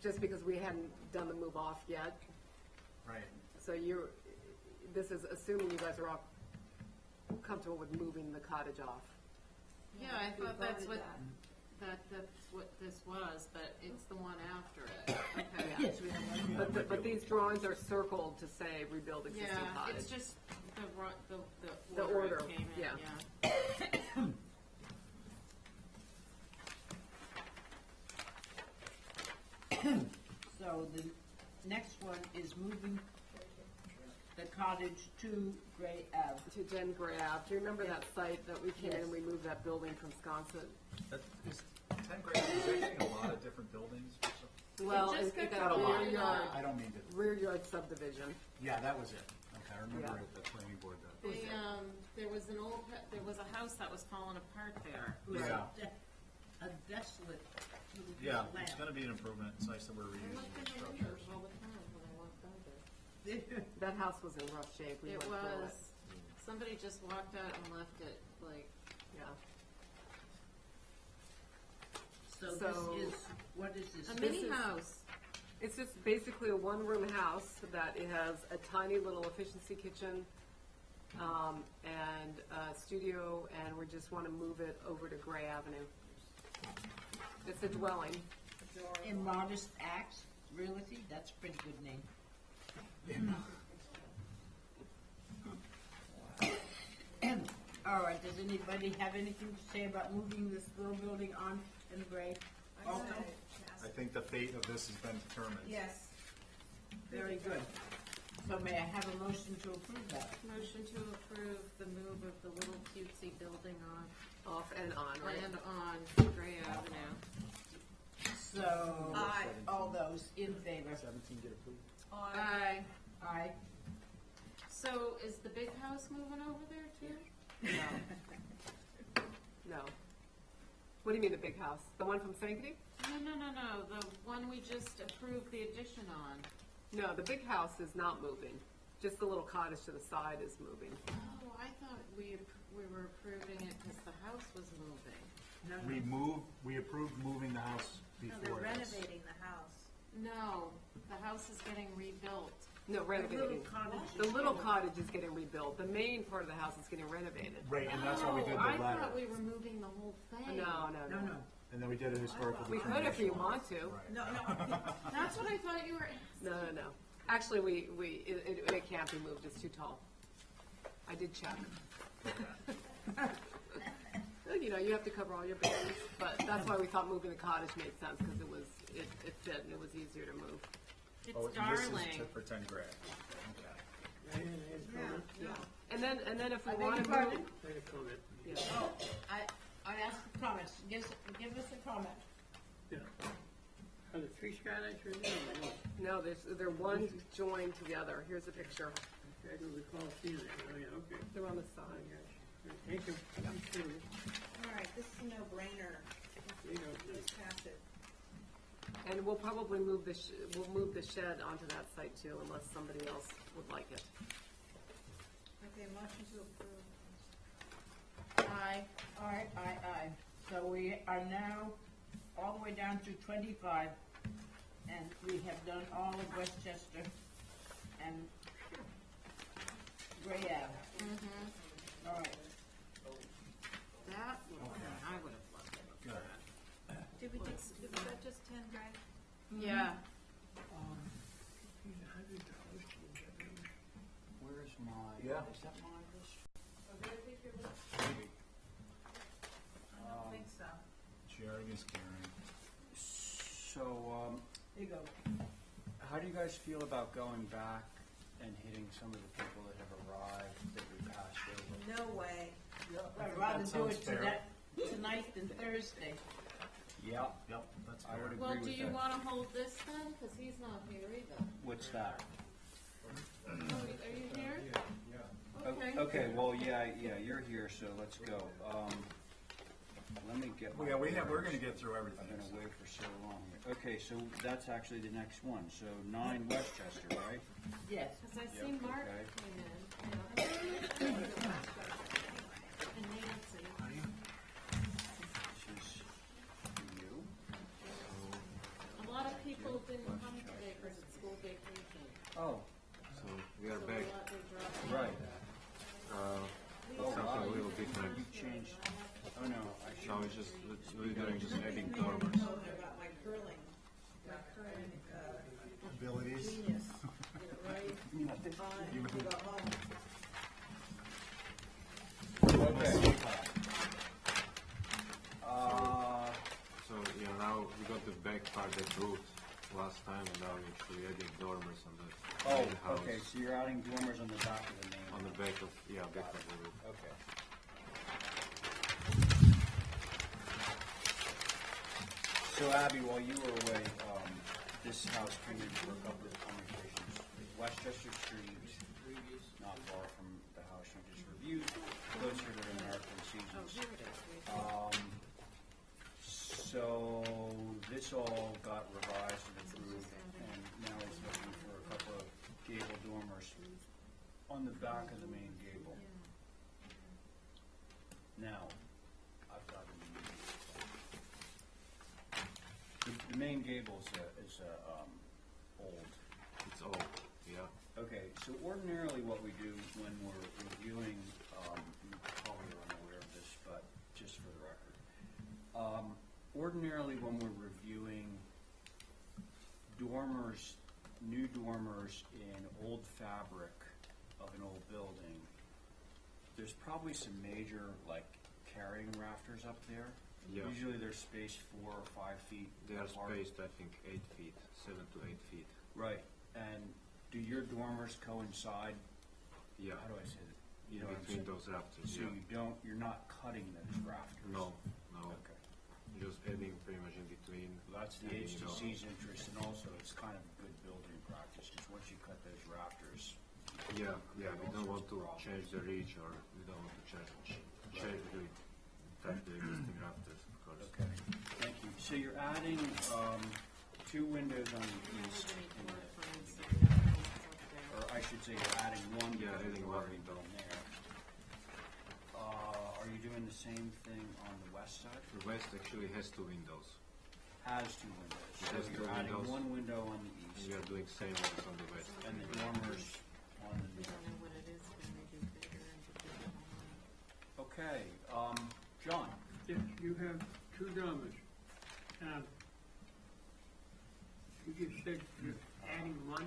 just because we hadn't done the move off yet. Right. So this is assuming you guys are all comfortable with moving the cottage off. Yeah, I We thought that's voted what, that's what this was, but it's the one after it. Okay. yes, we have. But these drawings are circled to say rebuild existing Yeah, cottage. it's just The order order, it came in, yeah. yeah. So the next one is moving the cottage Cottage to Gray Ave. To Jen Gray Ave. Do you remember that site that we came in and we moved that building from Sconset? That is 10 grand, is that getting a lot of different buildings or something? Well, just it got got a the rear rear yard, I don't mean to, rear yard subdivision. yeah, that was it. Okay, I remember Yeah. at the planning board that. There was an old, there was a house that was falling apart there. It was Yeah. a desolate little piece Yeah, of land. it's gonna be an improvement. It's nice that we're I reusing looked in these the structures. windows all the time when I walked by there. That house was in rough shape. We It went through was, somebody just walked out and left it, like, Yeah. So So- this is, what is this? a This mini is- house. It's just basically a one-room house that it has a tiny little efficiency kitchen, and a studio, and we just want to move it over to Gray Avenue. It's a dwelling. In Modest Acts Realty, that's a pretty good name. All right, does anybody have anything to say about moving this little building on in Gray? Also, I think the fate of this has been determined. Yes. very good. So may I have a motion to approve that? Motion to approve the move of the little cutesy building on, Off and on, right? and on Gray Avenue. So, Aye. all those in favor? 17 get approved? Aye. Aye. So is the big house moving over there too? No. What do you mean the big house? The one from Sankaty? No, the one we just approved the addition on. No, the big house is not moving. Just the little cottage to the side is moving. Oh, I thought we were approving it because the house was moving. We approved moving the house No, they're before this. renovating the house. No, the house is getting rebuilt. No, renovating. cottage. The little cottage is getting rebuilt. The main part of the house is getting renovated. Right, and that's why we did the Oh, I letter. thought we were moving the whole thing. No. No. And then we did a historical We could if you determination. want to. Right. No. That's what I thought you were. No. Actually, it can't be moved. It's too tall. I did check. You know, you have to cover all your bases, but that's why we thought moving the cottage made sense because it fit and it was easier to move. It's Oh, and darling. This is for 10 grand. Okay. And then if we I beg want your to pardon? move, Make a comment. yeah. Oh, I asked for comments. Give us a comment. Yeah. Are the three skylights right there? No, they're one joined together. Here's a picture. I don't recall seeing it. Oh, yeah, okay. They're on the I side. got you. Thank you. Thank you. All right, this is a no-brainer. There you go. Just pass it. And we'll probably move we'll move the shed onto that site too, unless somebody else would like it. Okay, motion to approve. Aye. Aye. So we are now all the way down to 25, and we have done all of Westchester and Gray Ave. All right. That would I would have loved it. Did we set just 10, Greg? Yeah. Where's my, Yeah. is that my list? Maybe. I don't think so. Sharing is caring. So, There you go. how do you guys feel about going back and hitting some of the people that have arrived that we passed over? No way. I'd rather That do sounds it fair. tonight than Thursday. Yeah. Yep, that's I fair. would Well, agree do with you that. want to hold this then? Because he's not here either. What's that? Oh, are you here? Okay. Okay, well, yeah, you're here, so let's go. Let me get my. Well, yeah, we're orders. gonna get through I've everything. been away for so long here. Okay, so that's actually the next one. So 9 Westchester, right? Yes. Because I Yep, see Mark okay. came in. And Nancy. This is you. A lot of people didn't come today because it's school vacation. Oh, So we are So back. a lot they dropped. right. Something a little different. You changed. Oh, no. I should. Now we're doing just adding dormers. About my curling, Abilities. genius. Get it right. Fine. Go home. Okay. So now we got the back part that moved last time, and now we're actually adding dormers on that. Oh, main house. okay, so you're adding dormers on the back of the main. On the back of, back of the roof. Okay. So Abby, while you were away, this house came in for a couple of conversations. Westchester Street, not far from the house you just reviewed, closer to the American Oh, Seasons. here it is. So this all got revised and approved, and now it's looking for a couple of gable dormers on the back of the main gable. Now, I've got the main gable is old. It's old, yeah. Okay, so ordinarily what we do when we're reviewing, you probably are unaware of this, but just for the record. Ordinarily when we're reviewing dormers, new dormers in old fabric of an old building, there's probably some major, like, carrying rafters up there. Yeah. Usually they're spaced 4 or 5 feet They are apart. spaced, I think, 8 feet, 7 to 8 feet. Right, and do your dormers coincide? Yeah. How do I say that? In know what I'm between saying? those rafters, So yeah. you're not cutting those rafters? No, no. Okay. Just adding pretty much in between. Well, that's the adding, HTC's interest, and also it's kind of a good building practice, because once you cut those rafters. Yeah, we all don't want sorts to of problems. change the reach, or we don't want to change the touch the existing rafters, of course. Okay, thank you. So you're adding, 2 windows on the east, in or I should say you're adding 1 Yeah, window adding to one already window. been there. Are you doing the same thing on the west side? The west actually has 2 windows, Has 2 windows. It So has you're 2 adding windows. 1 window on the and east, we are doing same as on the west. and the dormers on the We north. don't know what it is, when they do bigger and bigger. Okay, John? Yes, you have 2 dormers. You just said you're adding one.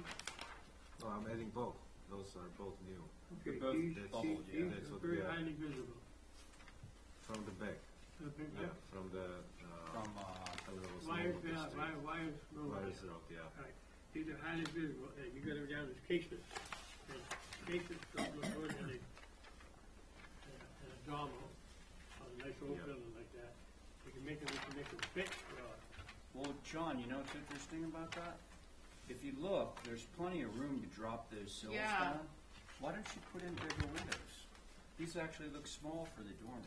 No, I'm adding both. Those are both new. Okay, both these, bubbled, yeah, these that's are what very we are. highly visible. From the back, yeah, from the, From, I don't know what's the Why name is of the that, street. why is, no, Wires Road, yeah. Right, these are highly visible, and you got them down as casements. And casements don't look good in a dormer, on a nice old Yeah. building like that. You can make them fit, well, John, you know what's interesting about that? If you look, there's plenty of room to drop those sills Yeah. down. Why don't you put in bigger windows? These actually look small for the dorm.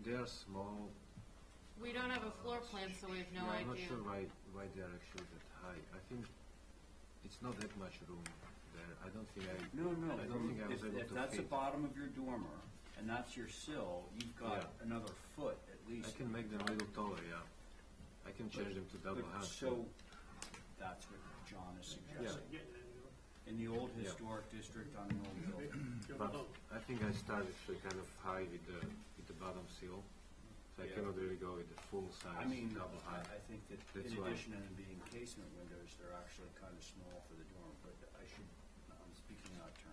They are small. We don't have a floor plan, so we have no Yeah, I'm not idea. sure why they are actually that high. I think it's not that much room there. I don't think I. No, I don't think I was able if to that's the fit. bottom of your dormer, and that's your sill, you've got Yeah. another foot at I least. can make them a little taller, yeah. I can change them to double But- hung. So, that's what John is suggesting. getting it, In the old Yeah. historic district on an old building. But I think I started actually kind of high with the bottom seal, so I Yeah. cannot really go with the full size I mean, double high. I think that That's in why. addition to them being casement windows, they're actually kind of small for the dorm, but I'm speaking out of turn.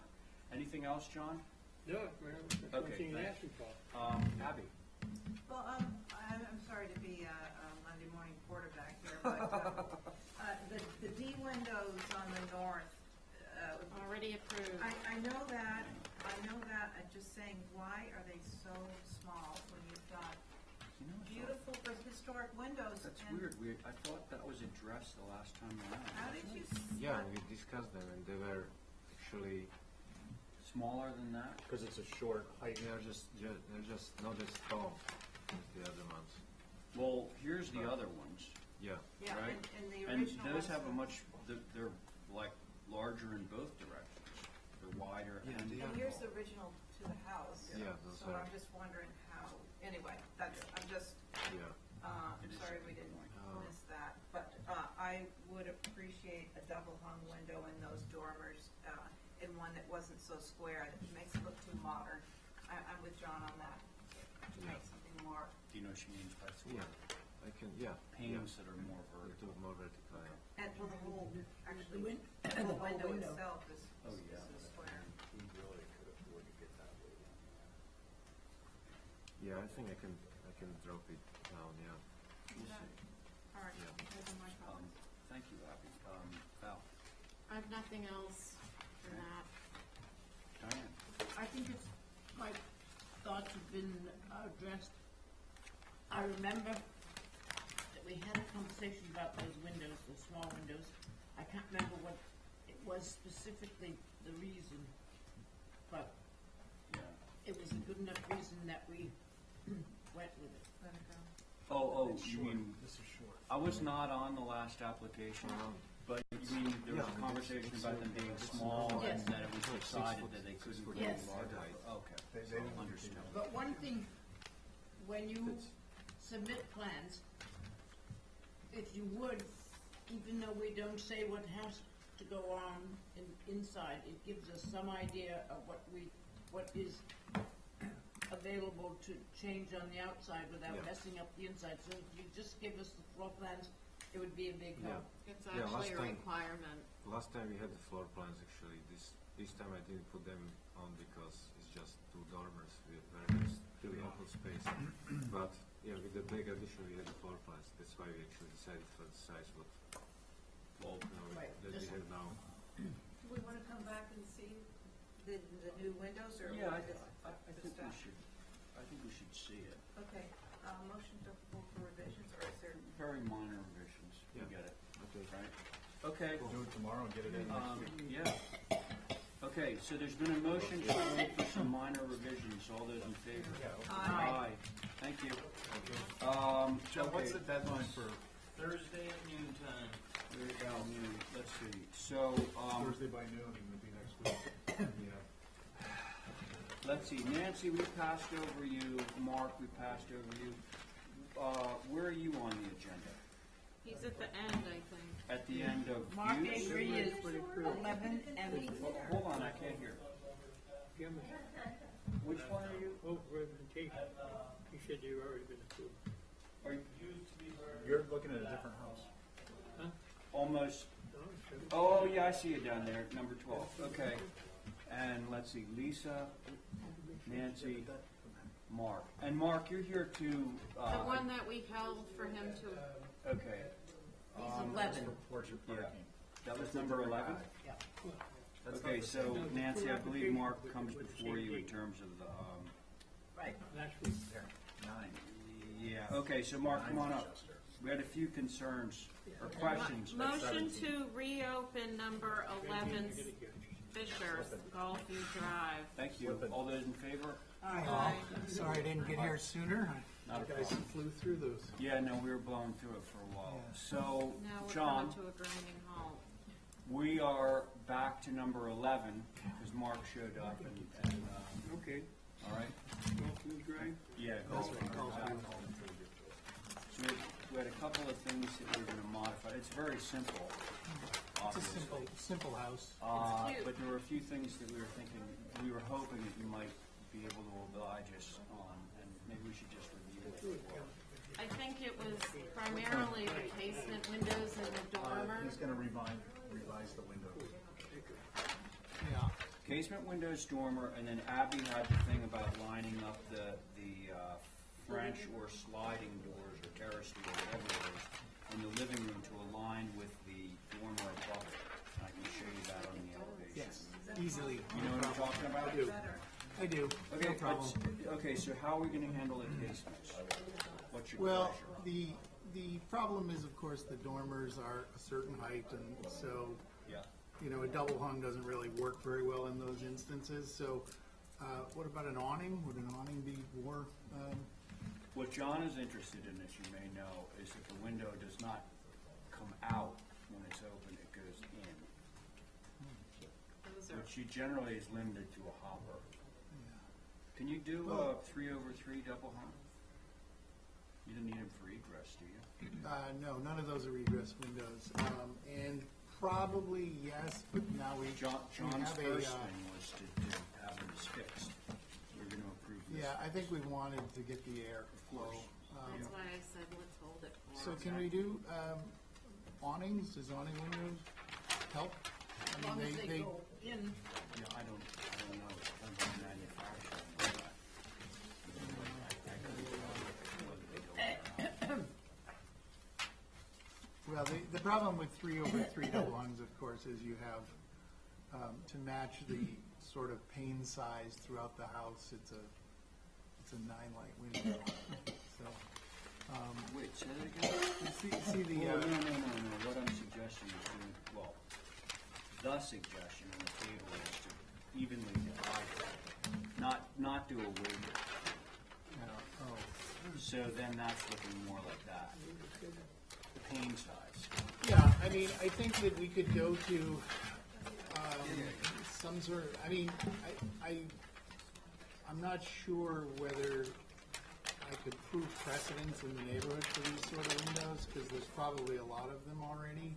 Anything else, John? No, well, that's one Okay, thing you're thanks. asking for. Abby? Well, I'm sorry to be a Monday morning quarterback here, but the D windows on the north, Already approved. I know that, I'm just saying, why are they so small when you've got You know, beautiful historic windows? that's and weird. I thought that was addressed the last time around. How did you? Yeah, we discussed them, and they were actually Smaller than that? Because it's a short height. they're just not as tall as the other ones. Well, here's the other ones, Yeah, Yeah, right? and the And original those ones have a were- much, they're like larger in both directions. They're wider Yeah, and they And are. here's the original to the house. Yeah, those So are- I'm just wondering how, anyway, I'm just, yeah. It is sorry a we good didn't point. miss that. But, I would appreciate a double hung window in those dormers, and one that wasn't so square, that makes it look too modern. I'm with John on that, to make something more, Do you know what she means by Yeah, square? I can, yeah. Panes that are more Yeah. vertical. More vertical, yeah. and well, the whole, actually, win- the whole the window window. itself is, Oh, yeah. is square. We really could afford to get that way down there. Yeah, I think I can drop it down, yeah. We'll That- see. All right, Yeah. those are my comments. Thank you, Abby. Val? I have nothing else. for that. Diane? I think it's, my thoughts have been addressed. I remember that we had a conversation about those windows, the small windows. I can't remember what it was specifically, the reason, but Yeah. it was a good enough reason that we went with it. Let it go. Oh, you mean, This is short. I was not on the last application, but you mean there was a conversation about them being small and Yes. that it was decided that they couldn't go Yes. larger? Okay, so understood. But one thing, when you submit plans, if you would, even though we don't say what has to go on inside, it gives us some idea of what is available to change on the outside without Yeah. messing up the inside. So if you just give us the floor plans, it would be a big help. It's Yeah, actually a last time- requirement. Last time we had the floor plans actually. This time I didn't put them on because it's just two dormers where there's really open space. But yeah, with the big addition we had the floor plans. That's why we actually decided for the size Right, that we just- have now. Do we wanna come back and see the new windows, or? Yeah, I just- think just we should, I think we should see it. Okay, motion to pull for revisions, or is there? Very minor revisions, you Yeah. get it, Okay. right? Okay, We'll do it tomorrow and get it in next week. yeah. Okay, so there's been a motion to hold for some minor revisions, all those in favor? Aye. Thank you. Joe, what's the Okay, deadline for Thursday at noon time. let's see, so, Thursday by noon, and it'll be next week? Yeah. let's see, Nancy, we passed over you, Mark, we passed over you. Where are you on the agenda? He's at the end, I think. At the end of Mark use? Avery is 11 and Hold on, I can't hear. Jim, Which one are you? oh, representation, you said you've already been approved. Are you You're looking at a different house. almost, No, it's oh, yeah, I see you down there, number 12, okay. And let's see, Lisa, Nancy, Mark. And Mark, you're here to, The one that we held for him to, okay, he's 11. Orchard yeah, parking. that was number 11? That's not Okay, the so same. Nancy, I believe Mark comes before you in terms of the, Right. last week. There, 9. yeah, okay, so Mark, come on up. We had a few concerns or questions. motion to reopen number 11 Fisher, Gulfview Drive. Thank you. All those in favor? Aye. Sorry I didn't get here sooner. Not a You guys problem. flew through those. Yeah, no, we were blowing through it for a while. So, Now we're John, coming to a grinding halt. we are back to number 11 because Mark showed up and Okay, all right? Gulfview Drive. Yeah, That's golf. right, golf. So we had a couple of things that we were going to modify. It's very simple, It's a obviously. simple house. cute. But there were a few things that we were thinking, we were hoping that you might be able to oblige us on, and maybe we should just review it. I think it was primarily the casement windows and the dormer. He's gonna revise the window. Yeah. Casement windows, dormer, and then Abby had the thing about lining up the French or sliding doors or terrace door, whatever it is, in the living room to align with the dormer above it. I can show you that on the elevation. Yes, easily. You know what I'm talking about? I do. I do. Okay, No problem. okay, so how are we gonna handle the casements? What's your Well, pleasure? the problem is, of course, the dormers are a certain height, and so, Yeah. you know, a double hung doesn't really work very well in those instances. So, what about an awning? Would an awning be more? What John is interested in, as you may know, is that the window does not come out when it's open, it goes in. Those are, Which generally is limited to a hopper. Can you do a 3/3 double hung? You don't need them for egress, do you? No, none of those are egress windows. And probably yes, but now we John's have a, first thing was to have them fixed. We're gonna approve this. yeah, I think we wanted to get the air flow. that's why I said let's hold it for So him. can we do awnings? Does awning windows help? As long as they go in. Yeah, I don't know, it depends on the manufacturer and all that. I couldn't tell whether they go or not. Well, the problem with 3/3 double hungs, of course, is you have to match the sort of pane size throughout the house. It's a 9-light window. So, Wait, say that again? see the, No. What I'm suggesting is the suggestion on the table is to evenly divide it, not do a waiver. So then that's looking more like that. The pane size. yeah, I mean, I think that we could go to some sort of, I mean, I'm not sure whether I could prove precedence in the neighborhood for these sort of windows, because there's probably a lot of them already.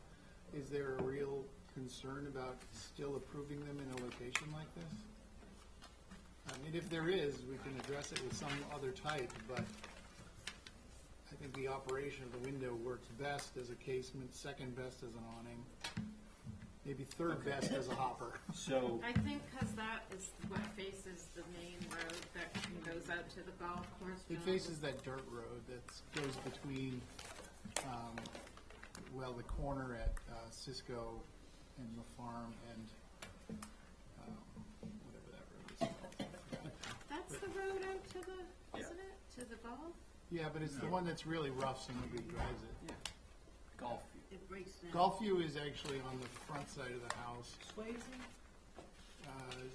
Is there a real concern about still approving them in a location like this? I mean, if there is, we can address it with some other type, but I think the operation of the window works best as a casement, second best as an awning, maybe third best as a hopper. So, I think because that is what faces the main road that goes out to the golf course. It John. faces that dirt road that goes between, the corner at Cisco and the farm and whatever that road is called. That's the road out to the, isn't it? To the golf? Yeah, but it's the one that's really rough, so nobody drives it. yeah, golf view. It breaks down. Gulfview is actually on the front side of the house. Swayze?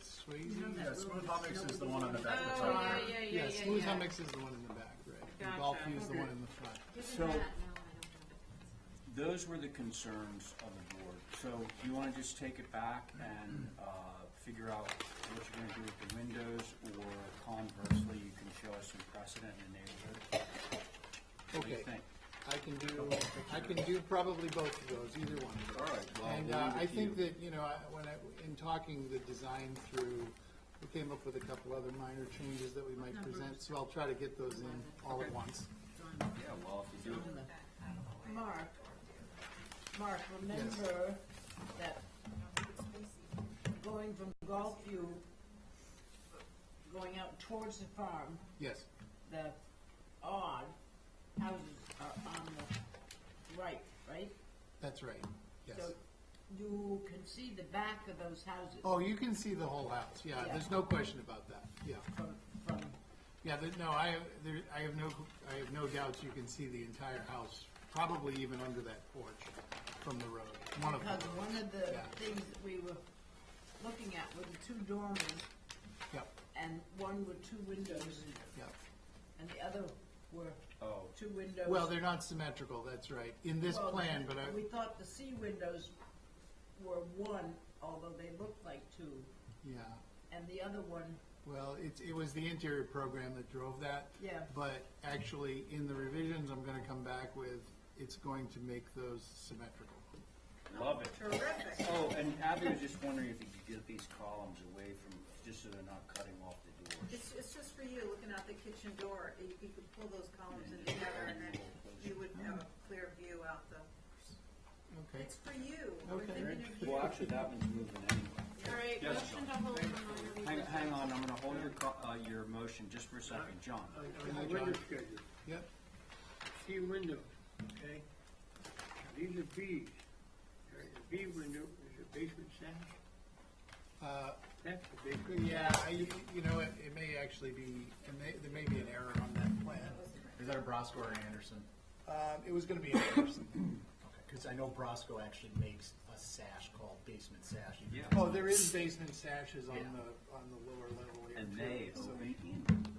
Swayze? Yeah, Smooth Hummocks is the one on the back of the Oh, top. yeah. Smooth Hummocks is the one in the back, right? And Gotcha. Gulfview is the one in the front. Give me So- that. No, I don't have it. Those were the concerns of the board. So do you want to just take it back and figure out what you're going to do with the windows, or conversely, you can show us some precedent in the neighborhood? What do you Okay. think? I can do probably both of those, either one. All right, well, And we'll leave it I to think you. that, in talking the design through, we came up with a couple other minor changes that we might present, so I'll try to get those in all at once. Yeah, well, if you do it. Mark, remember that going from Gulfview, going out towards the farm, Yes, the odd houses are on the right? that's right, yes. So you can see the back of those houses Oh, you can see the whole house, yeah, Yeah. there's no question about that, yeah. from, Yeah, I have no doubts you can see the entire house, probably even under that porch from the road, one of them. because one of the Yeah. things that we were looking at were the two dormers, Yep, and one with two windows, yep. and the other were Oh, two windows. Well, they're not symmetrical, that's right, in this Well, plan, but we thought the C windows were one, although they looked like two, yeah. and the other one, Well, it was the interior program that drove that. Yeah. But actually, in the revisions I'm gonna come back with, it's going to make those symmetrical. love it. Terrific. Oh, and Abby was just wondering if you could get these columns away from, just so they're not cutting off the doors. It's just for you, looking out the kitchen door, you could pull those columns in together and then you would have a clear view out the, Okay. it's for you. We're Okay. thinking of you. Well, actually, that one's moving anyway. All right, Yes, motion to John. hold. Hang on, I'm gonna hold your motion just for a second. John? On Hi, the John. window schedule, Yep, C window, okay? These are Bs. All right, the B window is a basement sash. That's the basement. yeah, it may actually be, there may be an error on that plan. Is that a Brosco or an Anderson? It was gonna be an Anderson. Okay, because I know Brosco actually makes a sash called basement sash. You Yeah. can- Oh, there is basement sashes on Yeah. the lower level here. And too, they so- open in.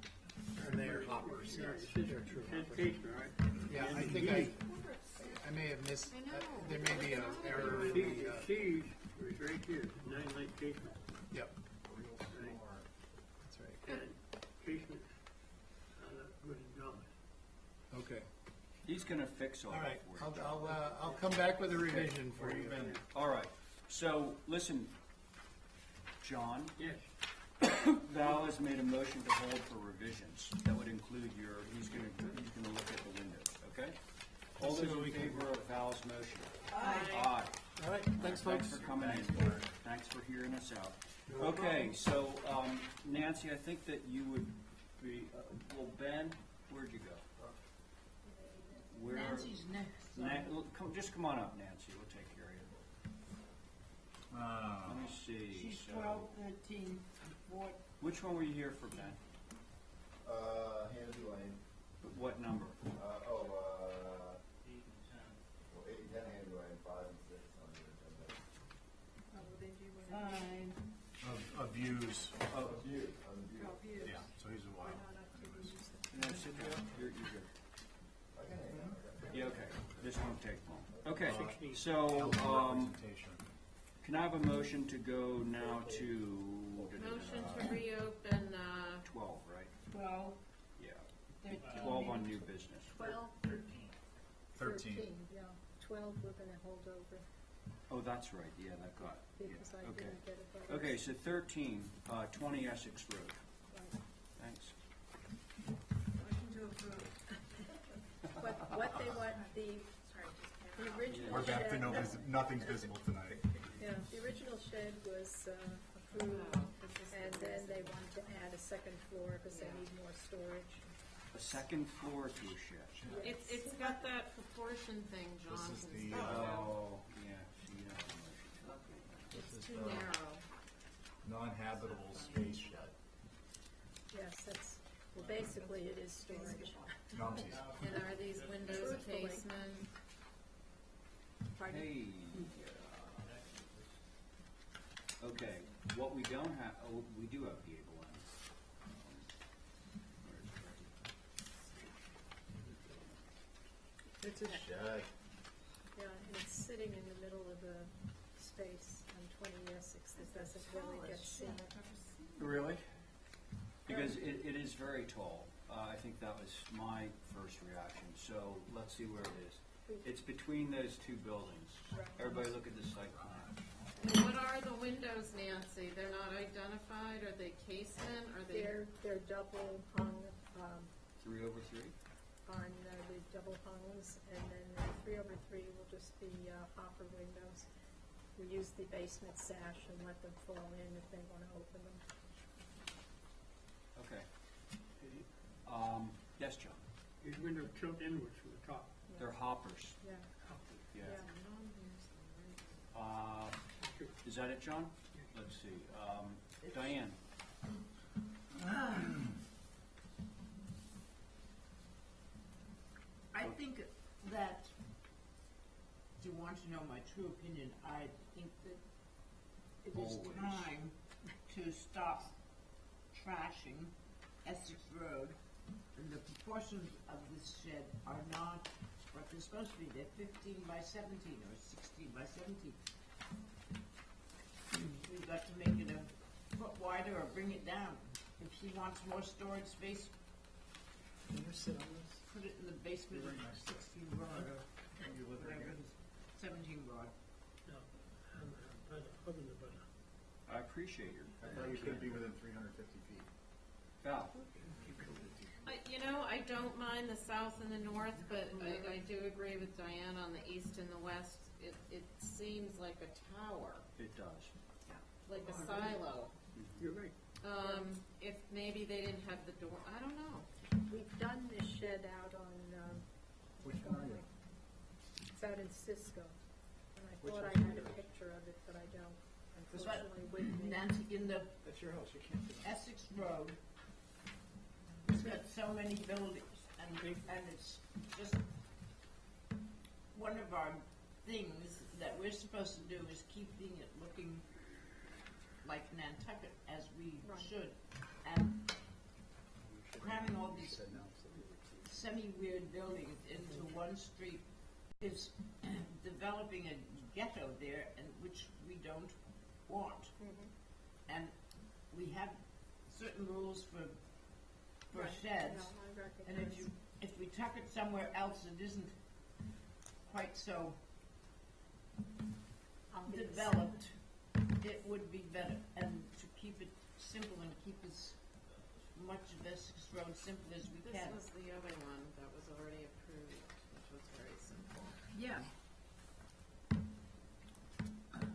And they are hoppers, Yeah, yes. it says, They're true it says hoppers. basement, right? Yeah, And I think B- I may have missed, I know. there may be an error in C, the, C's is right here, 9-light basement, yep, Real floor. that's right. and basement on a wooden dome. Okay, He's gonna fix all all that right, for you. I'll come back with a revision for you. All right, so, listen, John, Yes, Val has made a motion to hold for revisions. That would include he's gonna look at the windows, okay? All Let's see those what in we can- favor of Val's motion? Aye. Aye. All right, thanks, Thanks folks. for coming in. Thanks for hearing us out. Okay, so, Nancy, I think that you would be, well, Ben, where'd you go? Where- Nancy's next. Just come on up, Nancy, we'll take care of you. Let me see. She's So, 12, 13, 14. which one were you here for, Ben? Handy Lane, What number? well, 8 and 10 Handy Lane, 5 and 6 on the agenda. Fine. Of views, Oh, View, on the view. yeah, so he's a while. no, sit down. You're good. I can hang out, I got Yeah, okay. This won't take long. Okay, 16. so, Representation. can I have a motion to go now to? Motion to reopen, 12, right? 12, Yeah. 13. 12 on new business. 12, 13. yeah. 12 we're gonna hold over Oh, that's right, yeah, that got, yeah, because I okay. didn't get it. by Okay, so 13, 20 Essex Road. Right. Thanks. Motion to approve. What they want, the original We're back to shed, nothing's visible tonight. yeah, the original shed was approved, and then they wanted to add a second floor because they need more storage. A second floor to a shed. it's got that proportion thing John This is can the, speak to. Oh, yeah, see, that's a motion. It's too narrow. Non-habitable space shed. Yes, that's, well, basically it is storage. No, I'm teasing. And are these windows a Truthfully. casement? Pardon? Hey. Okay, what we don't have, oh, we do have gable ends. It's a shed. Yeah, and it's sitting in the middle of the space on 20 Essex that doesn't really get seen. Really? Because it is very tall. I think that was my first reaction, so let's see where it is. It's between those two buildings. Everybody look at the site plan. What are the windows, Nancy? They're not identified? Are they casement? Are they? They're double hung, 3/3? on the double hungs, and then the 3/3 will just be hopper windows. We use the basement sash and let them fall in if they want to open them. Okay. Yes, John? These windows tilt inwards from the top. They're hoppers. Yeah, Yeah. yeah. Is that it, John? Let's see. Diane? I think that, if you want to know my true opinion, I think that it is Always. time to stop trashing Essex Road. And the proportions of this shed are not what they're supposed to be. They're 15 by 17 or 16 by 17. We've got to make it a foot wider or bring it down. If she wants more storage space, Can you sit on this? put it in the basement of 16 Broad or whatever it is, 17 Broad. No, other than the I appreciate your. I thought you could be within 350 feet. Val? I don't mind the south and the north, but I do agree with Diane on the east and the west. It seems like a tower, It does. like a silo. You're right. If maybe they didn't have the door, I don't know. We've done this shed out on, Which one are you? it's out in Cisco. And I Which thought I one's had a yours? picture of it, but I don't, But unfortunately, with me. Nancy, in the That's your house, you can't do that. Essex Road, it's got so many buildings, and it's just, one of our things that we're supposed to do is keeping it looking like Nantucket, as we Right. should. And cramming all these semi-weird buildings into one street is developing a ghetto there, and which we don't want. And we have certain rules for Right. sheds, No, I and recognize. if we tuck it somewhere else that isn't quite so Obvious. developed, it would be better. And to keep it simple and keep as much of Essex Road simple as we This can. was the other one that was already approved, which was very simple. Yeah.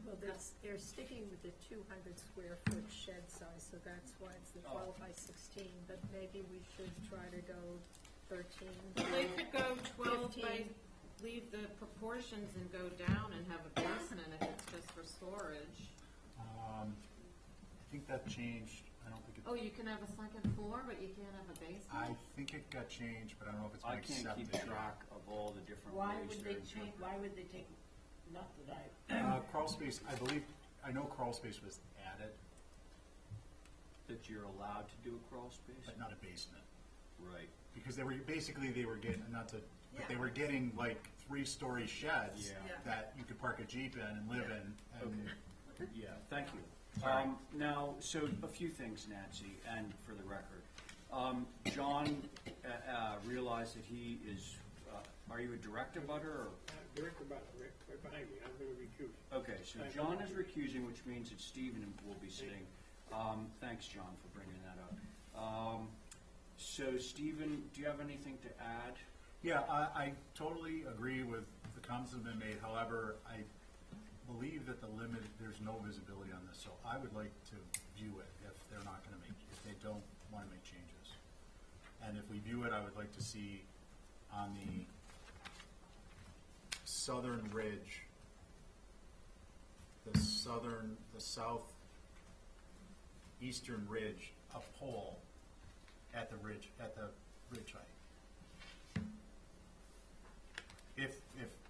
Well, they're sticking with the 200 square foot shed size, so that's why it's the 12 by 16, but maybe we should try to go 13. They could go 12 by 15. leave the proportions and go down and have a basement if it's just for storage. I think that changed, I don't think it, Oh, you can have a second floor, but you can't have a basement? I think it got changed, but I don't know if it's I been can't accepted. keep track of all the different Why ways would they're they change, interpreted. why would they take, not that I, Crawl space, I believe, I know crawl space was added, That you're allowed to do a crawl space? but not a basement. Right. Because they were getting, not to, but they Yeah. were getting like 3-story sheds Yeah. Yeah. that you could park a Jeep in and live in, and Yeah, thank you. Sorry. Now, so a few things, Nancy, and for the record. John realized that he is, are you a direct abutter or? Director Butler, right behind me, I'm gonna recuse. Okay, so John is recusing, which means that Stephen will be sitting. Thanks, John, for bringing that up. So Stephen, do you have anything to add? yeah, I totally agree with the comments that have been made. However, I believe that there's no visibility on this, so I would like to view it if they're not gonna if they don't wanna make changes. And if we view it, I would like to see on the southern ridge, the southeastern ridge, a pole at the ridge height. If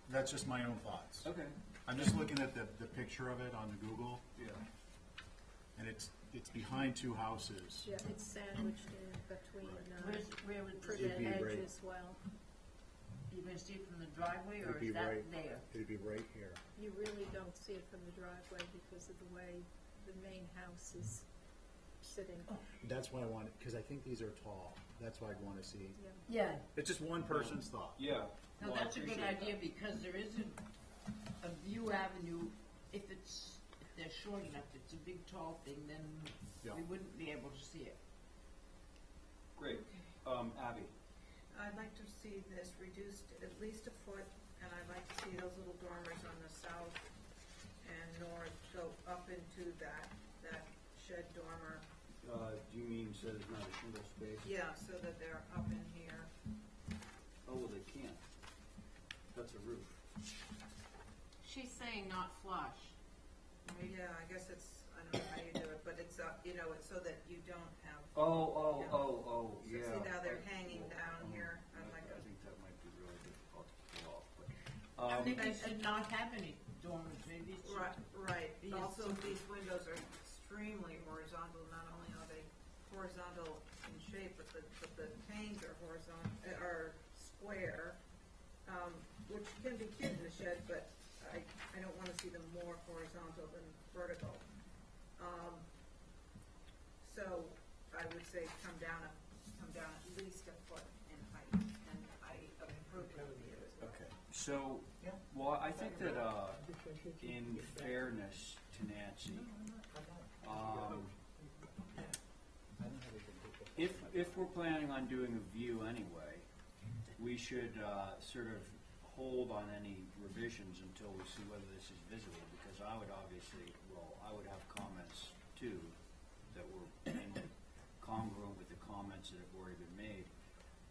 that's just my own thoughts. Okay. I'm just looking at the picture of it on the Google, Yeah. and it's behind two houses. Yeah, it's sandwiched in between, where would for this, the It'd be edge right- as well. you gonna see it from the driveway, or It'd be is that right- there? It'd be right here. You really don't see it from the driveway because of the way the main house is sitting. That's why I want it, because I think these are tall. That's why I'd want to see. Yeah. Yeah, It's just one person's thought. Yeah. no, Well, I that's a good appreciate idea, that. because there is a view avenue, if they're short enough, it's a big tall thing, then Yeah. we wouldn't be able to see it. Great. Abby? I'd like to see this reduced at least a foot, and I'd like to see those little dormers on the south and north go up into that shed dormer. Do you mean so there's not a shingle space? Yeah, so that they're up in here. Oh, well, they can't. That's a roof. She's saying not flush. Yeah, I guess it's, I don't know how you do it, but it's, it's so that you don't have. Oh, Yeah. oh, So yeah. see how they're hanging down here? I'd like I to. think that might be really difficult to pull off, but, I think they should not have any dormers, maybe it should. Right. Be a Also, simple- these windows are extremely horizontal. Not only are they horizontal in shape, but the panes are horizontal, are square, which can be cute in the shed, but I don't want to see them more horizontal than vertical. So I would say come down at least a foot in height, and I approve of you as well. okay. So, well, I think that, in fairness to Nancy, if we're planning on doing a view anyway, we should, sort of hold on any revisions until we see whether this is visible, because I would obviously, I would have comments too that were congruent with the comments that have already been made.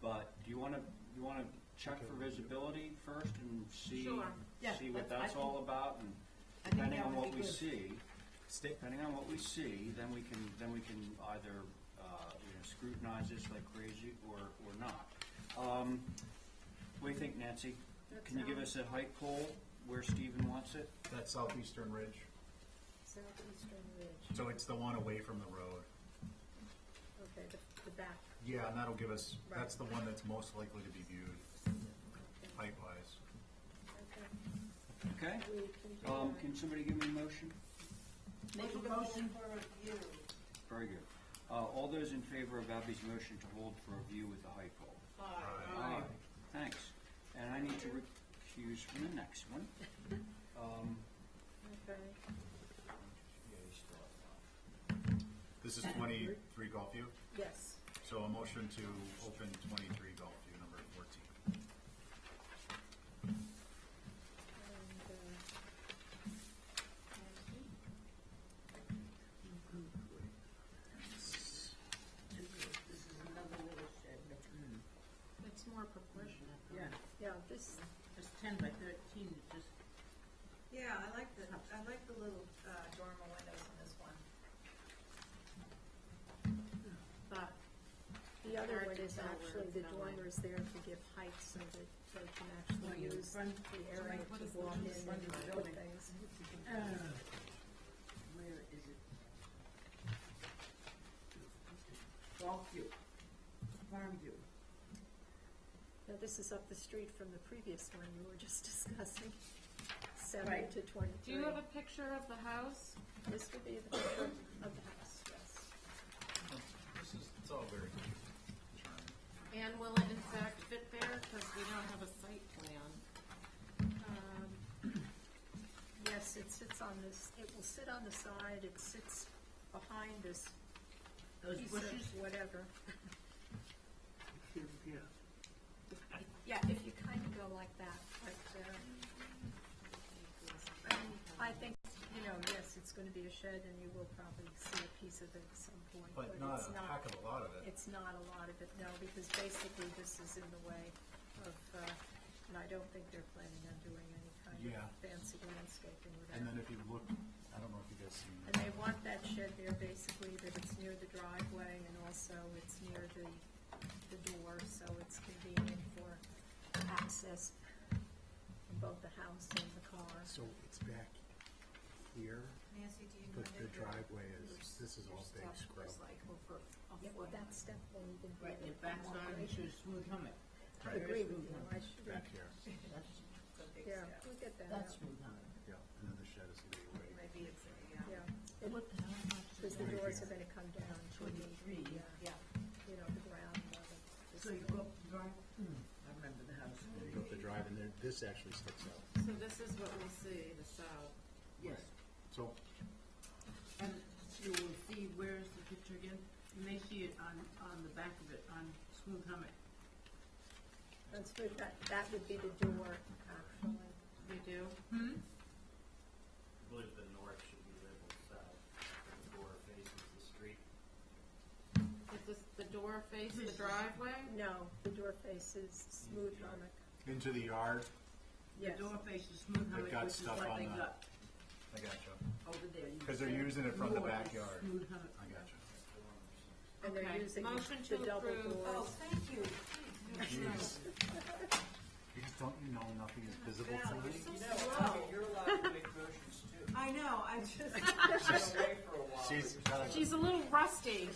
But do you wanna check for visibility first and see, Sure. Yeah, see what I that's think- all about, and I think depending that on would what be we good. see, then we can either, scrutinize this like crazy or not. What do you think, Nancy? Can you give us a height pole where Stephen wants it? That southeastern ridge. Southeastern ridge, So it's the one away from the road. okay, the back, Yeah, and that'll give us, that's the one that's most likely to be viewed height-wise. okay. Okay? We can do that. Can somebody give me a motion? Make a motion for review. Very good. All those in favor of Abby's motion to hold for a view with the height pole? Aye. Thanks. And I need to recuse from the next one. Okay, This is 23 Gulfview, yes. so a motion to open 23 Gulfview, number 14. And, This is another little shed, but, It's more proportionate. yeah, yeah, this, it's 10 10 by 13, it's just, Yeah, I like the little dormer windows in this one. But The other Hard one to is tell where actually, it's the going. dormer is there to give height so that they can actually in use front, the area what to is walk in in front and of the put building? things. Where is it? Golf view, farm view. Now, this is up the street from the previous one you were just discussing, 7 Right. to 23. do you have a picture of the house? This would be the picture of the house, yes. It's all very charming. And will it in fact fit there? Because we don't have a site plan. Yes, it sits on this, it will sit on the side, it sits behind this Those piece bushes? of whatever. Yeah. Yeah, if you kind of go like that, but, I think, yes, it's going to be a shed and you will probably see a piece of it at some point. But not it's a heck of a lot of it. It's not a lot of it, no, because basically this is in the way of, and I don't think they're planning on doing any kind Yeah. of fancy landscaping with And that. then if you look, I don't know if you guys seen And they want that shed there basically that it's near the driveway and also it's near the door, so it's convenient for access from both the house and the car. So it's back here, Nancy, do you but know the that driveway is, this is all big your scrub. step is like over a Yeah, well, foot? that step won't even be. Right, the it backs on into a smooth hummock. I agree with you, I should, Back here, That's, It's a big yeah, step. we'll get that that's out, smooth hummock. Yeah, and then the shed is gonna be away. Maybe it's, yeah. What the hell? Because the doors are gonna come down to the, 23, yeah. the ground level. So you go up the drive? I remember the house. You go up the drive and there, this actually sticks out. So this is what we'll see, the south. Yes. So, And you will see, where's the picture again? You may see it on the back of it, on smooth hummock. That's good, that would be the door, actually. You do? I believe the north should be labeled south, and the door faces the street. Is this the door face the driveway? No, the door faces smooth hummock. into the yard, The Yes. door faces smooth They've hummock, got which is stuff what on they the- got I gotcha, over there. You 'Cause they're said using it from the north is backyard. Smooth hummock. I gotcha. And they're Okay. using Motion the to double approve. Oh, doors. thank you. Jeez. Because don't you know nothing is visible Val, from you're me? so You know, slow. you're allowed to make motions too. I know, I just, You've been away for a while. She's, She's a little rusty.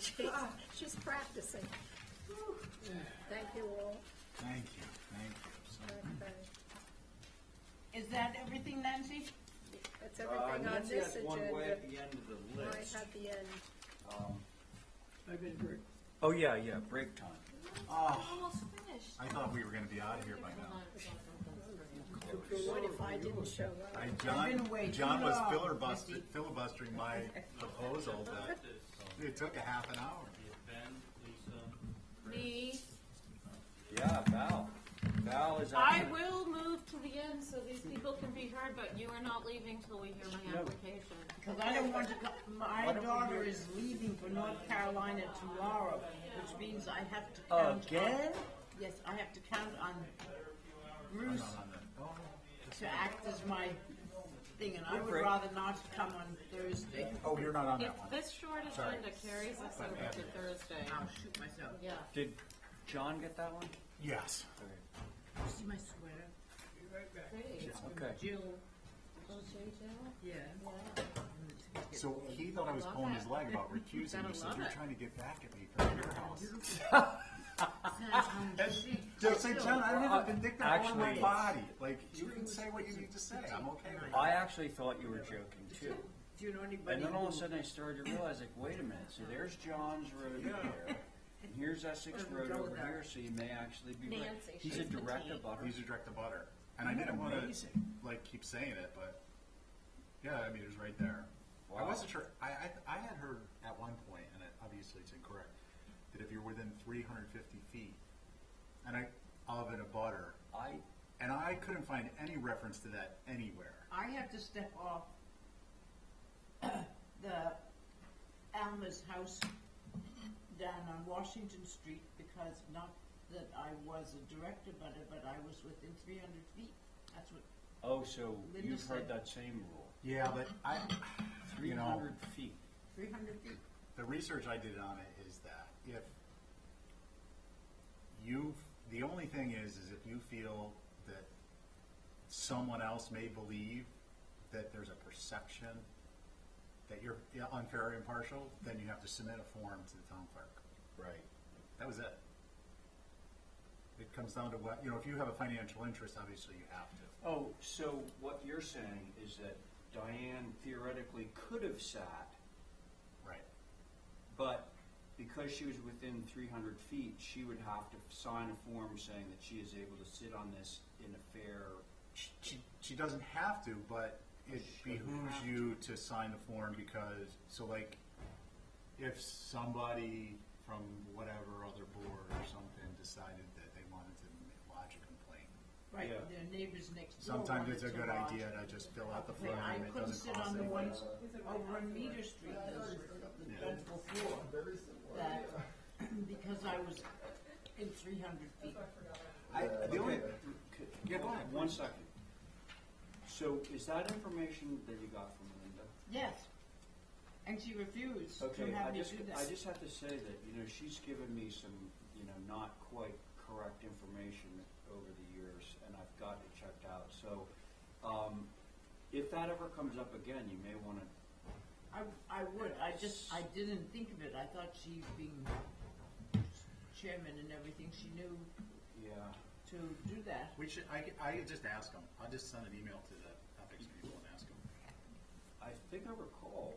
She's practicing. Thank you all. thank you. So, Okay. Is that everything, Nancy? That's everything on Nancy this has one way at agenda. the end of the Right list. at the end. I've been very, Oh, yeah, break time. Almost finished. I thought we were gonna be out of here by now. What if I didn't show up? been away John too was long, filibustering my proposal, but it took a half an hour. Ben, Lisa, Me. Yeah, Val. Val is I actually. will move to the end so these people can be heard, but you are not leaving till we hear my No. application. Because I don't want to go, my Why don't we daughter do- is leaving for North Carolina tomorrow, which means I have to count on. Again? Yes, I have to count on I'm Bruce not on the, oh, to act as my thing, and I would Great. rather not come on Thursday. oh, you're not on If that one. this short Sorry. agenda carries us over to Thursday, I'll shoot myself. yeah. Did John get that one? Yes. You see my sweater? Pretty. Okay. Jill, Oh, JJ? yeah. So he thought I was Love pulling it. his leg about recusing. Gotta He said, love you're it. trying to get back at me from your house. Just say, John, I don't have a vindictive bone in my Actually- body. Like, you can say what you need to say. I'm okay with it. I actually thought you were joking too. Do you know anybody? And then all of a who- sudden I started to realize, like, wait a minute, so there's John's Road here, and here's Essex Road over here, so you may actually be right. Nancy, He's a she's the direct teen. abutter. He's a direct to butter. And I didn't want to, Amazing. like, keep saying it, but, yeah, I mean, it was right there. I Wow. wasn't sure, I had heard at one point, and obviously it's incorrect, that if you're within 350 feet, of an abutter, and I couldn't find any reference to that anywhere. I have to step off the Alma's house down on Washington Street because not that I was a direct abutter, but I was within 300 feet. That's what, Oh, so Linda you've heard said. that same rule, Yeah, but I, you know, 300 feet. 300 feet. the research I did on it is that if the only thing is if you feel that someone else may believe that there's a perception that you're unfair or impartial, then you have to submit a form to the town clerk. Right. That was it. It comes down to what, if you have a financial interest, obviously you have to. Oh, so what you're saying is that Diane theoretically could have sat, Right. but because she was within 300 feet, she would have to sign a form saying that she is able to sit on this in a fair. She doesn't have to, but it behooves you to sign the form because, if somebody from whatever other board or something decided that they wanted to lodge a complaint. Right, Yeah. their neighbors next door. Sometimes wanted it's a to good lodge. idea to just fill out the Okay, form, I it couldn't doesn't sit cost on the anything. ones over on Meter Street, the dreadful floor, that, because I was in 300 feet. The only, Yeah, go ahead. 1 second. So is that information that you got from Linda? Yes, and she refused to Okay, have I me just, do that. I just have to say that, she's given me some, not quite correct information over the years, and I've got it checked out. So, if that ever comes up again, you may want to. I would, I didn't think of it, I thought she, being chairman and everything, she knew Yeah. to do that. I could just ask them, I'll just send an email to the ethics people and ask them. I think I recall.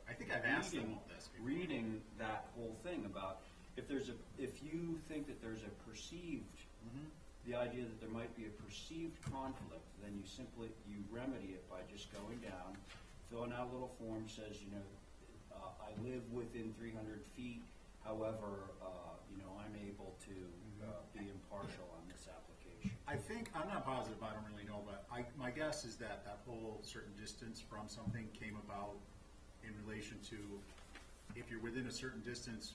I think I've asked them all this before. Reading that whole thing about if you think that there's a perceived, the idea that there might be a perceived conflict, then you remedy it by just going down, filling out a little form, says, I live within 300 feet, however, I'm able to be impartial on this application. I think, I'm not positive, I don't really know, but my guess is that whole certain distance from something came about in relation to if you're within a certain distance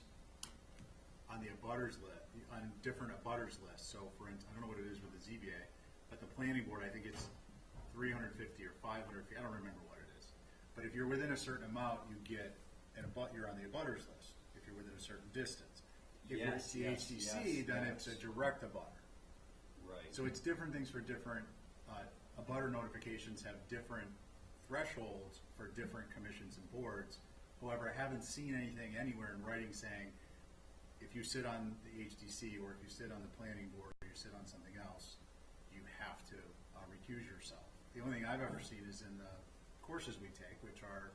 on the abutters list, on different abutters lists. So for instance, I don't know what it is with the ZBA, but the planning board, I think it's 350 or 500 feet, I don't remember what it is. But if you're within a certain amount, you get you're on the abutters list, if you're within a certain distance. If you're Yes, at yes, CHDC, yes, then yes. it's a direct abutter. Right. So it's different things for different, abutter notifications have different thresholds for different commissions and boards. However, I haven't seen anything anywhere in writing saying, if you sit on the HDC or if you sit on the planning board or you sit on something else, you have to recuse yourself. The only thing I've ever seen is in the courses we take, which are,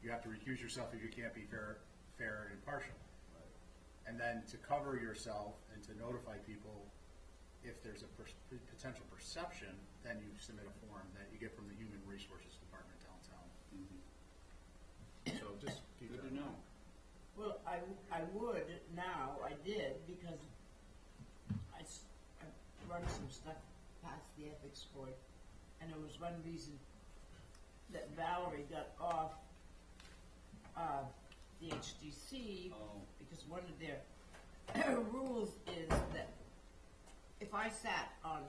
you have to recuse yourself if you can't be fair and impartial. And then to cover yourself and to notify people if there's a potential perception, then you submit a form that you get from the Human Resources Department downtown. So just keep Good that to in know. mind. Well, I would now, I did, because I run some stuff past the ethics board, and it was one reason that Valerie got off the HDC, because one of their rules is that if I sat on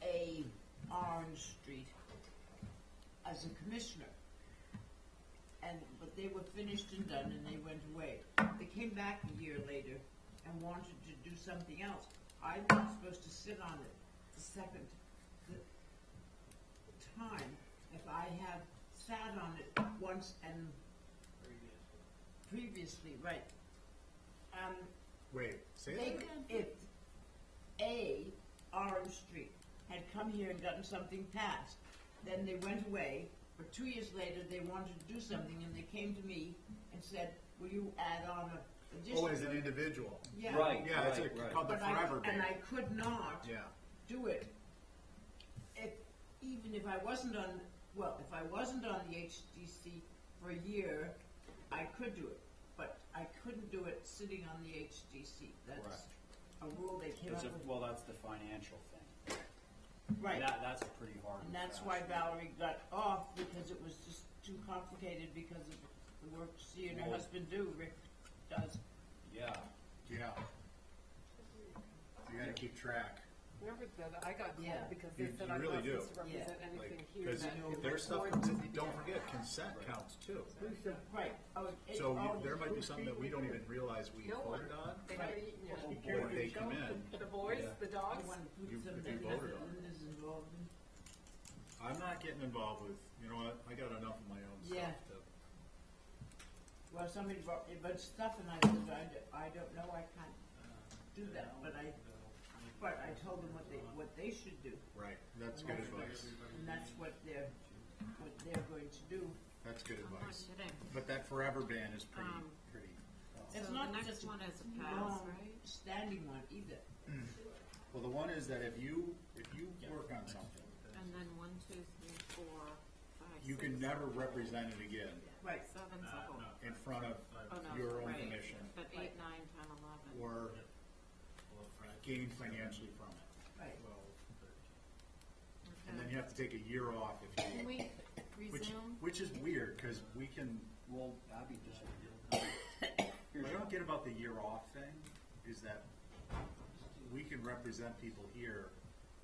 a Orange Street as a commissioner, but they were finished and done and they went away. They came back a year later and wanted to do something else. I was supposed to sit on it the second time if I have sat on it once and previously, right. Wait, say that again? If Orange Street had come here and gotten something passed, then they went away. For 2 years later, they wanted to do something, and they came to me and said, "Will you add on a additional?" Oh, as an individual. Yeah. Right. Yeah, it's called the But forever ban. and I could not Yeah. do it even if I wasn't on. Well, if I wasn't on the HDC for a year, I could do it, but I couldn't do it sitting on the HDC. That's Correct. a rule they came up with. Well, that's the financial thing. Right. That's pretty hard. And that's why Valerie got off, because it was just too complicated because of the work she and her husband do, Rick does. Yeah. Yeah. You gotta keep track. Whoever did it, I got Yeah. called because they You- said you I'm really not do. supposed to represent Yeah. anything here Because that is there's stuff, going to be. don't forget, consent counts too. Right. Oh, So there might be something that we don't even realize we No one. voted on, They haven't eaten yet. or they come in. The boys, the I dogs. want to put You- some if that you voted on it. Linda's involved in. I'm not getting involved with, you know what, I got enough of my own Yeah. stuff to. Well, somebody brought, but stuff, and I said, I don't know, I can't do that, but I told them what they should do, Right, that's good advice. and that's what they're going to do. That's good I'm not advice. kidding. But that forever ban is pretty, Um, pretty. It's So not the next just one is a a pass, long right? standing one either. Well, the one is that if you work on something, And then 1, 2, 3, 4, 5, you can 6, never represent it again Right. 7's a whole. in front of Oh, no, your own right. commission, But 8, 9, 10, 11. or gain financially from it. Right. And then you have to take a year off if you. Can we Which, resume? which is weird, because we can, Well, Abby just. what I don't get about the year off thing is that we can represent people here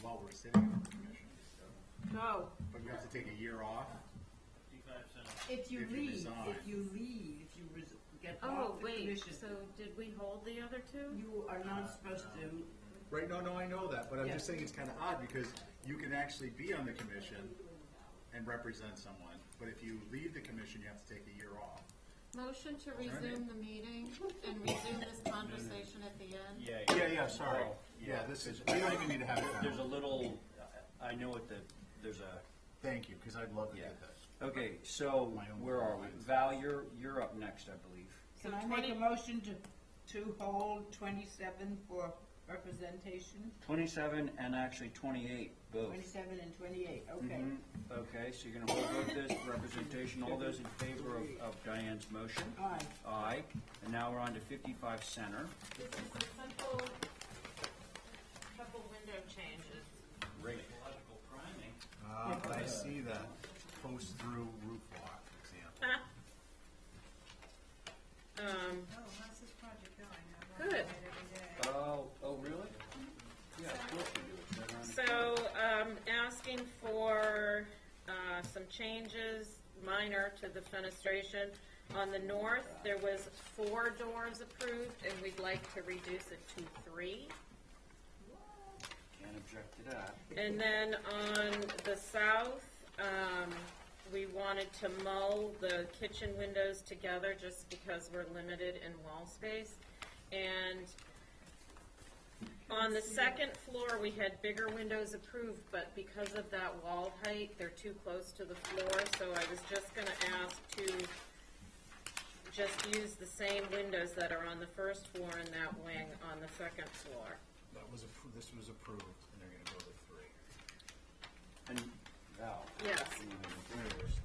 while we're sitting on the commission. Go. But you have to take a year off. If you If you leave, resign. if you get Oh, off the wait, commission, so did we hold the other two? you are not supposed to. Right, no, I know that, but I'm Yeah. just saying it's kind of odd, because you can actually be on the commission and represent someone, but if you leave the commission, you have to take a year off. Motion to resume the meeting and resume this conversation at the end? Yeah, sorry. Yeah, this is, we don't even need to have it There's a now. little, I know what there's a, Thank you, because I'd love to yeah. get this. Okay, so, My own where are we? comments. Val, you're up next, I believe. Can I make a motion to hold 27 for representation? 27 and actually 28, both. 27 and 28, okay. Mhm. Okay, so you're gonna hold both this for representation. All those in favor of Diane's motion? Aye. Aye. And now we're on to 55 Center. This is a simple couple window changes. Great. I see that post-through roof block example. Oh, how's this project going? I work on Good. it every day. Oh, really? Yeah, of course we do. It's right around the So, asking for some changes, minor, to the fenestration. On the north, there was 4 doors approved, and we'd like to reduce it to 3. Can't object to that. And then on the south, we wanted to mull the kitchen windows together just because we're limited in wall space. And on the second floor, we had bigger windows approved, but because of that wall height, they're too close to the floor. So I was just gonna ask to just use the same windows that are on the first floor in that wing on the second floor. This was approved, and they're gonna go to 3. And Val? Yes.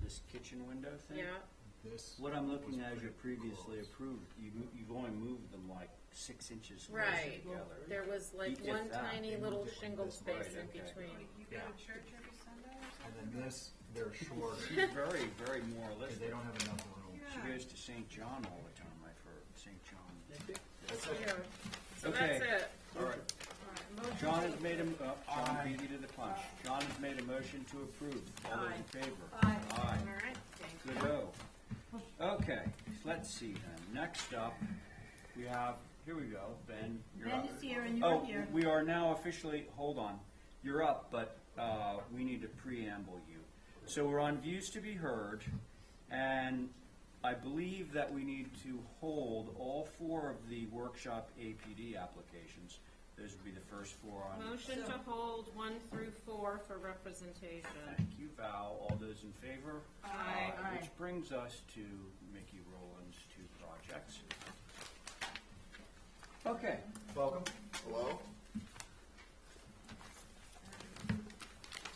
This kitchen window thing? Yeah, This. What I'm looking was at is you pretty previously close. approved, you've only moved them like 6 inches closer right. together. There was like If one that. tiny little shingle Right, space in okay. between. You go to church every Sunday or And something? then this, they're shorter, She's very, very because moralistic. they don't have enough room. She goes to St. John all the time, I've heard, St. John. That's it. Yeah. So Okay. that's it. All right. John has made John beat you to the punch. John has made a motion to approve. All those in favor? Aye. Aye. All right, thank you. Good-o. Okay, let's see then. Next up, we have, here we go, Ben, you're Ben up. is here and you're here. Oh, we are now officially, hold on, you're up, but we need to preamble you. So we're on views to be heard, and I believe that we need to hold all 4 of the workshop APD applications. Those would be the first 4 on. Motion to hold 1 through 4 for representation. Thank you, Val. All those in favor? Aye. Which brings us to Mickey Rowland's 2 projects. Okay. Welcome. Hello?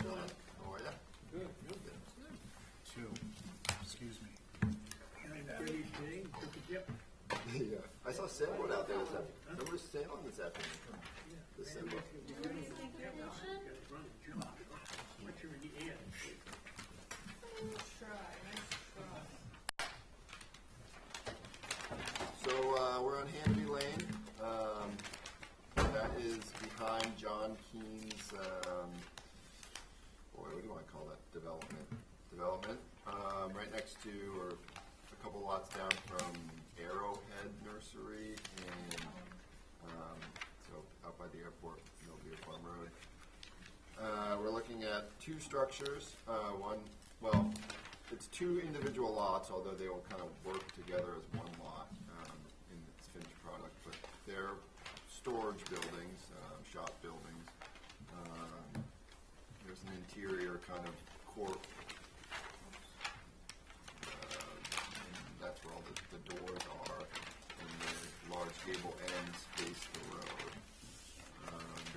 John, how are ya? Good. 2, excuse me. Yeah, I saw Sandwood out there this afternoon. Remember sailing this afternoon? The Sandwood. Once you're in the air. So, we're on Hanby Lane. that is behind John Keene's, boy, what do you want to call that, development, right next to, or a couple lots down from Arrowhead Nursery, and, so out by the airport, Millview Farm Road. We're looking at two structures, well, it's two individual lots, although they will kind of work together as one lot in its finished product, but they're storage buildings, shop buildings. There's an interior kind of court, and that's where all the doors are, and the large gable ends face the road.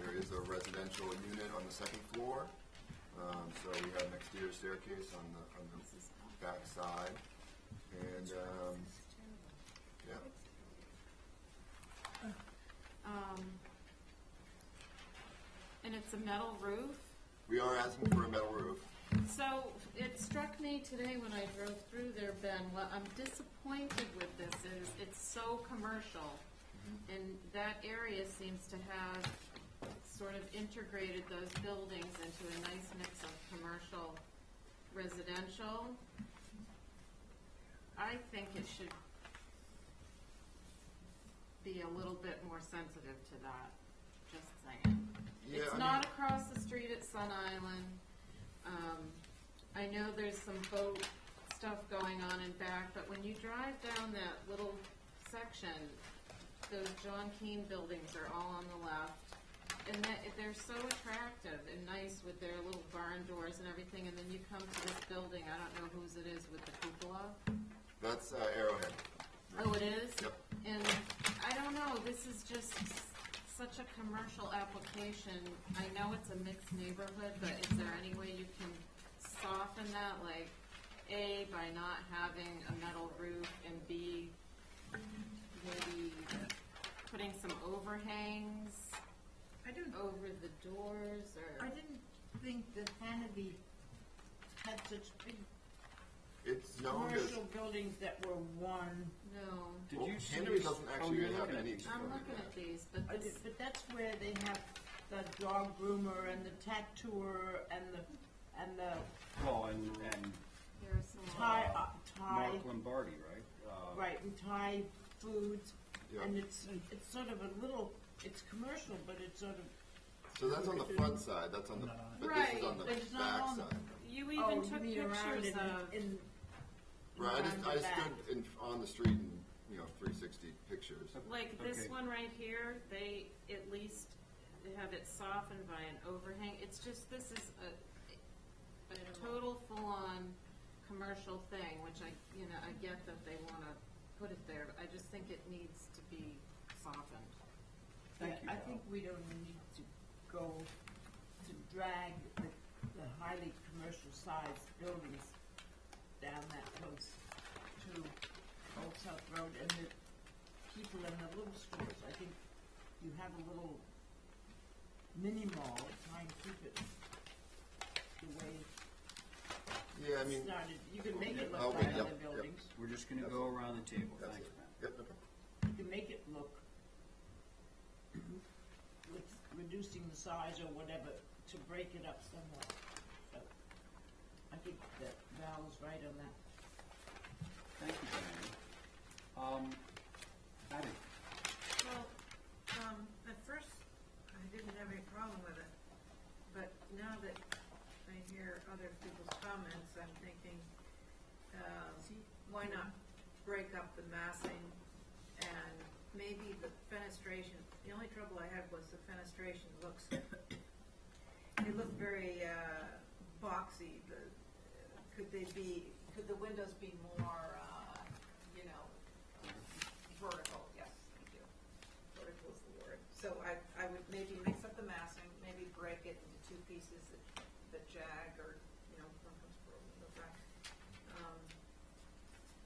There is a residential unit on the second floor. So we have an exterior staircase on the back side, and yeah. And it's a metal roof. We are asking for a metal roof. So it struck me today when I drove through there, Ben, what I'm disappointed with this is it's so commercial. And that area seems to have sort of integrated those buildings into a nice mix of commercial, residential. I think it should be a little bit more sensitive to that, just saying. Yeah, It's not across the street at Sun Island. I know there's some boat stuff going on in back, but when you drive down that little section, those John Keene buildings are all on the left. And they're so attractive and nice with their little barn doors and everything, and then you come to this building, I don't know whose it is with the cupola. That's Arrowhead. Oh, it is? Yep. And I don't know, this is just such a commercial application. I know it's a mixed neighborhood, but is there any way you can soften that, like, A, by not having a metal roof, and B, maybe putting some overhangs over the doors, or? I didn't think that Hannity had such big It's known as, commercial buildings that were one. No. Did you see Henry this? doesn't Oh, actually you're have looking at any. these. I'm looking at these, but this, But that's where they have the dog groomer and the tattooer and the Oh, and here's some. Thai Mark Lombardi, right? right, and Thai foods, Yeah. and it's sort of a little, it's commercial, but it's sort of. So that's on the front side, that's on the, but this is on the Right, but it's not back on the- side. You Oh, even you took mean around pictures of. in Right, I around the back. stood on the street and, 360 pictures. Like this Okay. one right here, they at least have it softened by an overhang. It's just, this is a total full-on commercial thing, which I get that they wanna put it there, but I just think it needs to be softened. Thank you, I Val. think we don't need to go to drag the highly commercial sized buildings down that close to Old South Road, and the people in the little stores. I think you have a little mini mall, try and keep it the way Yeah, I it mean, started. You can make it Oh, look like yep, other yep. buildings. We're just gonna go around the table, that's thanks, it. man. Yep, no problem. You can make it look with reducing the size or whatever to break it up somewhat. So I think that Val is right on that. Thank you, Diane. Abby? Well, at first, I didn't have any problem with it, but now that I hear other people's comments, I'm thinking, why not break up the massing and maybe the fenestration? The only trouble I had was the fenestration looks, they look very boxy. Could the windows be more, vertical? Yes, thank you. Vertical is the word. So I would maybe mix up the massing, maybe break it into two pieces that jag, or, one comes forward, one goes back.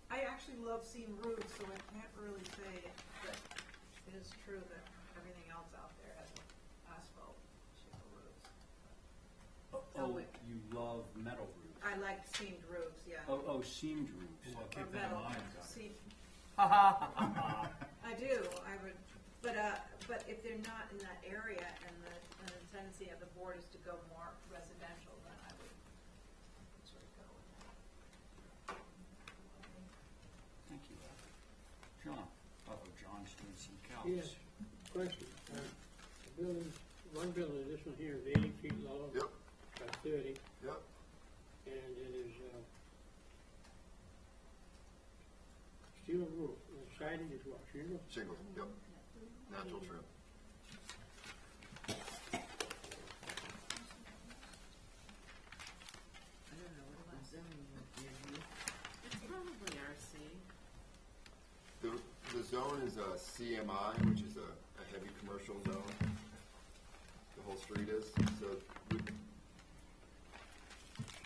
I actually love seeing roofs, so I can't really say that it is true that everything else out there has asphalt shingle roofs. Oh, you love metal roofs. I like seamed roofs, yeah. Oh, seamed roofs. Well, Or keep that in metal, mind. seamed. I do, I would, but But if they're not in that area and the tendency of the board is to go more residential, then I would sort of go with that. Thank you. John, John's doing some Yes, calcs. question. The building, one building, this one here is 80 feet low. Yep, By 30, yep. and it is steel roof. The siding is what, shingle? Shingles, yep. Natural trim. I don't know what the zoning would give you. It's probably RC. The zone is a CMI, which is a heavy commercial zone. The whole street is, so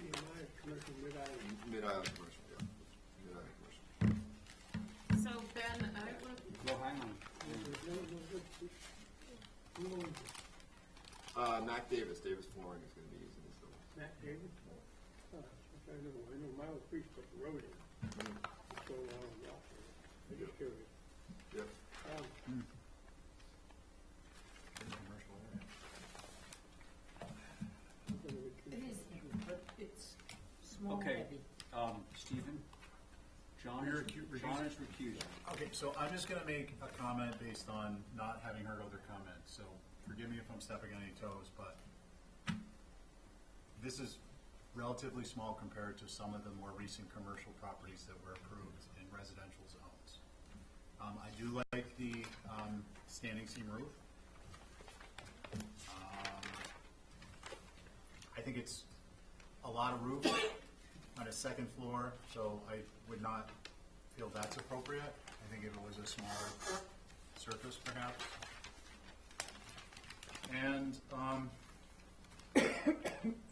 CMI, commercial mid-island. Mid-Island commercial, yeah. Mid-Island commercial. So Ben, I would, Well, hang on. Who owns it? Mac Davis Flooring is gonna be using this building. Matt David? Oh, I know Miles Priest put the road in. So long ago. I'm just curious. Yep. Commercial area. It is heavy, but it's small Okay, heavy. Stephen? John You're is recusing. recusing. Okay, so I'm just gonna make a comment based on not having heard other comments, so forgive me if I'm stepping on any toes, but this is relatively small compared to some of the more recent commercial properties that were approved in residential zones. I do like the, standing seam roof. I think it's a lot of roof on a second floor, so I would not feel that's appropriate. I think if it was a smaller surface perhaps. And,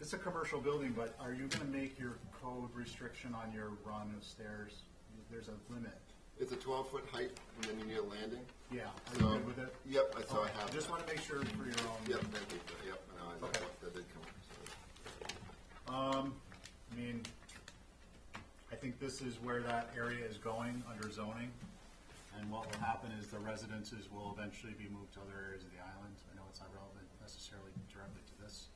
it's a commercial building, but are you gonna make your code restriction on your run of stairs? There's a limit. It's a 12-foot height, and then you need a landing. Yeah, are So- you good with it? Yep, so I have Just that. wanna make sure for your own. Yep, thank you, yep, I know, Okay. that did come up, so. I mean, I think this is where that area is going under zoning. And what will happen is the residences will eventually be moved to other areas of the island. I know it's not relevant necessarily directly to this,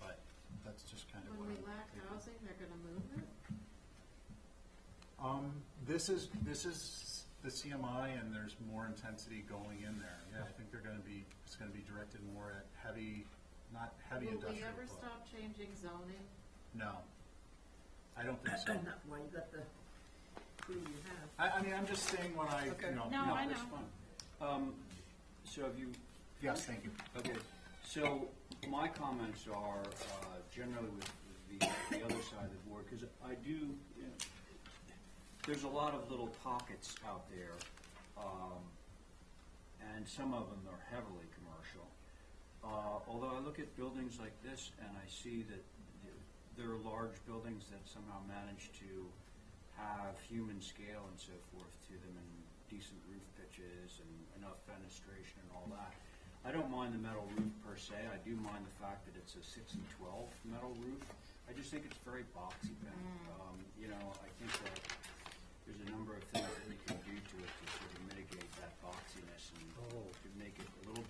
but that's just kind of what when I'm we lack thinking. housing, they're gonna move it? This is the CMI, and there's more intensity going in there. Yeah, I think it's gonna be directed more at heavy, not heavy Will we industrial. ever but- stop changing zoning? No. I don't think so. Not why you got the crew you have. I mean, I'm just saying what I, Okay. you know. No, I That's know. fine. So have you, Yes, thank you. okay, so my comments are generally with the other side of the board, because I do, you know, there's a lot of little pockets out there, and some of them are heavily commercial. Although I look at buildings like this and I see that there are large buildings that somehow manage to have human scale and so forth to them, and decent roof pitches and enough fenestration and all that. I don't mind the metal roof per se. I do mind the fact that it's a 6-12 metal roof. I just think it's very boxy, Ben. You know, I think that there's a number of things that we can do to it to sort of mitigate that boxiness and to make it a little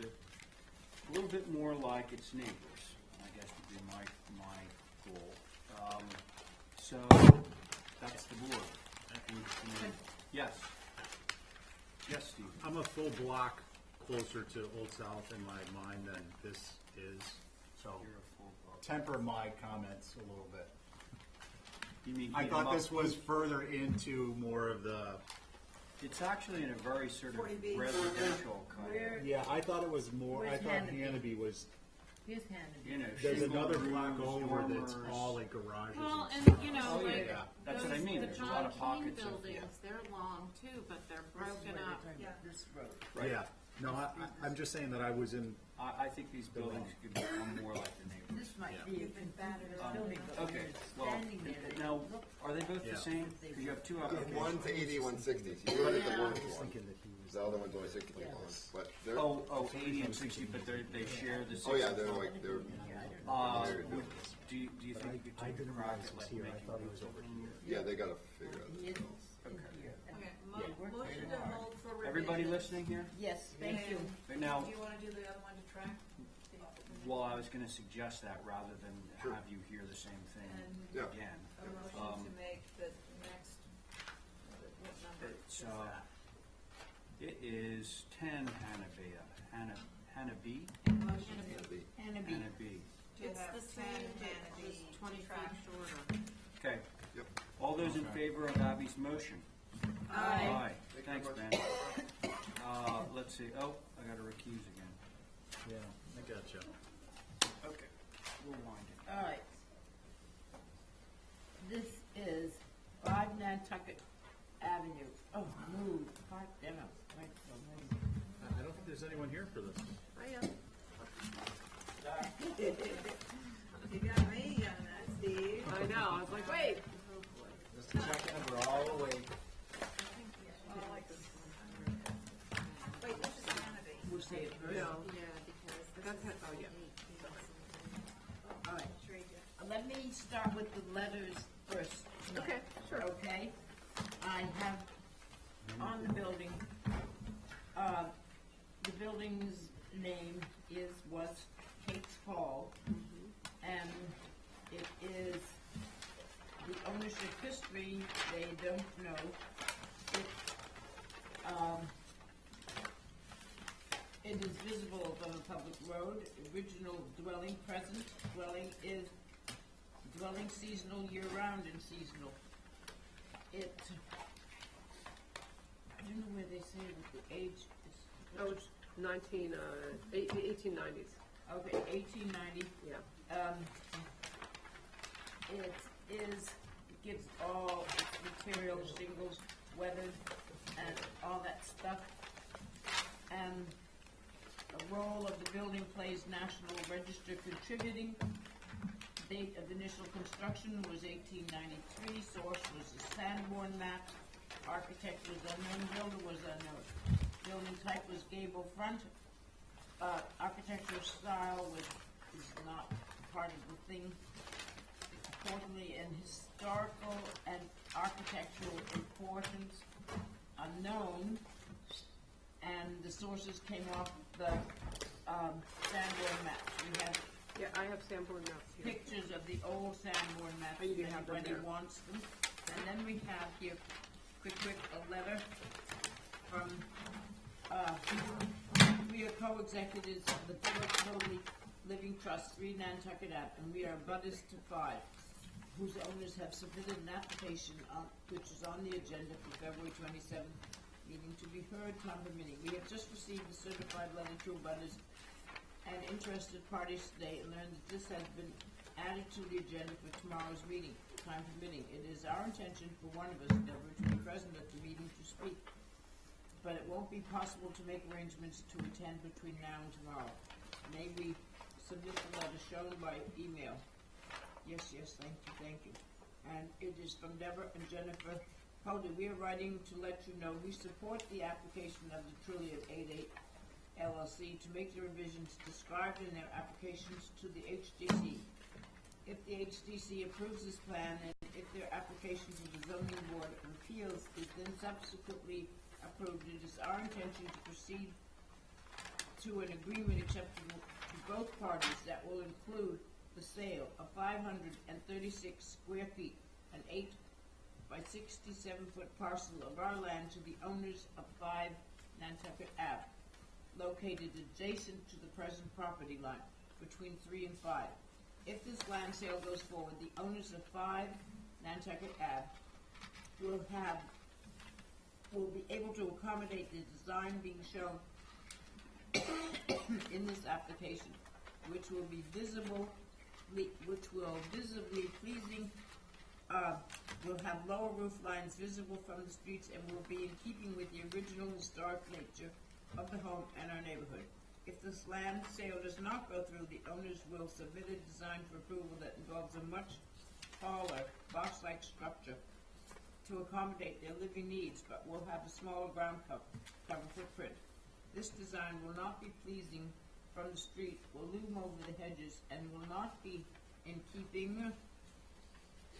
bit more like its neighbors, I guess would be my goal. So that's the board. Yes. Yes, Steve. I'm a full block closer to Old South in my mind than this is, so You're a full block. temper my comments a little bit. You mean I heat 'em thought up? this was further into more of the, It's actually in a very sort of 40B. residential kind Where, yeah, I thought it was more, I Where's thought Hannity? Hannity was, here's Hannity. of, you know, there's shingle another roofs, block over that's dormers. all like garages Well, and and, stuff. you know, Oh, like, yeah. That's what I those- mean. the There's a lot of John Keane pockets of- buildings, they're long too, but they're This is broken where up. they're talking about, this road. Right. Yeah, no, I'm just saying that I was in, I think these buildings could become more like the neighbors. This might Yeah. be a competitor building, but when Okay, you're well, standing there, they now, look. are they both Yeah. the same? Because you have two applications. One's 80, one's 60, so you look at the Yeah. orange one, the other one's only 60 feet Yeah. long, but they're, Oh, 80 and 60, but they share the 60. oh yeah, they're like, they're, Do you think you could take a crack at like making those over here? yeah, they gotta figure out He this. is in here. Okay, Yeah, we're motion to hard. hold for Everybody everybody listening here? Yes, thank you. Right now, Do you wanna do the other one to track? well, I was gonna suggest that rather than have you hear the same thing And- Yeah. again. A motion to make the next, what number It's, is that? It is 10 Hannah B. Motion Hannah B. Hannah B. to It's have the 10 same, Hannah but B just 20 feet track. shorter. Okay. Yep. All those in favor of Abby's motion? Aye. Thanks, very Ben. Let's see, oh, I gotta recuse again. Yeah, I gotcha. Okay, we'll wind it. All right. This is 5 Nantucket Avenue. Oh, move, park demo. Right, so move. I don't think there's anyone here for this. I am. You got me on that, Steve. I know, I was like, wait. Mr. Second, we're all awake. Wait, this is Hannah B. We'll say it first. No, Yeah, because this that's, is oh, yeah. All right. Let me start with the letters first. Okay, sure. Okay? I have on the building, the building's name was Kate's Hall, and it is the ownership history, they don't know. It is visible from a public road. Original dwelling, present dwelling is dwelling seasonal, year-round and seasonal. It, I don't know where they say what the age is. Oh, it's 1890s. Okay, 1890. Yeah. It gives all its material, shingles, weathered, and all that stuff. And the role of the building plays National Register contributing. Date of initial construction was 1893. Source was a Sanborn map. Architect was unknown. Builder was unknown. Building type was gable front. Architectural style is not part of the thing. Importantly, in historical and architectural importance, unknown, and the sources came off the Sanborn maps. We have Yeah, I have Sanborn maps here. pictures of the old Sanborn maps Oh, you do if have them anybody there. wants them. And then we have here, quick, a letter from, we are co-executives of the Village Holy Living Trust, 3 Nantucket Ave, and we are butters to 5, whose owners have submitted an application which is on the agenda for February 27th meeting to be heard, time permitting. We have just received a certified letter to abutters and interested parties today and learned that this has been added to the agenda for tomorrow's meeting, time permitting. It is our intention for one of us, Deborah, to be present at the meeting to speak, but it won't be possible to make arrangements to attend between now and tomorrow. May we submit the letter shown by email? Yes, thank you. And it is from Deborah and Jennifer Holder. We are writing to let you know we support the application of the Trillium 88 LLC to make the revisions described in their applications to the HDC. If the HDC approves this plan and if their application to the Zoning Board of Appeals is then subsequently approved, it is our intention to proceed to an agreement acceptable to both parties that will include the sale of 536 square feet, an 8 by 67-foot parcel of our land to the owners of 5 Nantucket Ave, located adjacent to the present property line between 3 and 5. If this land sale goes forward, the owners of 5 Nantucket Ave will be able to accommodate the design being shown in this application, which will visibly pleasing, will have lower roof lines visible from the streets and will be in keeping with the original historic nature of the home and our neighborhood. If this land sale does not go through, the owners will submit a design for approval that involves a much taller box-like structure to accommodate their living needs, but will have a smaller ground cover footprint. This design will not be pleasing from the street, will loom over the hedges, and will not be in keeping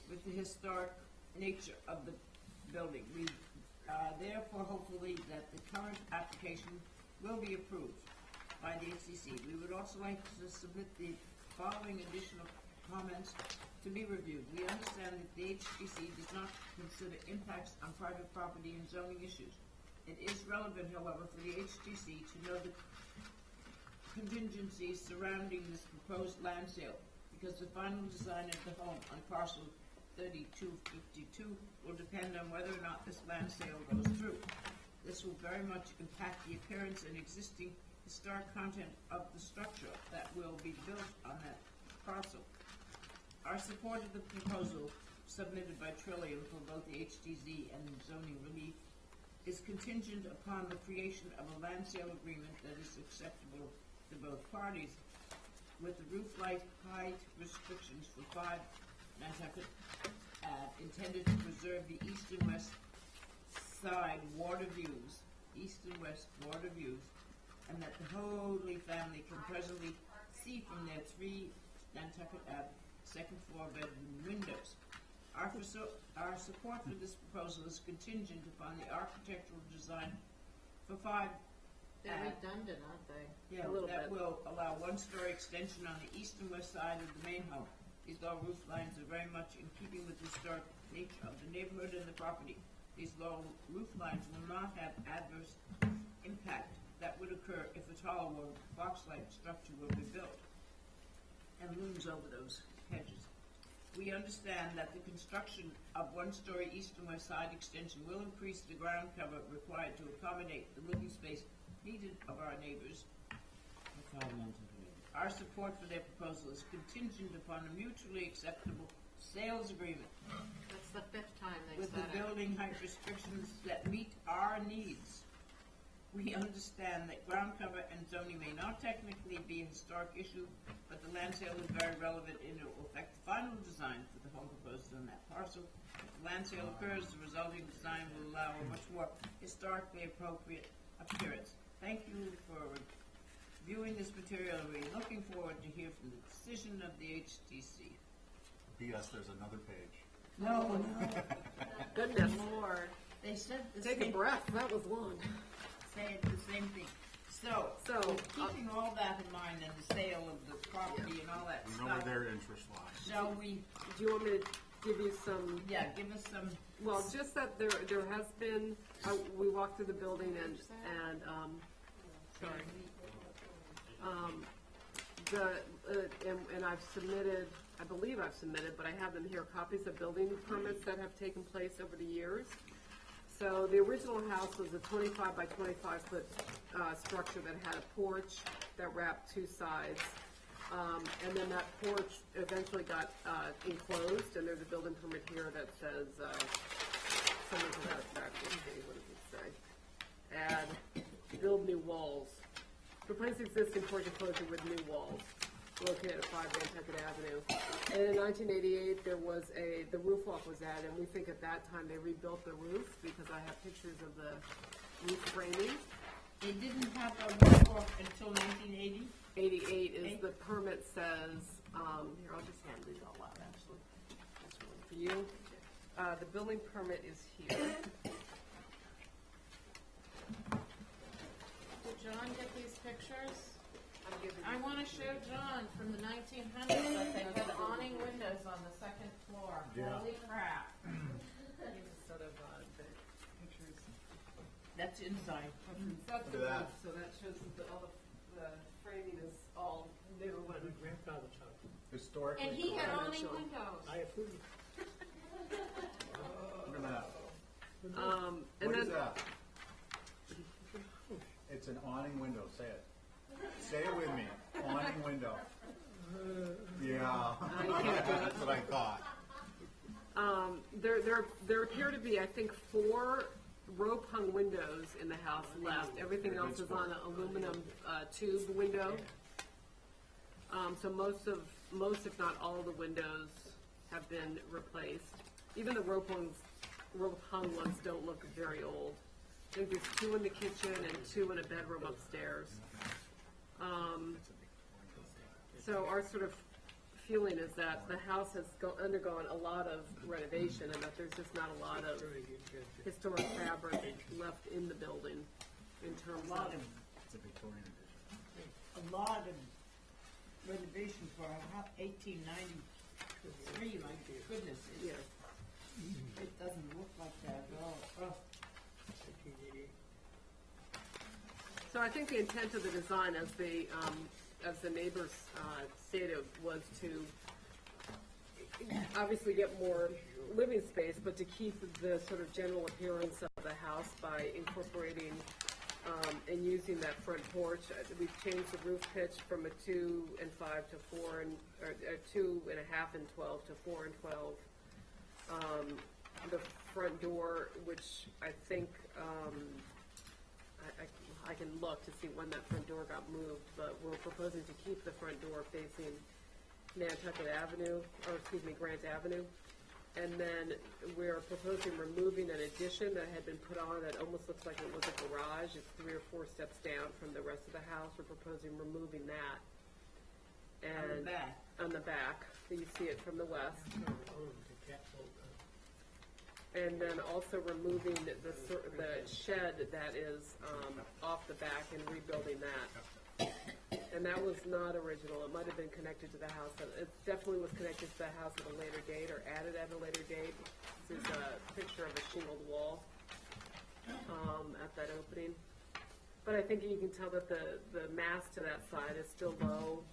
with the historic nature of the building. We Therefore, hopefully, that the current application will be approved by the HTC. We would also like to submit the following additional comments to be reviewed. We understand that the HTC does not consider impacts on private property and zoning issues. It is relevant, however, for the HTC to know the contingencies surrounding this proposed land sale, because the final design of the home on parcel 3252 will depend on whether or not this land sale goes through. This will very much impact the appearance and existing historic content of the structure that will be built on that parcel. Our support of the proposal submitted by Trillium for both the HTZ and zoning relief is contingent upon the creation of a land sale agreement that is acceptable to both parties, with the roof height restrictions for 5 Nantucket intended to preserve the east and west side water views, and that the Hoadley family can presently see from their 3 Nantucket Ave second floor bedroom windows. Our support for this proposal is contingent upon the architectural design for 5 They're redundant, aren't they? Yeah, A little that bit. will allow one-story extension on the east and west side of the main home. These low roof lines are very much in keeping with the historic nature of the neighborhood and the property. These low roof lines will not have adverse impact that would occur if a taller box-like structure were to be built and looms over those hedges. We understand that the construction of one-story east and west side extension will increase the ground cover required to accommodate the living space needed of our neighbors. Our support for their proposal is contingent upon a mutually acceptable sales agreement That's the 5th time they've with the said it. building height restrictions that meet our needs. We understand that ground cover and zoning may not technically be a historic issue, but the land sale is very relevant and it will affect the final design for the home proposed on that parcel. If the land sale occurs, the resulting design will allow a much more historically appropriate appearance. Thank you for reviewing this material, and we're looking forward to hear from the decision of the HTC. P.S. There's another page. No. Goodness. Lord. They said the Take a same, breath, that was long. said the same thing. So, with keeping all that in mind and the sale of the property and all that We know where stuff. their interest lies. No, we, Do you want me to give you some? yeah, give us some, Well, just that there has been, we walked through the building and, sorry. And I've submitted, I believe I've submitted, but I have them here, copies of building permits that have taken place over the years. So the original house was a 25 by 25 foot structure that had a porch that wrapped 2 sides. And then that porch eventually got enclosed, and there's a building permit here that says, something to that effect, let's see, what does it say? Add, build new walls. Replace existing porch enclosure with new walls located at 5 Nantucket Avenue. And in 1988, there was the roof walk was added, and we think at that time they rebuilt the roof, because I have pictures of the roof framing. they didn't have a roof walk until 1980. 88 is the permit says, here, I'll just hand these all out, actually. That's one for you. The building permit is here. Did John get these pictures? I'm giving I you- want to show John from the 1900s that they had awning windows on the 2nd floor. Yeah. Holy crap. Sort of, the pictures. That's inside. That's the Look at that. roof, so that shows that all the framing is all new My and grandfather's house. Historically And he had correct. awning windows. I approve. Look at that. and What is then that? It's an awning window. Say it. Say it with me. Awning window. Yeah. you can't do it. That's what I thought. There appear to be, I think, 4 rope hung windows in the house left. Everything Very else good is on an aluminum tube window. So most if not all of the windows have been replaced. Even the rope hung ones don't look very old. I think there's 2 in the kitchen and 2 in a bedroom upstairs. So our sort of feeling is that the house has undergone a lot of renovation and that there's just not a lot of historic fabric left in the building in terms A lot of. of, It's a Victorian edition. a lot of renovation for a 1893, my goodness, Yeah. it doesn't look like that at all. Oh. So I think the intent of the design, as the neighbors stated, was to obviously get more living space, but to keep the sort of general appearance of the house by incorporating and using that front porch. We've changed the roof pitch from a 2 and 5 to 4 and, or 2.5 and 12 to 4 and 12. The front door, which I think, I can look to see when that front door got moved, but we're proposing to keep the front door facing Nantucket Avenue, or excuse me, Grant Avenue. And then we're proposing removing an addition that had been put on that almost looks like it was a garage. It's 3 or 4 steps down from the rest of the house. We're proposing removing that. And on the back, so you see it from the west. And then also removing the shed that is off the back and rebuilding that. And that was not original. It might have been connected to the house. It definitely was connected to the house at a later date or added at a later date. This is a picture of a shingled wall at that opening. But I think you can tell that the mass to that side is still low.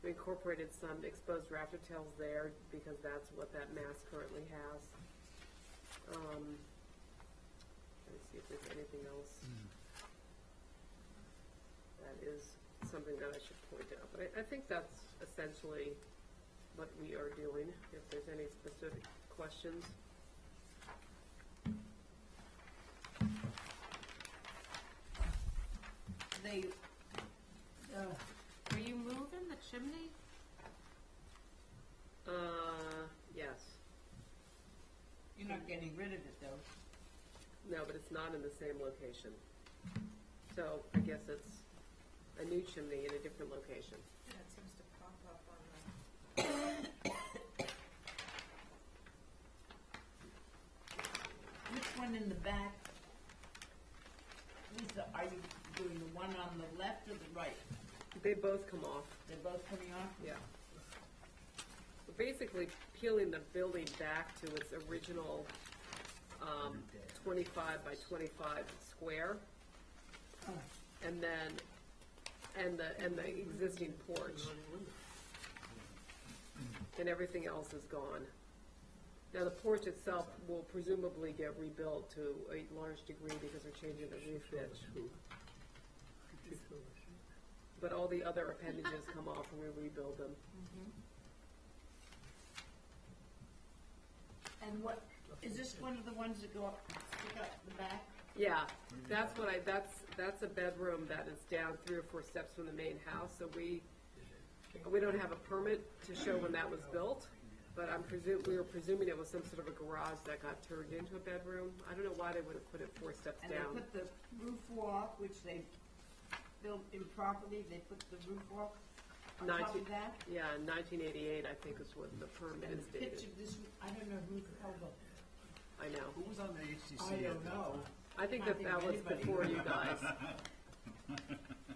We incorporated some exposed rafter tails there because that's what that mass currently has. Let me see if there's anything else that is something that I should point out. But I think that's essentially what we are doing, if there's any specific questions. Are you moving the chimney? Yes. You're not getting rid of it, though. No, but it's not in the same location. So I guess it's a new chimney in a different location. Yeah, it seems to pop up on the. Which one in the back? Lisa, are you doing the one on the left or the right? They both come off. They're both coming off? Yeah. We're basically peeling the building back to its original 25 by 25 square, and then and the existing porch, and everything else is gone. Now the porch itself will presumably get rebuilt to a large degree because we're changing the roof pitch. But all the other appendages come off and we rebuild them. And what, is this one of the ones that go up, stick up the back? Yeah, that's a bedroom that is down 3 or 4 steps from the main house, so we don't have a permit to show when that was built, but we were presuming it was some sort of a garage that got turned into a bedroom. I don't know why they would have put it 4 steps And down. they put the roof walk, which they built improperly, they put the roof walk on top of that? Yeah, in 1988, I think is what the permit And is the pitch dated. of this, I don't know who held up. I know. Who was on the HTC? I don't know. I think Can't that think of was anybody. before you guys.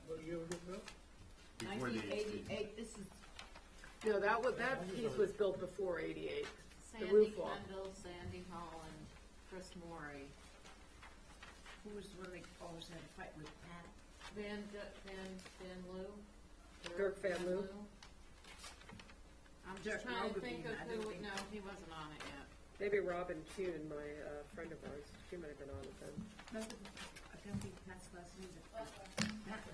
What year was it built? Before the HTC. 1988, this is, No, that piece was built before 88. The Sandy roof wall. Kendall, Sandy Hall, and Chris Morey. who was the one they always had a fight with Pat? Van Loo? Dirk Van Loo? I'm Dirk just trying to Rogovian, think of I who, don't think- no, he wasn't on it yet. Maybe Robin Kuhn, my friend of ours. She might have been on it then. Remember, I don't think Pat's last name is Pat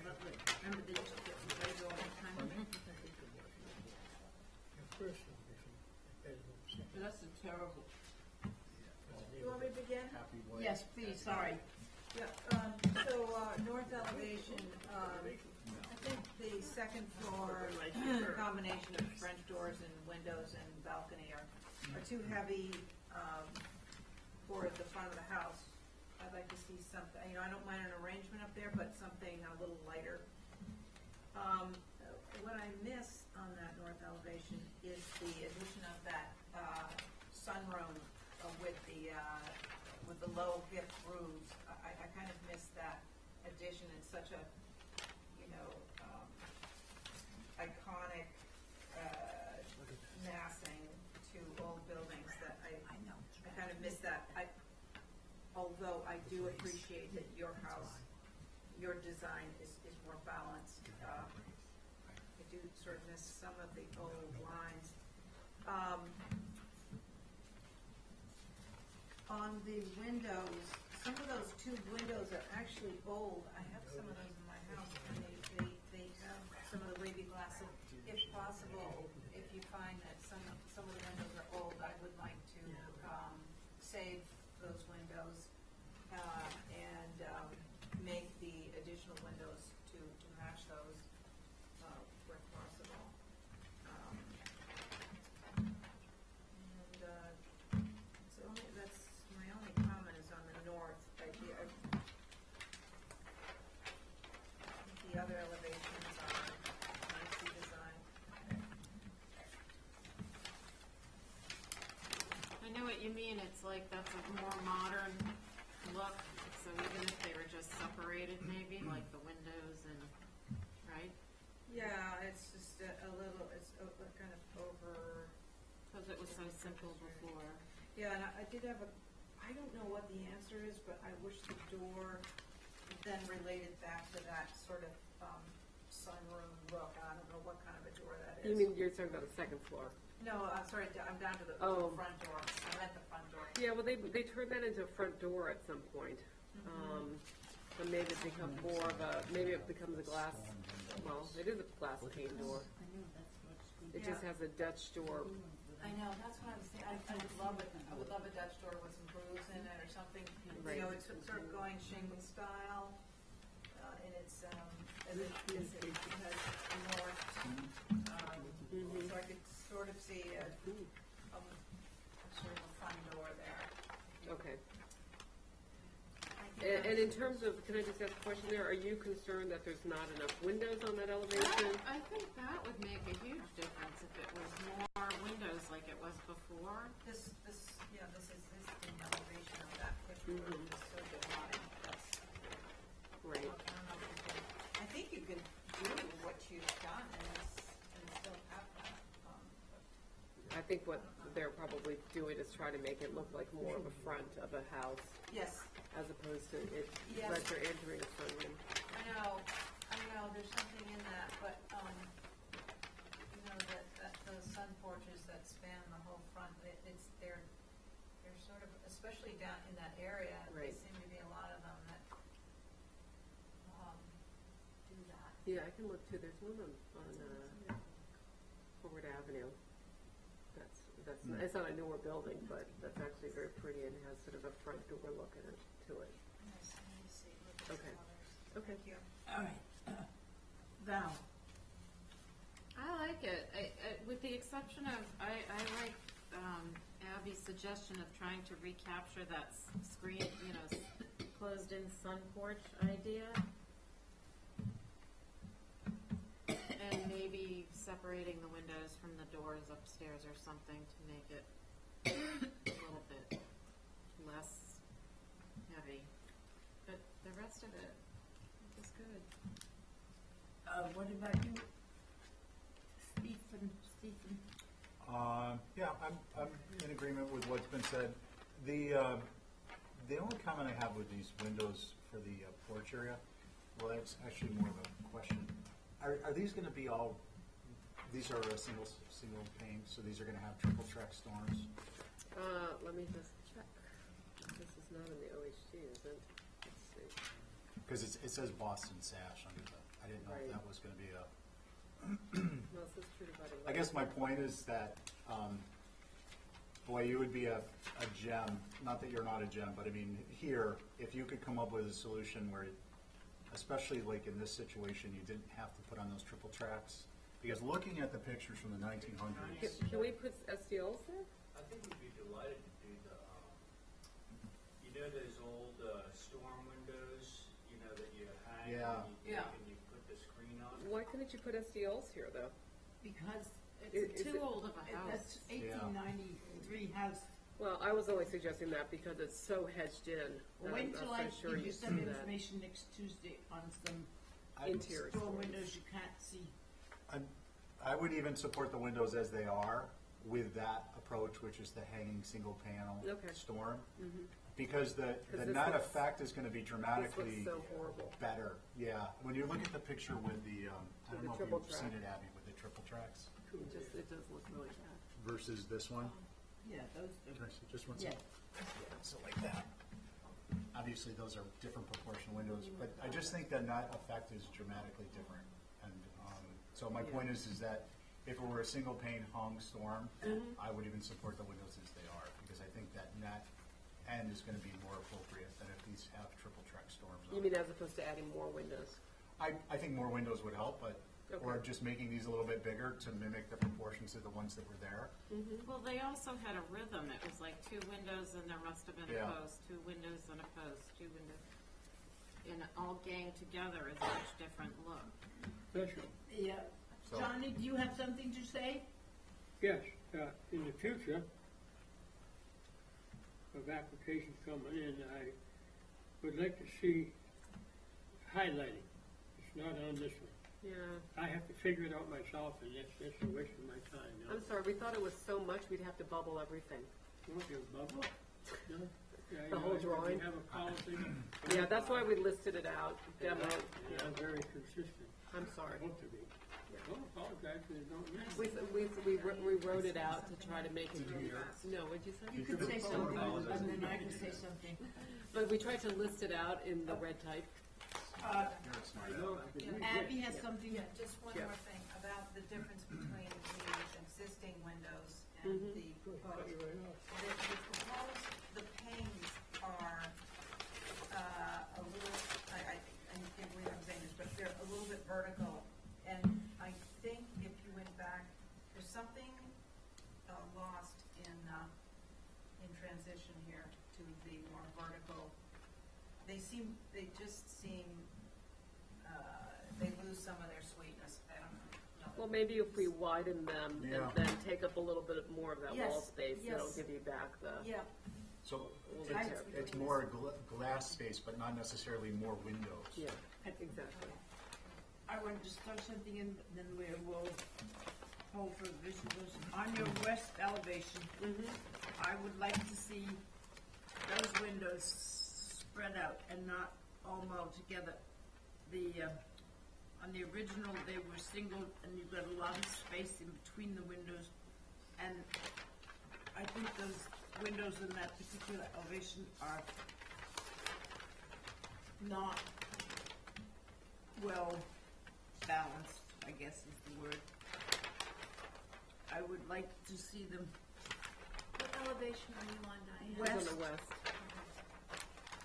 Butler. Remember they used to get together all the time? That's a terrible. You want me to begin? Happy White. Yes, please, sorry. Yeah, north elevation, I think the second floor, combination of French doors and windows and balcony are too heavy, for the front of the house. I'd like to see something, I don't mind an arrangement up there, but something a little lighter. What I missed on that north elevation is the addition of that sunroom with the low hip roofs. I kind of missed that addition. It's such a, iconic massing to old buildings that I kind of missed that. Although I do appreciate that your house, your design is more balanced. I do sort of miss some of the old lines. On the windows, some of those tube windows are actually old. I have some of those in my house, and they have some of the wavy glass. So if possible, if you find that some of the windows are old, I would like to save those windows and make the additional windows to match those where possible. That's my only comment is on the north. I think the other elevations are nicely designed. I know what you mean, it's like that's a more modern look, so even if they were just separated maybe, like the windows and, right? Yeah, it's just a little, it's kind of over. Because it was so simple before. Yeah, and I did have I don't know what the answer is, but I wish the door then related back to that sort of sunroom look. I don't know what kind of a door that is. You mean you're talking about the second floor? No, I'm sorry, I'm down to the Oh. front door. I meant the front door. Yeah, well, they turned that into a front door at some point. And maybe it becomes more of maybe it becomes a glass, well, it is a glass pane door. It just has a Dutch door. I know, that's what I was thinking. I would love it. I would love a Dutch door with some grooves in it or something. Right. You know, it's sort of going shingle style, and it's, as it has north. So I could sort of see a sort of a front door there. Okay. And in terms of, can I just ask a question there? Are you concerned that there's not enough windows on that elevation? I think that would make a huge difference if it was more windows like it was before. This is the elevation of that kitchen room is so divine. Right. I don't know if you can, I think you can do what you've done and still have that. I think what they're probably doing is try to make it look like more of a front of a house Yes, as opposed to it, Yes. like you're entering a sunroom. I know, there's something in that, but, that those sun porches that span the whole front, they're sort of, especially down in that area, there Right. seem to be a lot of them that, do that. Yeah, I can look too. There's one on Forward Avenue. That's it's not a newer building, but that's actually very pretty and has sort of a front door look in it to it. Let me see, look at Okay. some others. Okay. Thank you. All right. Val, I like it, with the exception of, I like Abby's suggestion of trying to recapture that screen, closed-in sun porch idea. And maybe separating the windows from the doors upstairs or something to make it a little bit less heavy. But the rest of it is good. what about you? Stephen? Yeah, I'm in agreement with what's been said. The only comment I have with these windows for the porch area, well, that's actually more of a question. Are these going to be all? These are a single pane, so these are going to have triple track storms. Let me just check. This is not in the OHT, is it? Let's see. Because it says Boston Sash under the. I didn't know if that was going to be a. No, it says treated by the. I guess my point is that, boy, you would be a gem. Not that you're not a gem, but I mean, here, if you could come up with a solution where, especially like in this situation, you didn't have to put on those triple tracks. Because looking at the pictures from the 1900s, Can we put SDLs there? I think we'd be delighted to do those old storm windows, that you hang Yeah. and you take and you put the screen on. Why couldn't you put SDLs here, though? Because Is Too it- old of a that's house. 1893 house. Well, I was only suggesting that because it's so hedged in. Well, that wait I'm till not I so sure give you you some see that. information next Tuesday on some Interior store stories. windows you can't see. I would even support the windows as they are with that approach, which is the hanging single panel Okay. storm. Because the 'Cause this net looks- effect is gonna be dramatically so horrible. better. Yeah, when you look at the picture with the, I With don't the know if triple you've seen track. it, Abby, with the triple tracks It does look really bad. versus this one. Yeah, those Can I see just one Yeah. second? So like that. Obviously, those are different proportion windows, but I just think the net effect is dramatically different. And so my point is that if it were a single pane hung storm, I would even support the windows as they are, because I think that net end is gonna be more appropriate than if these have triple track storms. You mean as opposed to adding more windows? I think more windows would help, but, or Okay. just making these a little bit bigger to mimic the proportions of the ones that were there. Well, they also had a rhythm. It was like 2 windows and there must have been a Yeah. post, 2 windows and a post, 2 windows. And all gang together is a much different look. Special. Yeah. So- Johnny, do you have something to say? Yes, in the future, of applications coming in, I would like to see highlighting. It's not on this one. Yeah. I have to figure it out myself, and that's a waste of my time. No? I'm sorry, we thought it was so much we'd have to bubble everything. You want your bubble? No? Yeah, The whole you drawing? have a policy? Yeah, that's why we listed it out, demo. Yeah, I'm very consistent. I'm I sorry. hope to be. Don't apologize, because it don't mean. We wrote it out to try to make it. No, what'd you say? You can say something, and then I can say something. But we tried to list it out in the red type. I know, I can read Abby it. has something. Yeah, just one more thing about the difference between the existing windows and the Cut you proposed. right off. The proposed, the panes are, a little, I can't believe I'm saying this, but they're a little bit vertical. And I think if you went back, there's something, lost in transition here to the more vertical. They just seem, they lose some of their sweetness. I don't know. Well, maybe if we widen them and Yeah. then take up a little bit more of that wall Yes, space, that'll yes. give you back the. Yeah, So I- it's more glass space, but not necessarily more windows. Yeah, exactly. I wanted to start something and then we will hold for visitors. On your west elevation, I would like to see those windows spread out and not all meld together. On the original, they were single and you've got a lot of space in between the windows. And I think those windows in that particular elevation are not well balanced, I guess is the word. I would like to see them What elevation are you on, Diane? It's west on the west.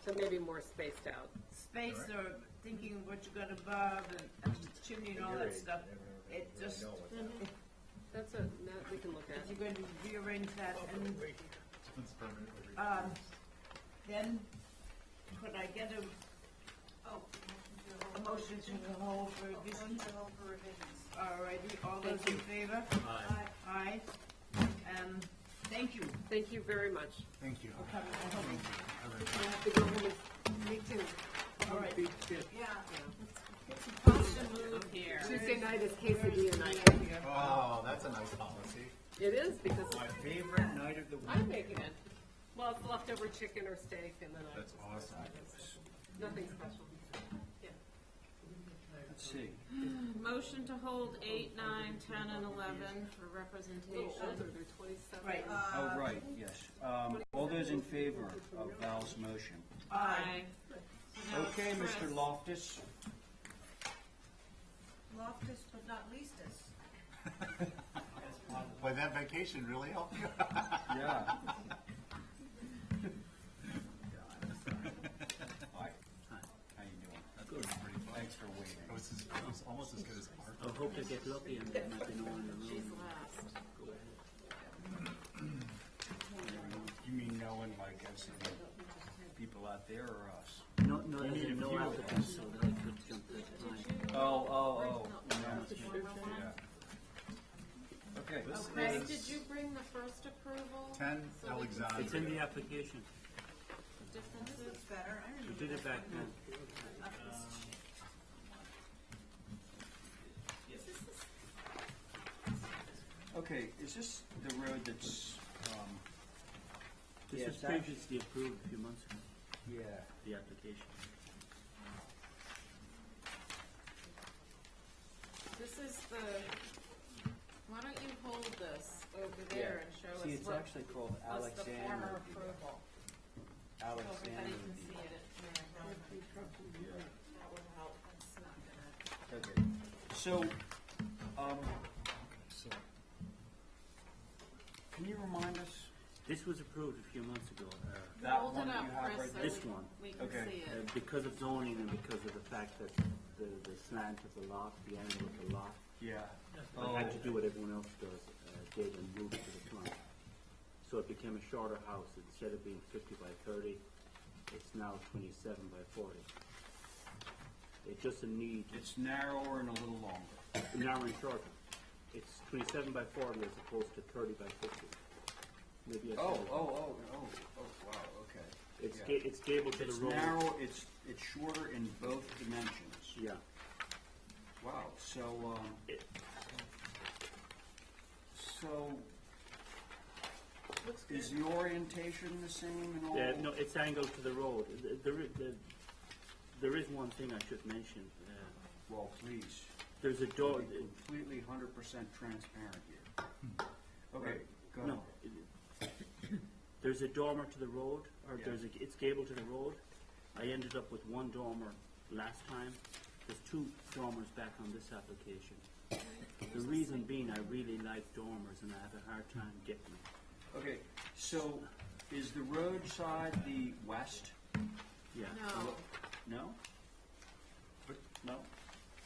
So maybe more spaced out. space or thinking of what you got above and chimney and all that stuff. It just, That's that we can look at. if you're going to rearrange that and, It's permanently then could I get a motion to hold for motion revision? to hold for revisions. Alrighty, all those in favor? Aye. Aye. Thank you Thank you very much. Thank you. for coming. I hope I have to go home and, me too. All right. Yeah. It's supposed to move here. Tuesday night is quesadilla night. Oh, that's a nice policy. It is because My favorite night of the week. I'm making it. Well, it's leftover chicken or steak and then That's awesome. nothing special. Yeah. Let's see. Motion to hold 8, 9, 10, and 11 for Older, representation. they're 27. Right. Oh, right, yes. All those in favor of Val's motion? Aye. So now it's Okay, Chris. Mr. Loftus. Loftus but not leastus. Boy, that vacation really helped you. Yeah. Hi. How you doing? Good. Thanks for waiting. It was almost as good as Mark. I hope to get lucky and there might be no one in the She's room. last. You mean no one like us, people out there or us? No, We as need in a no few of applicants, us. so that I could jump at the time. Oh. Original Yeah. one. Yeah. Okay. This Chris, is did you bring the first approval? 10 So we can see Alexandria. It's in the application. the differences? Better, I We remember did it this back one. then. Okay, is this the road that's, This Yeah, was it's actually- previously approved a few months ago, yeah, the application. This is the, why don't you hold this over there and show us see, it's what actually called was the former Alexander. approval? So Alexander. everybody can see it. That would help. It's not gonna. Okay, so, So can you remind us? This was approved a few months ago, That Hold one it that up, you have Chris, right so there? this we- one. We can Okay. see it. Because of zoning and because of the fact that the slant of the lot, the angle of the lot, Yeah. I had to do what everyone else does, did and move to the front. So it became a shorter house. Instead of being 50 by 30, it's now 27 by 40. It just a need, It's narrower and a little longer. narrow and shorter. It's 27 by 40 as opposed to 30 by 50. Maybe I Oh, said it. wow, okay. It's, Yeah. it's gable to the It's road. narrow, it's shorter in both dimensions. Yeah. Wow, so, so, is the orientation the same in all? No, it's angled to the road. There is one thing I should mention. Well, please. There's a door. Be completely 100% transparent here. Okay, go No, there's a dormer to the road, or it's gable to the road. I ended up with one dormer last time. There's two dormers back on this application. The reason being, I really like dormers, and I have a hard time getting them. Okay, so is the road side the west? Yeah. No. No? No?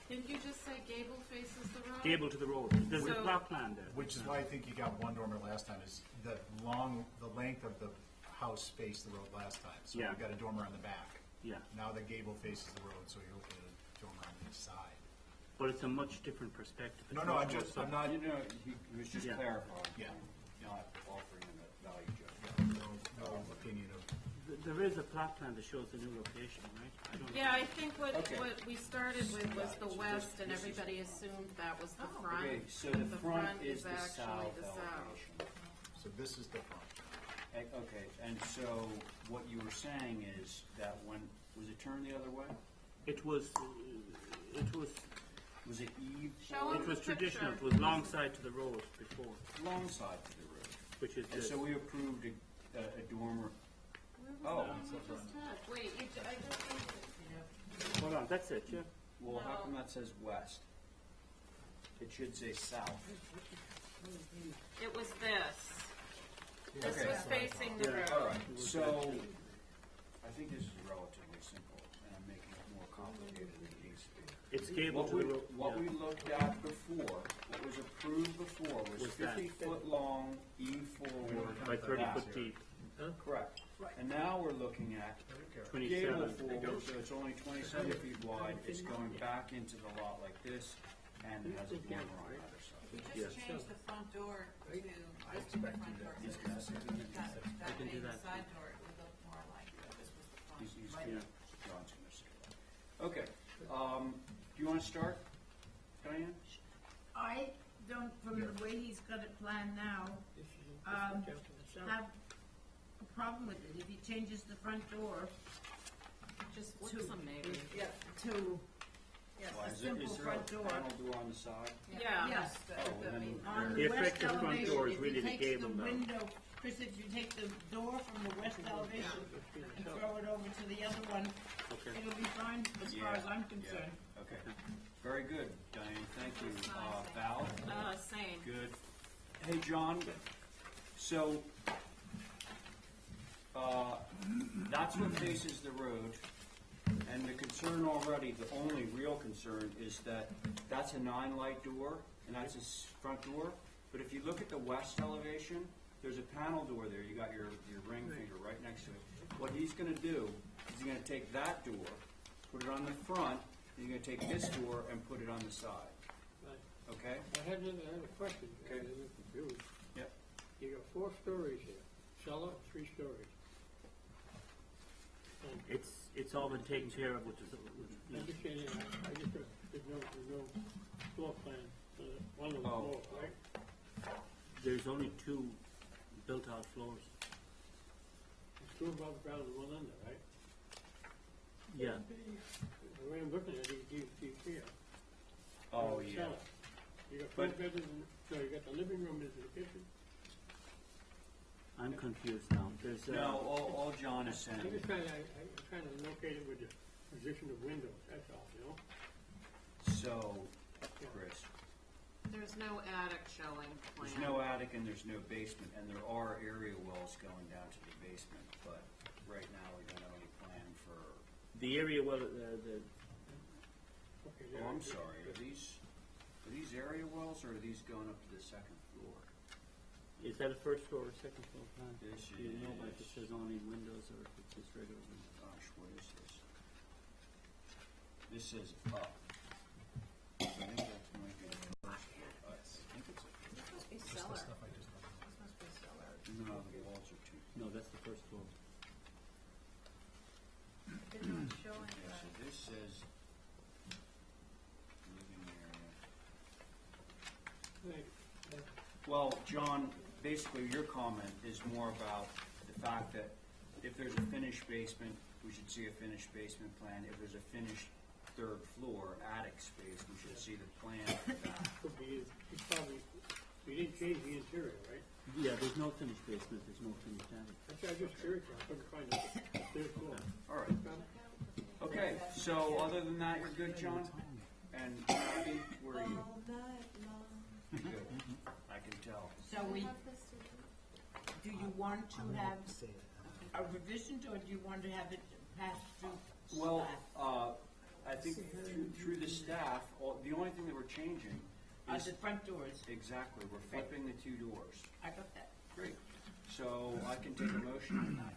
Didn't you just say gable faces the road? Gable to the road. There's a So- plot plan there. which is why I think you got one dormer last time, is the length of the house spaced the road last time. So Yeah. you got a dormer on the back. Yeah. Now the gable faces the road, so you're looking at a dormer on each side. But it's a much different perspective. No, It's no, much I'm more just, I'm not, You know, he was just Yeah. clarifying. Yeah. Not offering him a value judgment. no opinion of, There is a plot plan that shows the new location, right? I don't know. Yeah, I think Okay. what we started with was the Right, so west, and this is- everybody assumed that was the front. Okay, so the front is the actually south the south. elevation. so this is the front. Okay, and so what you were saying is that when, was it turned the other way? It was Was it eve? Show It him was the traditional. picture. It was long side to the road before, Long side to the road. which is And this. so we approved a dormer. Where was Oh. the one we just had? Wait, I just think Hold on, that's it, yeah. Well, how No. come that says west? It should say south. it was this. This Okay. was facing the road. All right, so I think this is relatively simple, and I'm making it more complicated than it needs to be. It's gable What to we, the road. what yeah. we looked at before, what was approved before was Was that? 50-foot long, E forward. By 30 back. foot deep. Correct. And now we're looking at 27. gable forward, so it's only 27 feet wide. It's going back into the lot like this, and it has a dormer on the other side. We Yeah. just changed the front door to, this to the front door. He's So gonna this say- was- that can do being the that. side door, it would look more like this was the front. He's right? gonna, John's gonna say that. Okay, do you wanna start, Diane? I don't, from the way he's got it planned now, have a problem with it. If he changes the front door Just to, flip some maybe. to Why, a is there simple a front door. panel door on the side? Yeah. Yes, Oh, well, then on The the west effective front elevation, door is if really he the takes the gable now. window, Chris, if you take the door from the west elevation and throw it over to the other one, Okay. it'll be fine as far as I'm concerned. Yeah, okay. Very good, Diane, thank you. Val? Same. Good. Hey, John, so, that's what faces the road, and the concern already, the only real concern is that that's a 9-light door, and that's his front door, but if you look at the west elevation, there's a panel door there, you got your ring finger right next to it. What he's gonna do is he's gonna take that door, put it on the front, and he's gonna take this door and put it on the side. Okay? I had a question, I Okay. was a little confused. Yep. You got 4 stories here, cellar, 3 stories. And It's all been taken care of, which is, I understand that, I just, there's no floor plan, one of the Oh. floors, right? there's only 2 built-out floors. It's 2 above ground and 1 under, right? Yeah, The way I'm looking at it, these here. Oh, the yeah. cellar. You got 4 But- bedrooms, so you got the living room, is the kitchen. I'm confused now. There's, No, all John is I'm saying, just trying to locate it with the position of windows, that's all, you know? so, Chris, There's no attic showing plan. there's no attic and there's no basement, and there are area wells going down to the basement, but right now we don't have any plan for, the area, well, Okay, oh, I'm sorry, are these area wells, or are these going up to the second floor? is that a first floor or second floor plan? This Do you know if it is- says only windows or if it's just regular windows? Gosh, what is this? This says up. So I think that's might be the first floor. I think it's This must be Just the cellar. stuff I just got. This must be cellar. no, the walls are too. No, that's the first floor. It's not showing Okay, so that. this says living area. Right. Well, John, basically your comment is more about the fact that if there's a finished basement, we should see a finished basement plan. If there's a finished third floor attic space, we should see the plan for that. Could be, it's probably, you didn't change the interior, right? Yeah, there's no finished basement, there's no finished attic. That's why I was just curious, I couldn't find the 3rd floor. All right. Okay, so other than that, you're good, John? And Abby, where are you? All night long. Good. I can tell. So do you want to have a revision, or do you want to have it passed through Well, staff? I think through the staff, the only thing that we're changing is The front doors, exactly, we're flipping the 2 doors. I got that. Great. So I can take a motion on that.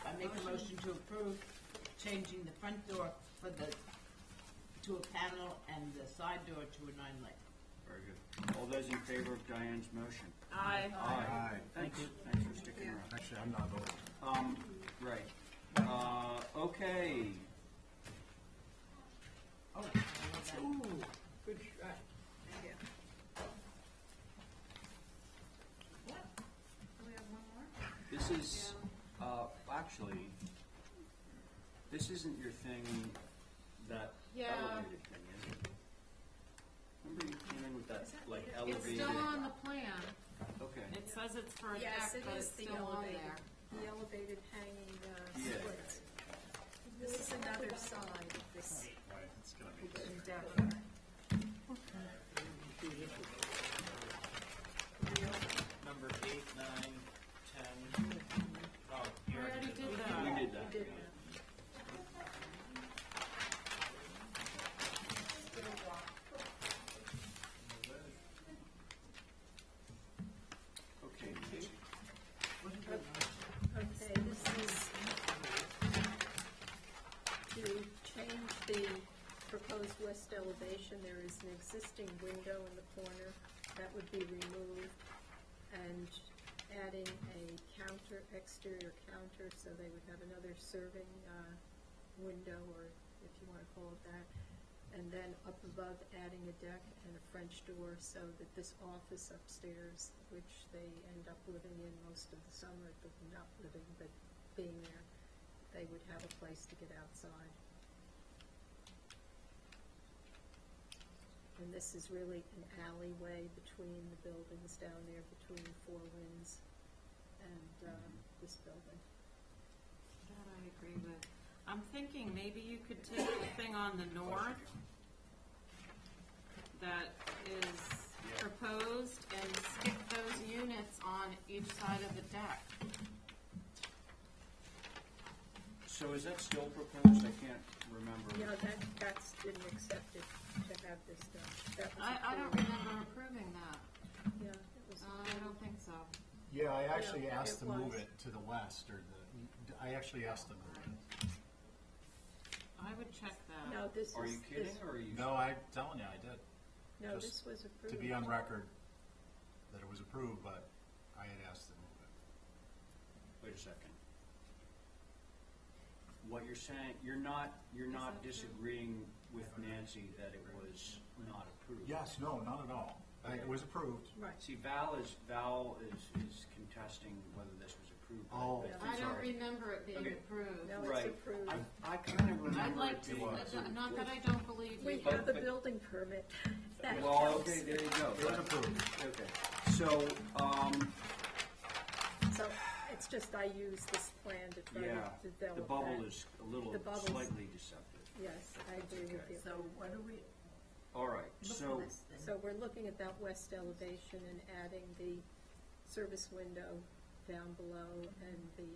I make a motion to approve changing the front door to a panel and the side door to a 9-light. Very good. All those in favor of Diane's motion? Aye. Aye. Thanks for sticking around. Actually, I'm not voting. Right. Okay. Oh, I love that. Ooh, good shot. Yeah. What? Do we have one more? This is, actually, this isn't your thing, that Yeah. elevated thing, is it? Remember you came in with that, like, It's elevated? still on the plan. Okay. It says it's for a Yes, deck, it but is it's the still on elevated, there. the elevated hanging Yeah. splits. This is another side of this Right, it's gonna be. deck. Number 8, 9, 10. Oh, you We already did that. We did that. We did yeah. that. Okay, Nancy. Okay, this is to change the proposed west elevation. There is an existing window in the corner that would be removed, and adding a counter, exterior counter, so they would have another serving window, or if you want to call it that. And then up above, adding a deck and a French door, so that this office upstairs, which they end up living in most of the summer, but not living, but being there, they would have a place to get outside. And this is really an alleyway between the buildings down there, between Four Winds and this building. That I agree with. I'm thinking maybe you could take the thing on the north that is proposed and stick those units on each side of the deck. So is that still proposed? I can't remember. Yeah, that's been accepted to have this done. That was I don't approved. remember approving that. Yeah, it was I don't think so. Yeah, I actually Yeah, asked it to move was. it to the west, I actually asked to move it. I would check that. No, this is. Are you kidding, this- or are you? No, I'm telling you, I did. No, just this was approved. to be on record that it was approved, but I had asked to move it. Wait a second. What you're saying, you're not that true? disagreeing with Nancy that it was not approved? Yes, no, not at all. It was approved. Right. See, Val is contesting whether this was approved. Oh, But- I don't sorry. remember it being Okay. approved. No, Right. it's approved. I kind of I'd remember like it to, being approved. not that I don't believe We you. have the but- building permit. That Well, counts. okay, there you go. It was approved. Okay, so, So it's just I use this plan to try yeah, to develop the bubble that. is a little The bubble's- slightly deceptive. Yes, I agree with you. So what do we, All right, look so, at this then? So we're looking at that west elevation and adding the service window down below and the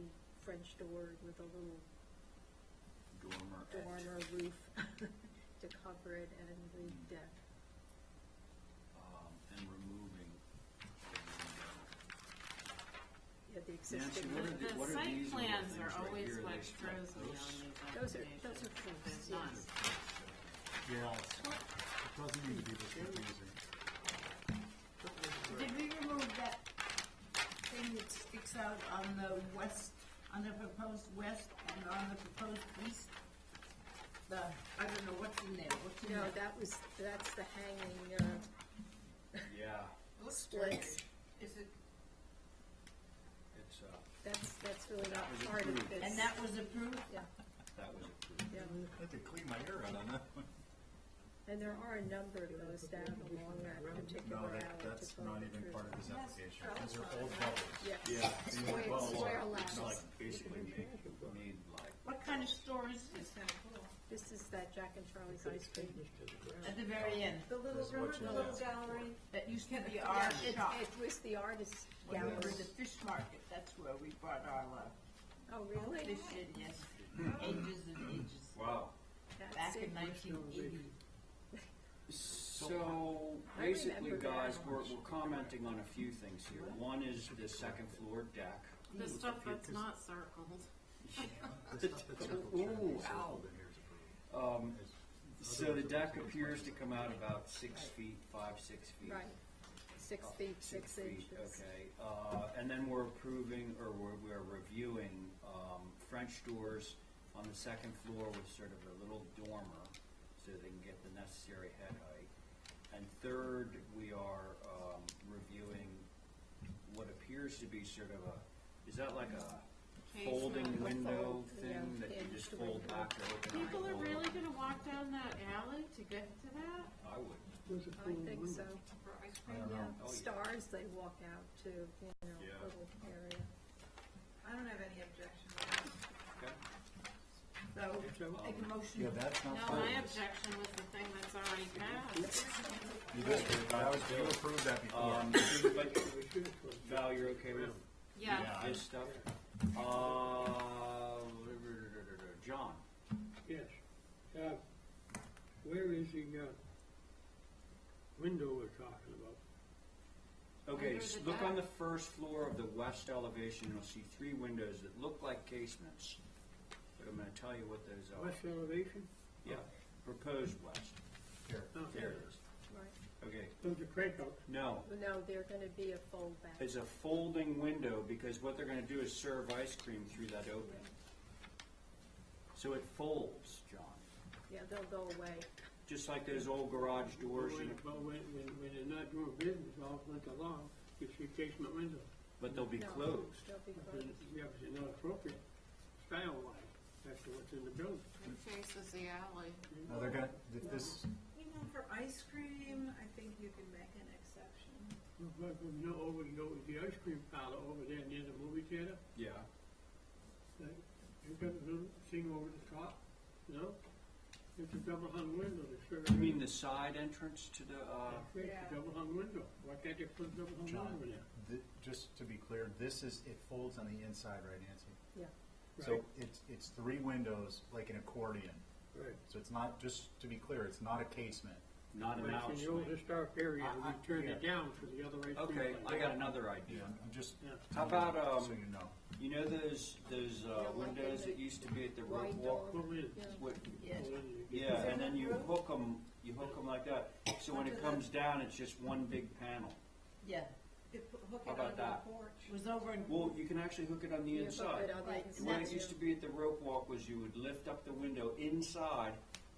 French door with a little dormer roof to cover it and the deck. and removing the Yeah, the Nancy, existing. what are The what are site these little plans things are right always here? what These throws me posts? on these Those are applications. approved, There's yeah. not. Yeah, it doesn't need to be this confusing. Did we remove that thing that sticks out on the west, on the proposed west and on the proposed east? The, I don't know what's in there, what's in No, there? that's the hanging, Yeah, splits. Is it, it's, That's really not was part of approved. this. and that was approved? Yeah, that was approved. yeah. I could clean my ear out on that one. And there are a number of those down along that particular No, alley. that's to not go even through. part of this application. Those are old bubbles. Yeah. Yeah, Square- well, square it's ladders. like basically made like, What kind of store is this? This is that Jack and Charlie's ice cream. At the very end? The little, remember the little gallery? That used to be our shop. It was the artist's When we gallery. were the fish market, that's where we bought our Oh, really? fish in, yes, ages and ages. wow. That's Back it. in 1980. So, I basically, remember guys, that. we're commenting on a few things here. One is the second floor deck. The stuff that's not circled. Ooh, ow. So the deck appears to come out about 6 feet, 6 feet. Right. 6 feet, 6 inches. Okay, and then we're approving, or we're reviewing, French doors on the second floor with sort of a little dormer, so they can get the necessary head height. And third, we are, reviewing what appears to be sort of a, is that like a folding Casement. window Fold, thing yeah, that you hinged just fold window. back to open up? People are fold really up? gonna walk down that alley to get to that? I would. I think so. For ice I cream? don't know. Oh, yeah. Stars, they walk out to, Yeah. little area. I don't have any objection to that. Okay. So, make a motion. Yeah, that's not. No, my objection was the thing that's already passed. You did, you approved that before. But Val, you're okay with Yeah. this stuff? John, Yes. Where is the, window we're talking about? okay, Under the look on deck. the first floor of the west elevation, you'll see 3 windows that look like casements. But I'm gonna tell you what those are. West elevation? Yeah, proposed west. Here. Oh, There it is. Right. Okay, Those are crank outs. no, No, they're gonna be a fold back. it's a folding window because what they're gonna do is serve ice cream through that opening. So it folds, John, Yeah, they'll go away. just like those old garage doors, you know, But when they're not doing business all winter long, you see casement windows. but they'll be No, closed. They'll be closed. Yeah, but they're not appropriate, style-wise, that's what's in the building. It faces the alley. No, they're gonna, this, You know, for ice cream, I think you can make an exception. But over the ice cream parlor over there near the movie theater, Yeah. you've got a little thing over the top, you know? It's a double hung window, it's sort You of. mean the side entrance to the, It's Yeah. a double hung window, why can't you put a double hung John, window there? just to be clear, this is, it folds on the inside, right, Nancy? Yeah. So Right. it's 3 windows like an accordion. Right. So it's not, just to be clear, it's not a casement. not an But out it's in the old swing? historic area, I- we turned it yeah. down for the other ice cream Okay, place. I got another idea. I'm just. Yeah. How about, So you know. you know those like windows in that used to be at the Wide rope walk? door. Pull in. Yeah. With- Yes. Yeah, and then you hook them You hook them like that. So when it comes down, it's just one big panel. Yeah, Hook How it about onto the that? porch. it was over in, Well, you can actually hook it on the You hook inside. it on the Right. The way it inside. used to be at the rope walk was you would lift up the window inside.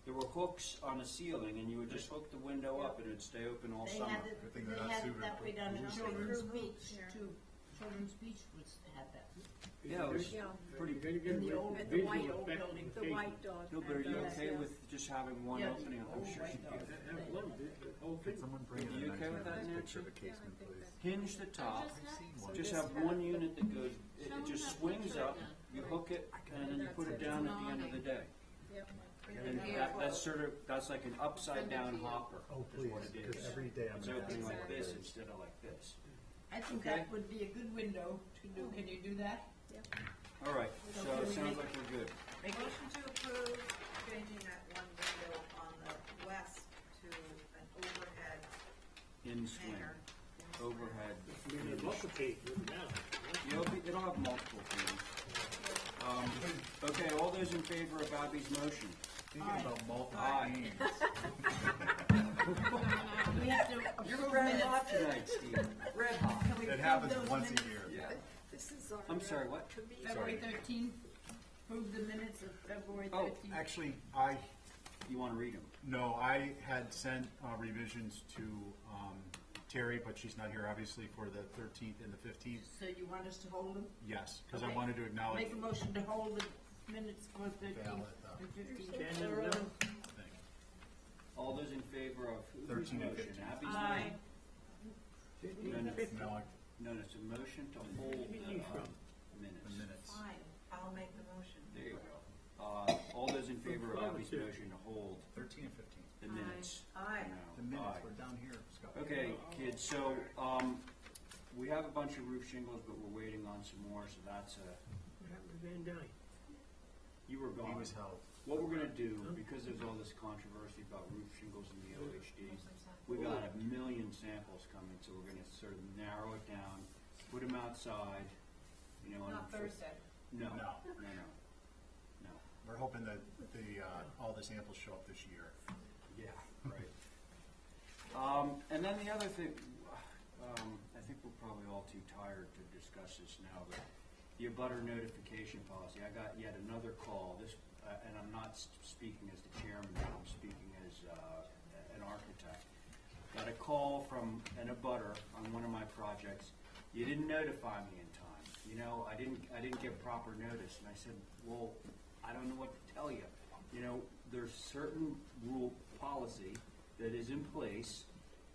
There were hooks on the ceiling, and you would just hook the window up, and it would stay open all they summer. had it, Good thing they they're not had it suited that for way down in pollution. Children's Through Beach hoops, yeah. too. Children's Beach had that. Yeah, it was Yeah. pretty. You're gonna get In the a old- the visual white old effect building, of The shaking. white dog. No, but are had you those, okay yeah. with just having one Yeah, opening? I'm old sure white she'd dog. give it. Have one, the whole Could thing. someone bring in Are a you nice okay with that, picture of Nancy? a casement, please? Hinge the top. So Just this have has- one unit that goes. It Show 'em just that swings picture up. again. You hook it, and then you put it down at the end of the day. Yep. And that's like an upside down hopper. Oh, is please, what it because is. every day I'm It's gonna opening ask like about this this. instead of like this. I think Okay. that would be a good window to do. Can you do that? All right. So can it we sounds make- like we're good. Motion to approve changing that one window on the west to an overhead In swing, hanger. overhead. I mean, they multiplicate with now. It'll have multiple things. Okay, all those in favor of Abby's motion? Thinking about multiple Aye. games. We have to You're approve red minutes. hot tonight, Steve. Red hot. Can we It approve happens those once a minutes? year. Yeah. This is our. I'm sorry, what? February 13th, approve the minutes of February Oh, 13th. Actually, You want to read them? no, I had sent revisions to Terry, but she's not here obviously for the 13th and the 15th. So you want us to hold them? Yes, because I Okay. wanted to acknowledge. Make a motion to hold the minutes for 13th Valid, and 15th. Daniel, thing. All those in favor of whose 13 and motion? 15. Abby's Aye. motion? No, I- No, it's a motion to hold the minutes. the minutes. Fine, I'll make the motion. There you go. All those in favor of Abby's motion to hold 13 and 15. the minutes? Aye. No. The minutes Aye. were down here, Scott. Okay, kids, so, we have a bunch of roof shingles, but we're waiting on some more, so that's what happened to Van Dyke? you were He gone. was held. What we're gonna do, because there's all this controversy about roof shingles and the OHDs, we got a million samples coming, so we're gonna sort of narrow it down, put them outside, you know. and Not Thursday. No, No. no. We're hoping that all the samples show up this year. Yeah, right. And then the other thing, I think we're probably all too tired to discuss this now, but the abutter notification policy, I got yet another call, and I'm not speaking as the chairman, I'm speaking as an architect. Got a call from an abutter on one of my projects, you didn't notify me in time, you know, I didn't get proper notice, and I said, well, I don't know what to tell you. You know, there's certain rule policy that is in place,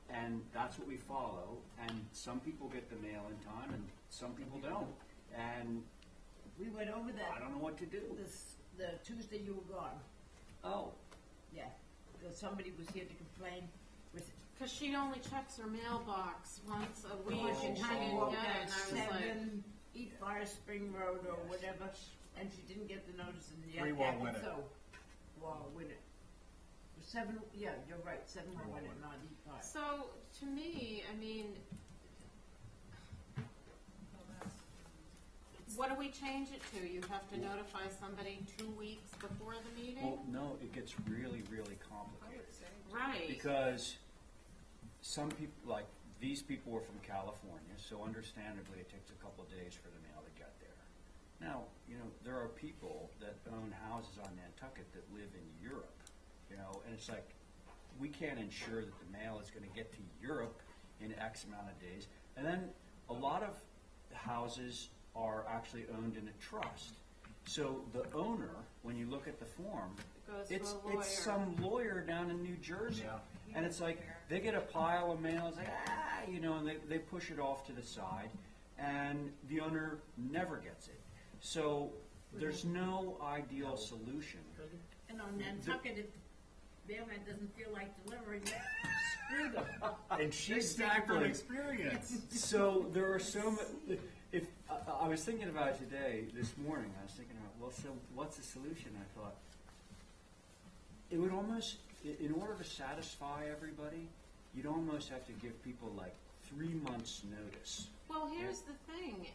and that's what we follow, and some people get the mail in time, and some people don't, and We went over that I don't know what to do. the Tuesday you were gone. Oh, Yeah. Somebody was here to complain. Cause she only checks her mailbox once a week, She and she had to didn't walk get down it, and I was like, 7 East Fire Spring Road or whatever, and she didn't get the notice and the Three Wall Winnet. So, Wall Winnet. 7, yeah, you're right, 7 Wall Winnet, not East Fire. so, to me, I mean, what do we change it to? You have to notify somebody 2 weeks before the meeting? well, no, it gets really, really complicated. Right. Because some people, like, these people were from California, so understandably it takes a couple of days for the mail to get there. Now, you know, there are people that own houses on Nantucket that live in Europe, you know, and it's like, we can't ensure that the mail is gonna get to Europe in X amount of days. And then a lot of houses are actually owned in a trust. So the owner, when you look at the form, Goes to it's a lawyer. some lawyer down in New Jersey. Yeah. And it's like, they get a pile of mail, it's like, you know, and they push it off to the side, and the owner never gets it. So there's no ideal solution. And on Nantucket, if the mailman doesn't feel like delivering, screw them. And she's speaking from experience. So there are so many, if, I was thinking about it today, this morning, I was thinking about, well, so what's the solution? I thought, it would almost, in order to satisfy everybody, you'd almost have to give people like 3 months' notice. Well, here's the thing,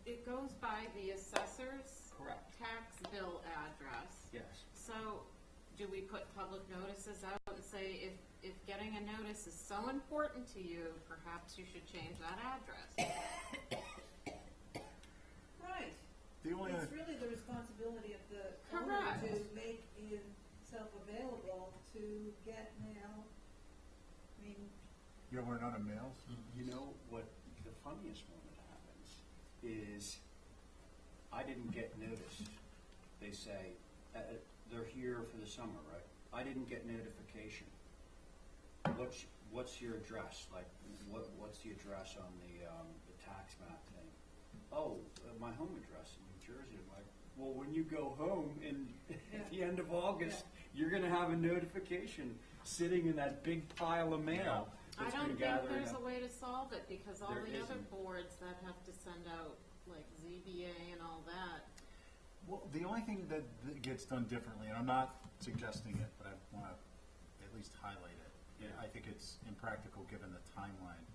it goes by the assessor's Correct. tax bill address. Yes. So do we put public notices out and say, if getting a notice is so important to you, perhaps you should change that address? Right. The only It's other, really the responsibility of the owner Correct. to make himself available to get mail. I mean, you're running out of mails? You know what the funniest one that happens is I didn't get notice. They say they're here for the summer, right? I didn't get notification. What's your address? Like, what's the address on the tax map thing? Oh, my home address in New Jersey. I'm like, well, when you go home at the end of August, you're going to have a notification sitting in that big pile of mail. I that's don't been think gathering there's up. a way to solve it, because all There the other isn't. boards that have to send out, like ZBA and all that. Well, the only thing that gets done differently, and I'm not suggesting it, but I want to at least highlight it. Yeah. I think it's impractical given the timeline,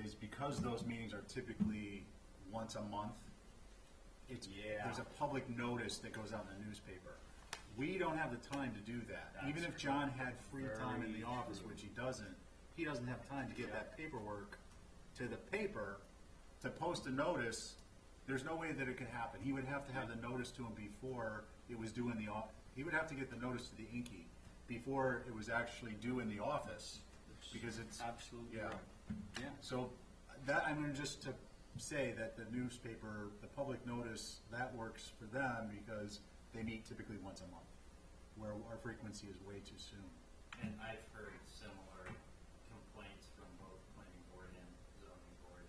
is because those meetings are typically once a month, there's a public notice that goes out in the newspaper. We don't have the time to do that. That's Even if John had free time in very the office, true. which he doesn't have time to get that paperwork to the paper to post a notice. There's no way that it could happen. He would have to have the notice to him before it was due in the he would have to get the notice to the Inky before it was actually due in the office, because it's Absolutely yeah. right. Yeah. So that, I mean, just to say that the newspaper, the public notice, that works for them because they meet typically once a month, where our frequency is way too soon. And I've heard similar complaints from both planning board and zoning board.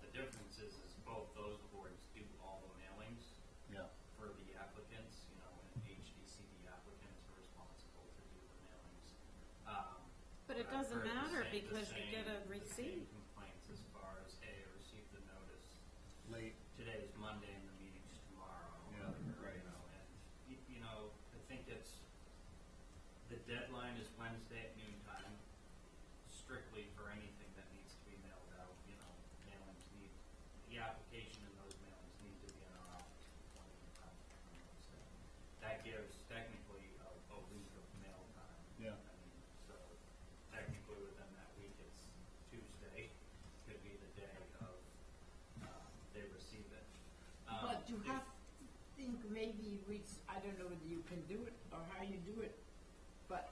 The difference is both those boards do all the mailings Yeah. for the applicants, you know, and HDCD applicants are responsible to do the mailings. But it I've doesn't heard the matter same- because you get a the same receipt. complaints as far as, hey, I received the notice, Late. today's Monday and the meeting's tomorrow. Yeah. Right. You know, and, you know, I think the deadline is Wednesday at noon time, strictly for anything that needs to be mailed out, you know, the application and those mailings need to be in our office before we can on Wednesday. That gives technically a week of mail time. Yeah. I mean, so technically within that week, it's Tuesday, could be the day of, they receive it. But you if- have to think maybe I don't know whether you can do it or how you do it, but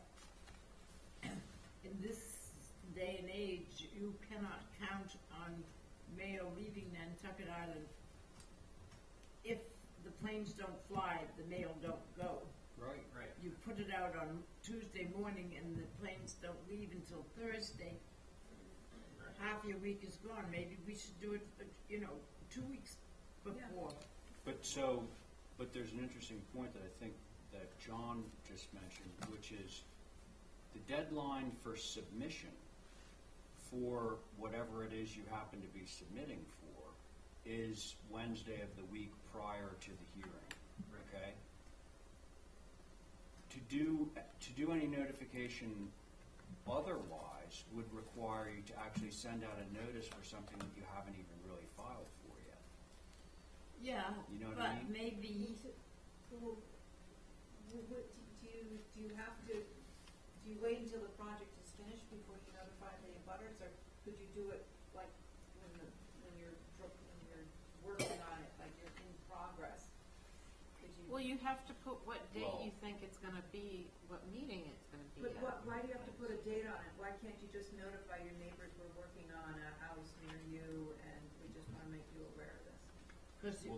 in this day and age, you cannot count on mail leaving Nantucket Island. If the planes don't fly, the mail don't go. Right. Right. You put it out on Tuesday morning and the planes don't leave until Thursday. Half your week is gone. Maybe we should do it, 2 weeks before. But there's an interesting point that I think that John just mentioned, which is the deadline for submission for whatever it is you happen to be submitting for is Wednesday of the week prior to the hearing, okay? To do any notification otherwise would require you to actually send out a notice for something that you haven't even really filed for yet. Yeah, You know what I but mean? maybe, Well, do you have to, do you wait until the project is finished before you notify the abutters, or could you do it like when you're working on it, like you're in progress? Could you? Well, you have to put what date Well- you think it's gonna be, what meeting it's gonna be But at. why do you have to put a date on it? Why can't you just notify your neighbors, we're working on a house near you, and we just wanna make you aware of this? because Well,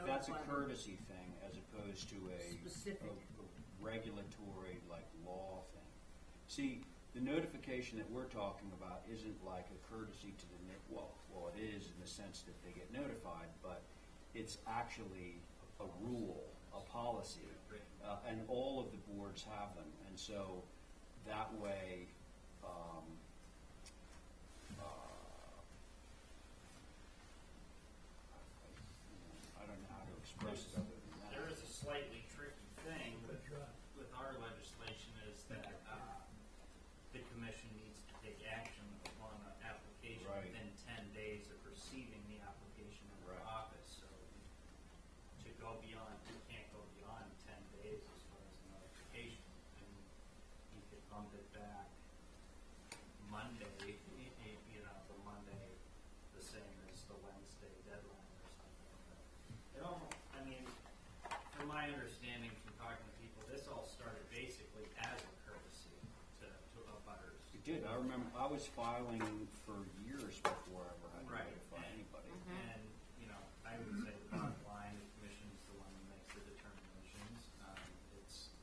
that's a courtesy thing as opposed to a Specific. a regulatory, like, law thing. See, the notification that we're talking about isn't like a courtesy to the, well, it is in the sense that they get notified, but it's actually a rule, a policy, and all of the boards have them, and so that way, I don't know how to express it other than that. There is a slightly tricky thing with our legislation is that, the commission needs to take action upon an application Right. within 10 days of receiving the application in their Right. office, so to go beyond, you can't go beyond 10 days as far as a notification. I bump it back Monday, you know, the Monday, the same as the Wednesday deadline or something. But it almost, I mean, from my understanding from talking to people, this all started basically as a courtesy to abutters. It did. I remember I was filing for years before I ever had to Right. notify anybody. And, you know, I would say the bottom line, the commission's the one that makes the determinations. It's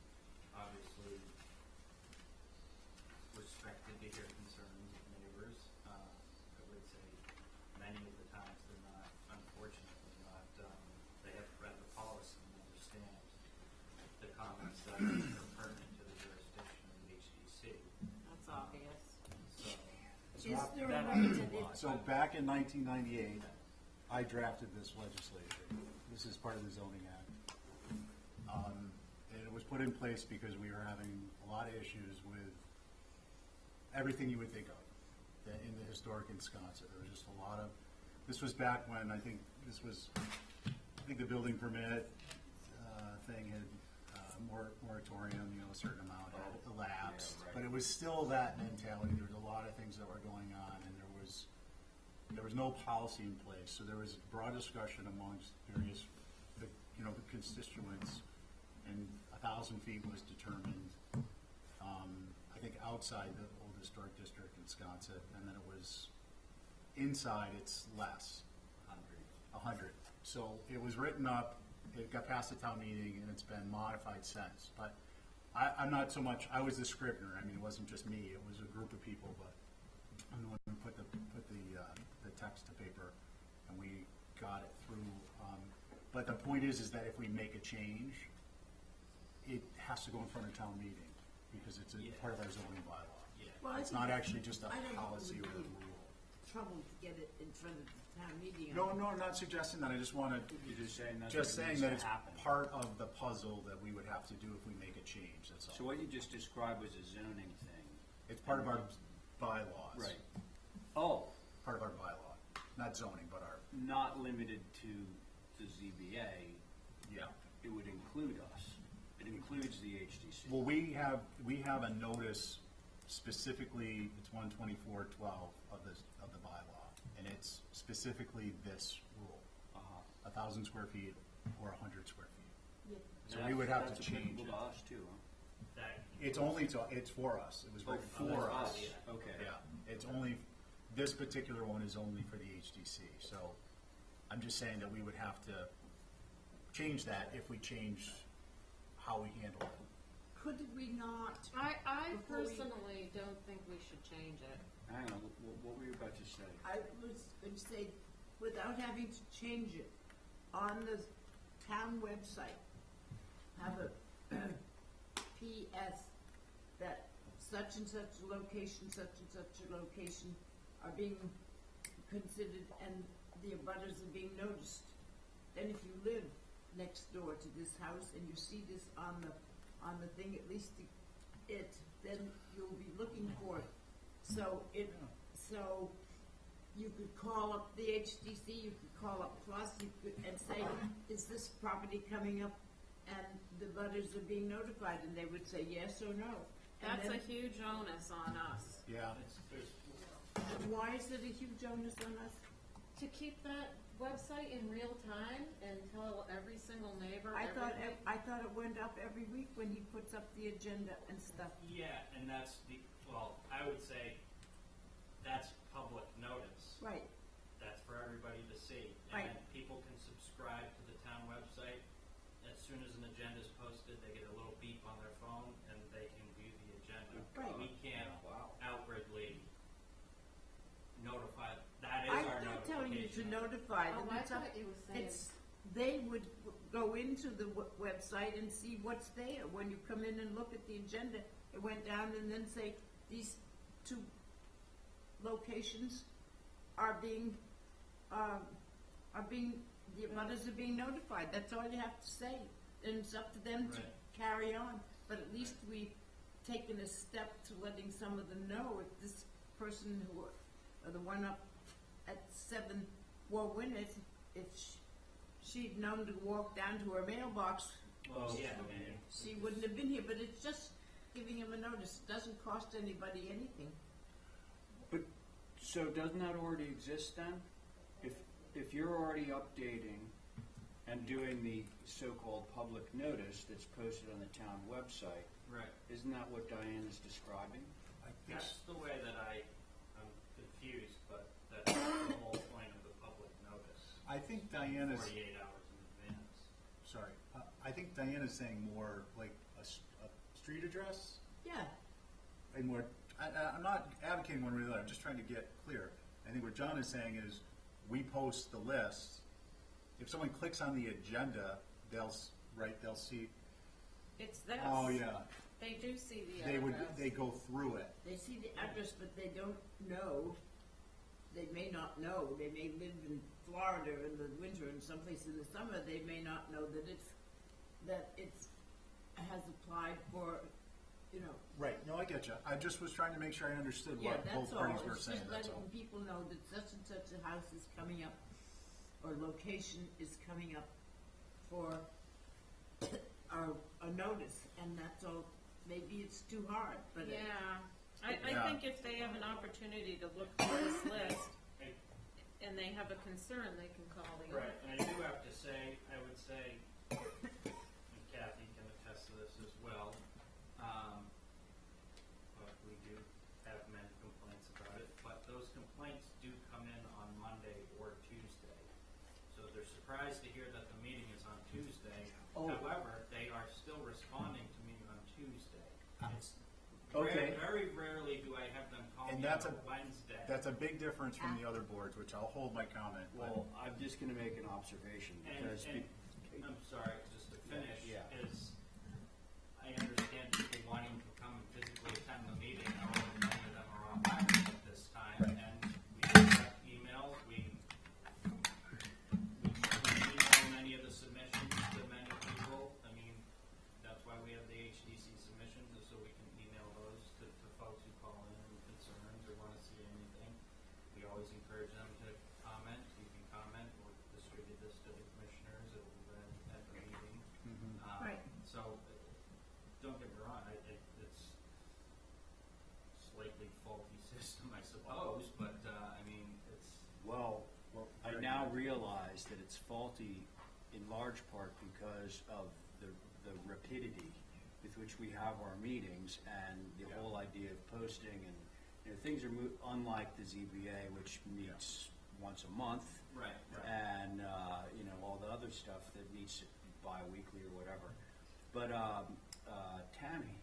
obviously respected to hear concerns of neighbors. I would say many of the times they're not, unfortunately not, they have read the policy and understand the comments that are pertinent to the jurisdiction of the HDC. That's obvious. So, Is there a that way happens that a it, lot. So back in 1998, I drafted this legislation. This is part of the zoning act. And it was put in place because we were having a lot of issues with everything you would think of in the historic Wisconsin. There was just a lot of, this was back when I think the building permit thing had moratorium, you know, a certain amount had elapsed. Yeah, right. But it was still that mentality. There was a lot of things that were going on, and there was no policy in place. So there was broad discussion amongst various, the constituents, and 1,000 feet was determined. I think outside the old historic district in Wisconsin, and then it was inside. It's less, 100. So it was written up. It got passed at town meeting, and it's been modified since. But I'm not so much. I was the scrivener. I mean, it wasn't just me. It was a group of people. But I'm the one who put the text to paper, and we got it through. But the point is that if we make a change, it has to go in front of town meeting because it's part of our zoning bylaw. well, It's not actually just a I don't policy think or it a would be rule. trouble to get it in front of the town meeting. No, I'm not suggesting that. I just want to. You're just saying that's Just what saying needs that to it's happen. part of the puzzle that we would have to do if we make a change, that's all. So what you just described was a zoning thing. It's part of our bylaws. Right. Oh, Part of our bylaw, not zoning, but our, not limited to the ZBA. yeah. It would include us. It includes the HDC. Well, we have a notice specifically, it's 12412 of the bylaw, and it's specifically this rule, 1,000 square feet or 100 square feet. So we would have to change That's it. applicable to us too, huh? It's for us. It was written for us. Okay. Yeah, it's only, this particular one is only for the HDC, so I'm just saying that we would have to change that if we change how we handle it. Could we not? I Before we- personally don't think we should change it. Hang on, what were you about to say? I was going to say, without having to change it, on the town website, have a PS that such and such a location, such and such a location are being considered and the abutters are being noticed. Then if you live next door to this house and you see this on the thing, at least then you'll be looking for it. So you could call up the HDC, you could call up Plus, and say, is this property coming up? And the butters are being notified, and they would say yes or no. And That's then- a huge onus on us. Yeah. And why is it a huge onus on us? To keep that website in real time and tell every single neighbor I thought everything. it went up every week when he puts up the agenda and stuff. Yeah, and that's I would say that's public notice. Right. That's for everybody to see. Right. And people can subscribe to the town website. As soon as an agenda is posted, they get a little beep on their phone and they can view the agenda. Right. We can't outwardly notify, that is I'm our not telling you to notification. notify them. Oh, I It's up- thought you were saying. They would go into the website and see what's there. When you come in and look at the agenda, it went down and then say, these two locations are being, the abutters are being notified. That's all you have to say. And it's up to them to Right. carry on. But at least we've taken a step to letting some of them know if this person who, or the one up at 7 Warwick, if she'd known to walk down to her mailbox, Well, yeah, she wouldn't have been here. But it's just, giving him a notice. It doesn't cost anybody anything. But, so doesn't that already exist then? If you're already updating and doing the so-called public notice that's posted on the town website, Right. isn't that what Diane is describing? That's the way that I'm confused, but that's the whole point of the public notice. I think Diane is, 48 hours in advance. sorry, I think Diane is saying more like a street address? Yeah. And what, I'm not advocating one way or the other, I'm just trying to get clear. I think what John is saying is, we post the list. If someone clicks on the agenda, they'll see, It's this. oh yeah, They do see the they go through it. They see the address, but they don't know. They may not know. They may live in Florida in the winter and someplace in the summer. They may not know that it's has applied for, you know. Right, no, I get you. I just was trying to make sure I understood Yeah, what that's both all. parties were It's saying, just that's letting all. people know that such and such a house is coming up, or location is coming up for a notice, and that's all. Maybe it's too hard, but Yeah, I Yeah. think if they have an opportunity to look through this list and they have a concern, they can call the Right, office. and I do have to say, I would say, and Kathy can attest to this as well, but we do have many complaints about it, but those complaints do come in on Monday or Tuesday. So they're surprised to hear that the meeting is on Tuesday. Oh. However, they are still responding to me on Tuesday. It's Okay. very rarely do I have them call And me that's on a- Wednesday. That's a big difference from the other boards, which I'll hold my comment. but- Well, I'm just gonna make an observation, because. And I'm sorry, just to finish, Yeah. is I understand people wanting to come and physically attend the meeting. However, many of them are on island at this time, and we have emails. We email many of the submissions to many people. I mean, that's why we have the HDC submissions, is so we can email those to folks who call in with concerns or want to see anything. We always encourage them to comment. You can comment or distribute this to the commissioners. It will be read at the meeting. Right. So, don't get me wrong, it's slightly faulty system, I suppose, but, I mean, it's, Well, I now realize that it's faulty in large part because of the rapidity with which we have our meetings and the whole idea of posting, and, you know, things are unlike the ZBA, which meets once a month. right. And, you know, all the other stuff that meets bi-weekly or whatever. But Tammy,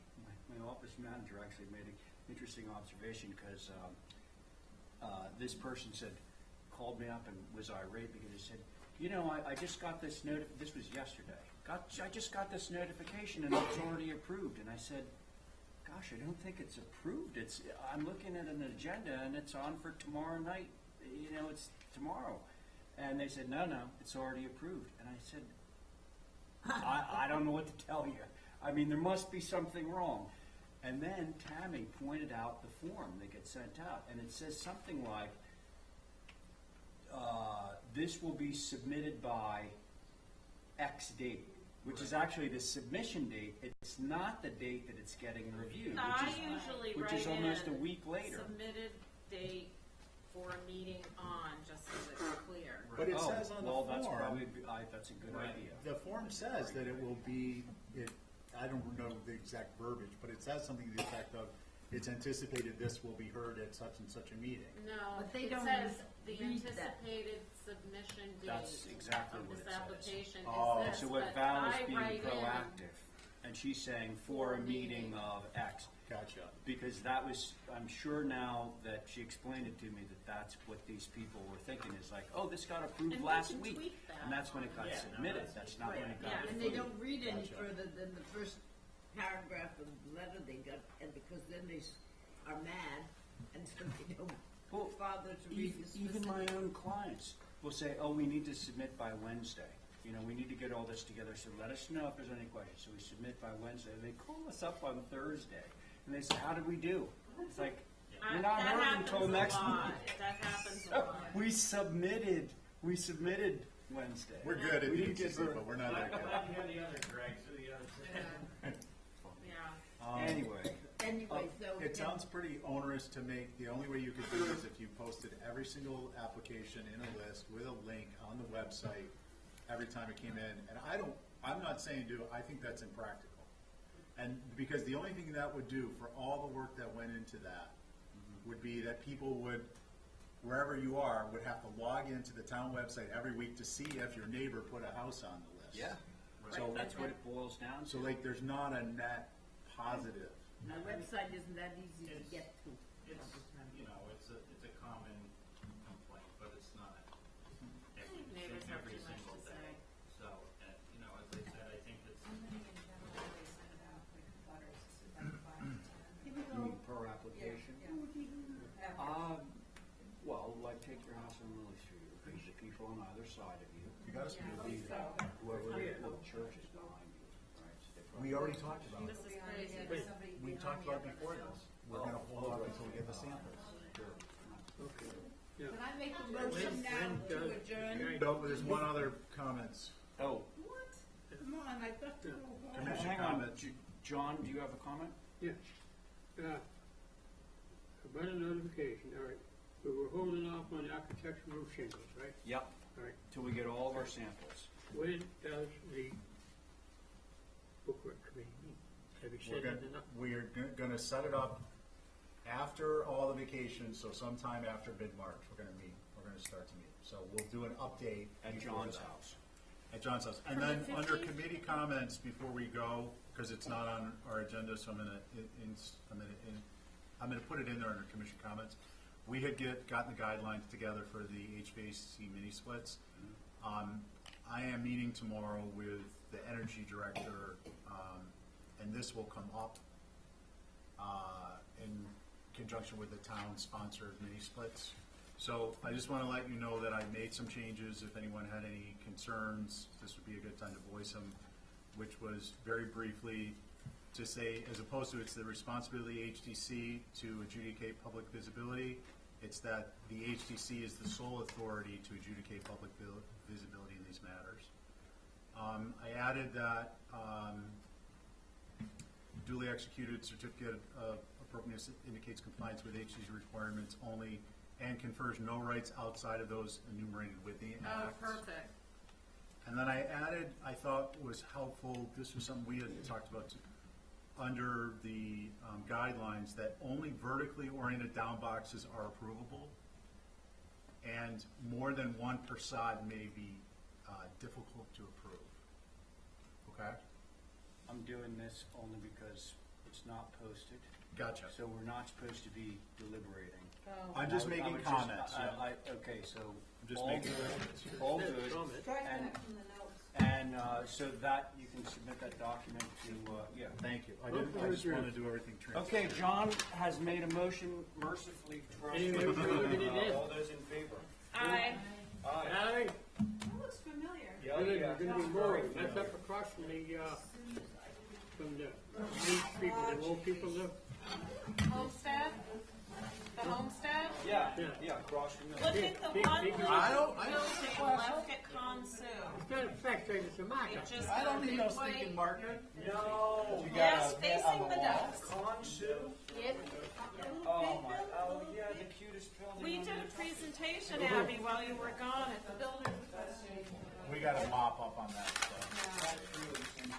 my office manager, actually made an interesting observation, because this person called me up and was irate because he said, you know, I just got this this was yesterday. I just got this notification and it's already approved. And I said, gosh, I don't think it's approved. I'm looking at an agenda and it's on for tomorrow night. You know, it's tomorrow. And they said, no, it's already approved. And I said, I don't know what to tell you. I mean, there must be something wrong. And then Tammy pointed out the form that gets sent out, and it says something like, this will be submitted by X date, which is actually the submission date. It's not the date that it's getting reviewed, I usually which write is almost in a week later. submitted date for a meeting on, just so that it's clear. But it Oh, says on the well, that's form, probably, that's a good Right. idea. the form says that it will be, I don't know the exact verbiage, but it says something to the effect of, it's anticipated this will be heard at such and such a meeting. No, But they it don't says the read that. anticipated submission date That's exactly of what this it says. application Oh. is this, So what but Val is I being write in, proactive, and she's saying for a meeting of X. Gotcha. Because that was, I'm sure now that she explained it to me, that's what these people were thinking, is like, oh, this got approved And we last can week. tweak that. And that's when it got Yeah, no, submitted, that's- that's not when it got Yeah. approved. And they don't read any Gotcha. further than the first paragraph of the letter they got, and because then they are mad, and so they don't Well, bother to read the Even my specific. own clients will say, oh, we need to submit by Wednesday. You know, we need to get all this together, so let us know if there's any questions. So we submit by Wednesday, and they call us up on Thursday, and they say, how did we do? It's like, you're not that heard happens until a next lot. week. That happens a So lot. we submitted Wednesday. We're good at We didn't get DCC, heard. but we're not that good. Glad you had the other Greg, so the other. Yeah. Anyway, So. It sounds pretty onerous to make, the only way you could do it is if you posted every single application in a list with a link on the website every time it came in. And I'm not saying do it, I think that's impractical. And because the only thing that would do for all the work that went into that would be that people would, wherever you are, would have to log into the town website every week to see if your neighbor put a house on the list. yeah, So, that's what it boils down to. so like, there's not a net positive. The website isn't that easy to get to. It's, you know, it's a common complaint, but it's not Neighbors have every too much single to day. say. So, you know, as I said, I think it's, You mean per application? Well, like take your house on Lily Street, there's the people on either side of you. You gotta speak. Whoever the church is behind you, right? So they probably- We already talked about it. This is crazy. We talked about it before this. We're gonna hold off until we get the samples. Okay. Can I make a motion now to adjourn? No, there's one other comments. Oh, What? Come on, I got to go home. Commission hang on, comments. John, do you have a comment? Yes. About a notification, all right. So we're holding off on the architectural roof shingles, right? Yep, All right. till we get all of our samples. When does the bookwork committee meet? Have you We're said gonna, that enough? we're gonna set it up after all the vacations, so sometime after mid-March, we're gonna meet. We're gonna start to meet. So we'll do an update. At before John's that. house. At John's house. And From then the under 15th? committee comments, before we go, because it's not on our agenda, so I'm gonna put it in there under commission comments. We had gotten the guidelines together for the HVAC mini splits. I am meeting tomorrow with the energy director, and this will come up in conjunction with the town-sponsored mini splits. So I just want to let you know that I made some changes. If anyone had any concerns, this would be a good time to voice them, which was very briefly to say, as opposed to it's the responsibility of the HTC to adjudicate public visibility, it's that the HTC is the sole authority to adjudicate public visibility in these matters. I added that duly executed certificate of appropriateness indicates compliance with HTC's requirements only and confers no rights outside of those enumerated within the Oh, Act. perfect. And then I added, I thought was helpful, this was something we had talked about too, under the guidelines, that only vertically oriented down boxes are approvable, and more than one facade may be difficult to approve. Okay? I'm doing this only because it's not posted, Gotcha. so we're not supposed to be deliberating. I'm just I would making just- comments. Okay, so Just all making good, comments. all good. Comment. And so that, you can submit that document to, yeah. Thank you. I just want to do everything transparent. Okay, John has made a motion mercifully for us to Anyway, we're gonna get it in. all those in favor? Aye. Aye. That looks familiar. There's gonna be more, that's up across from the main street where the old people live. Homestead? The homestead? Yeah, Yeah. yeah, across from the. Look at the big- one big- little building left at Consu. It's not a fact, it's a marker. It just I don't got need no big white- stinking marker. No. You got Yes, a head on facing the the wall. ducks. Consu? Yep. Oh my, oh yeah, the cutest building. We on did a the- presentation, Abby, while you were gone at the building. We got to mop up on that stuff. That's really simple.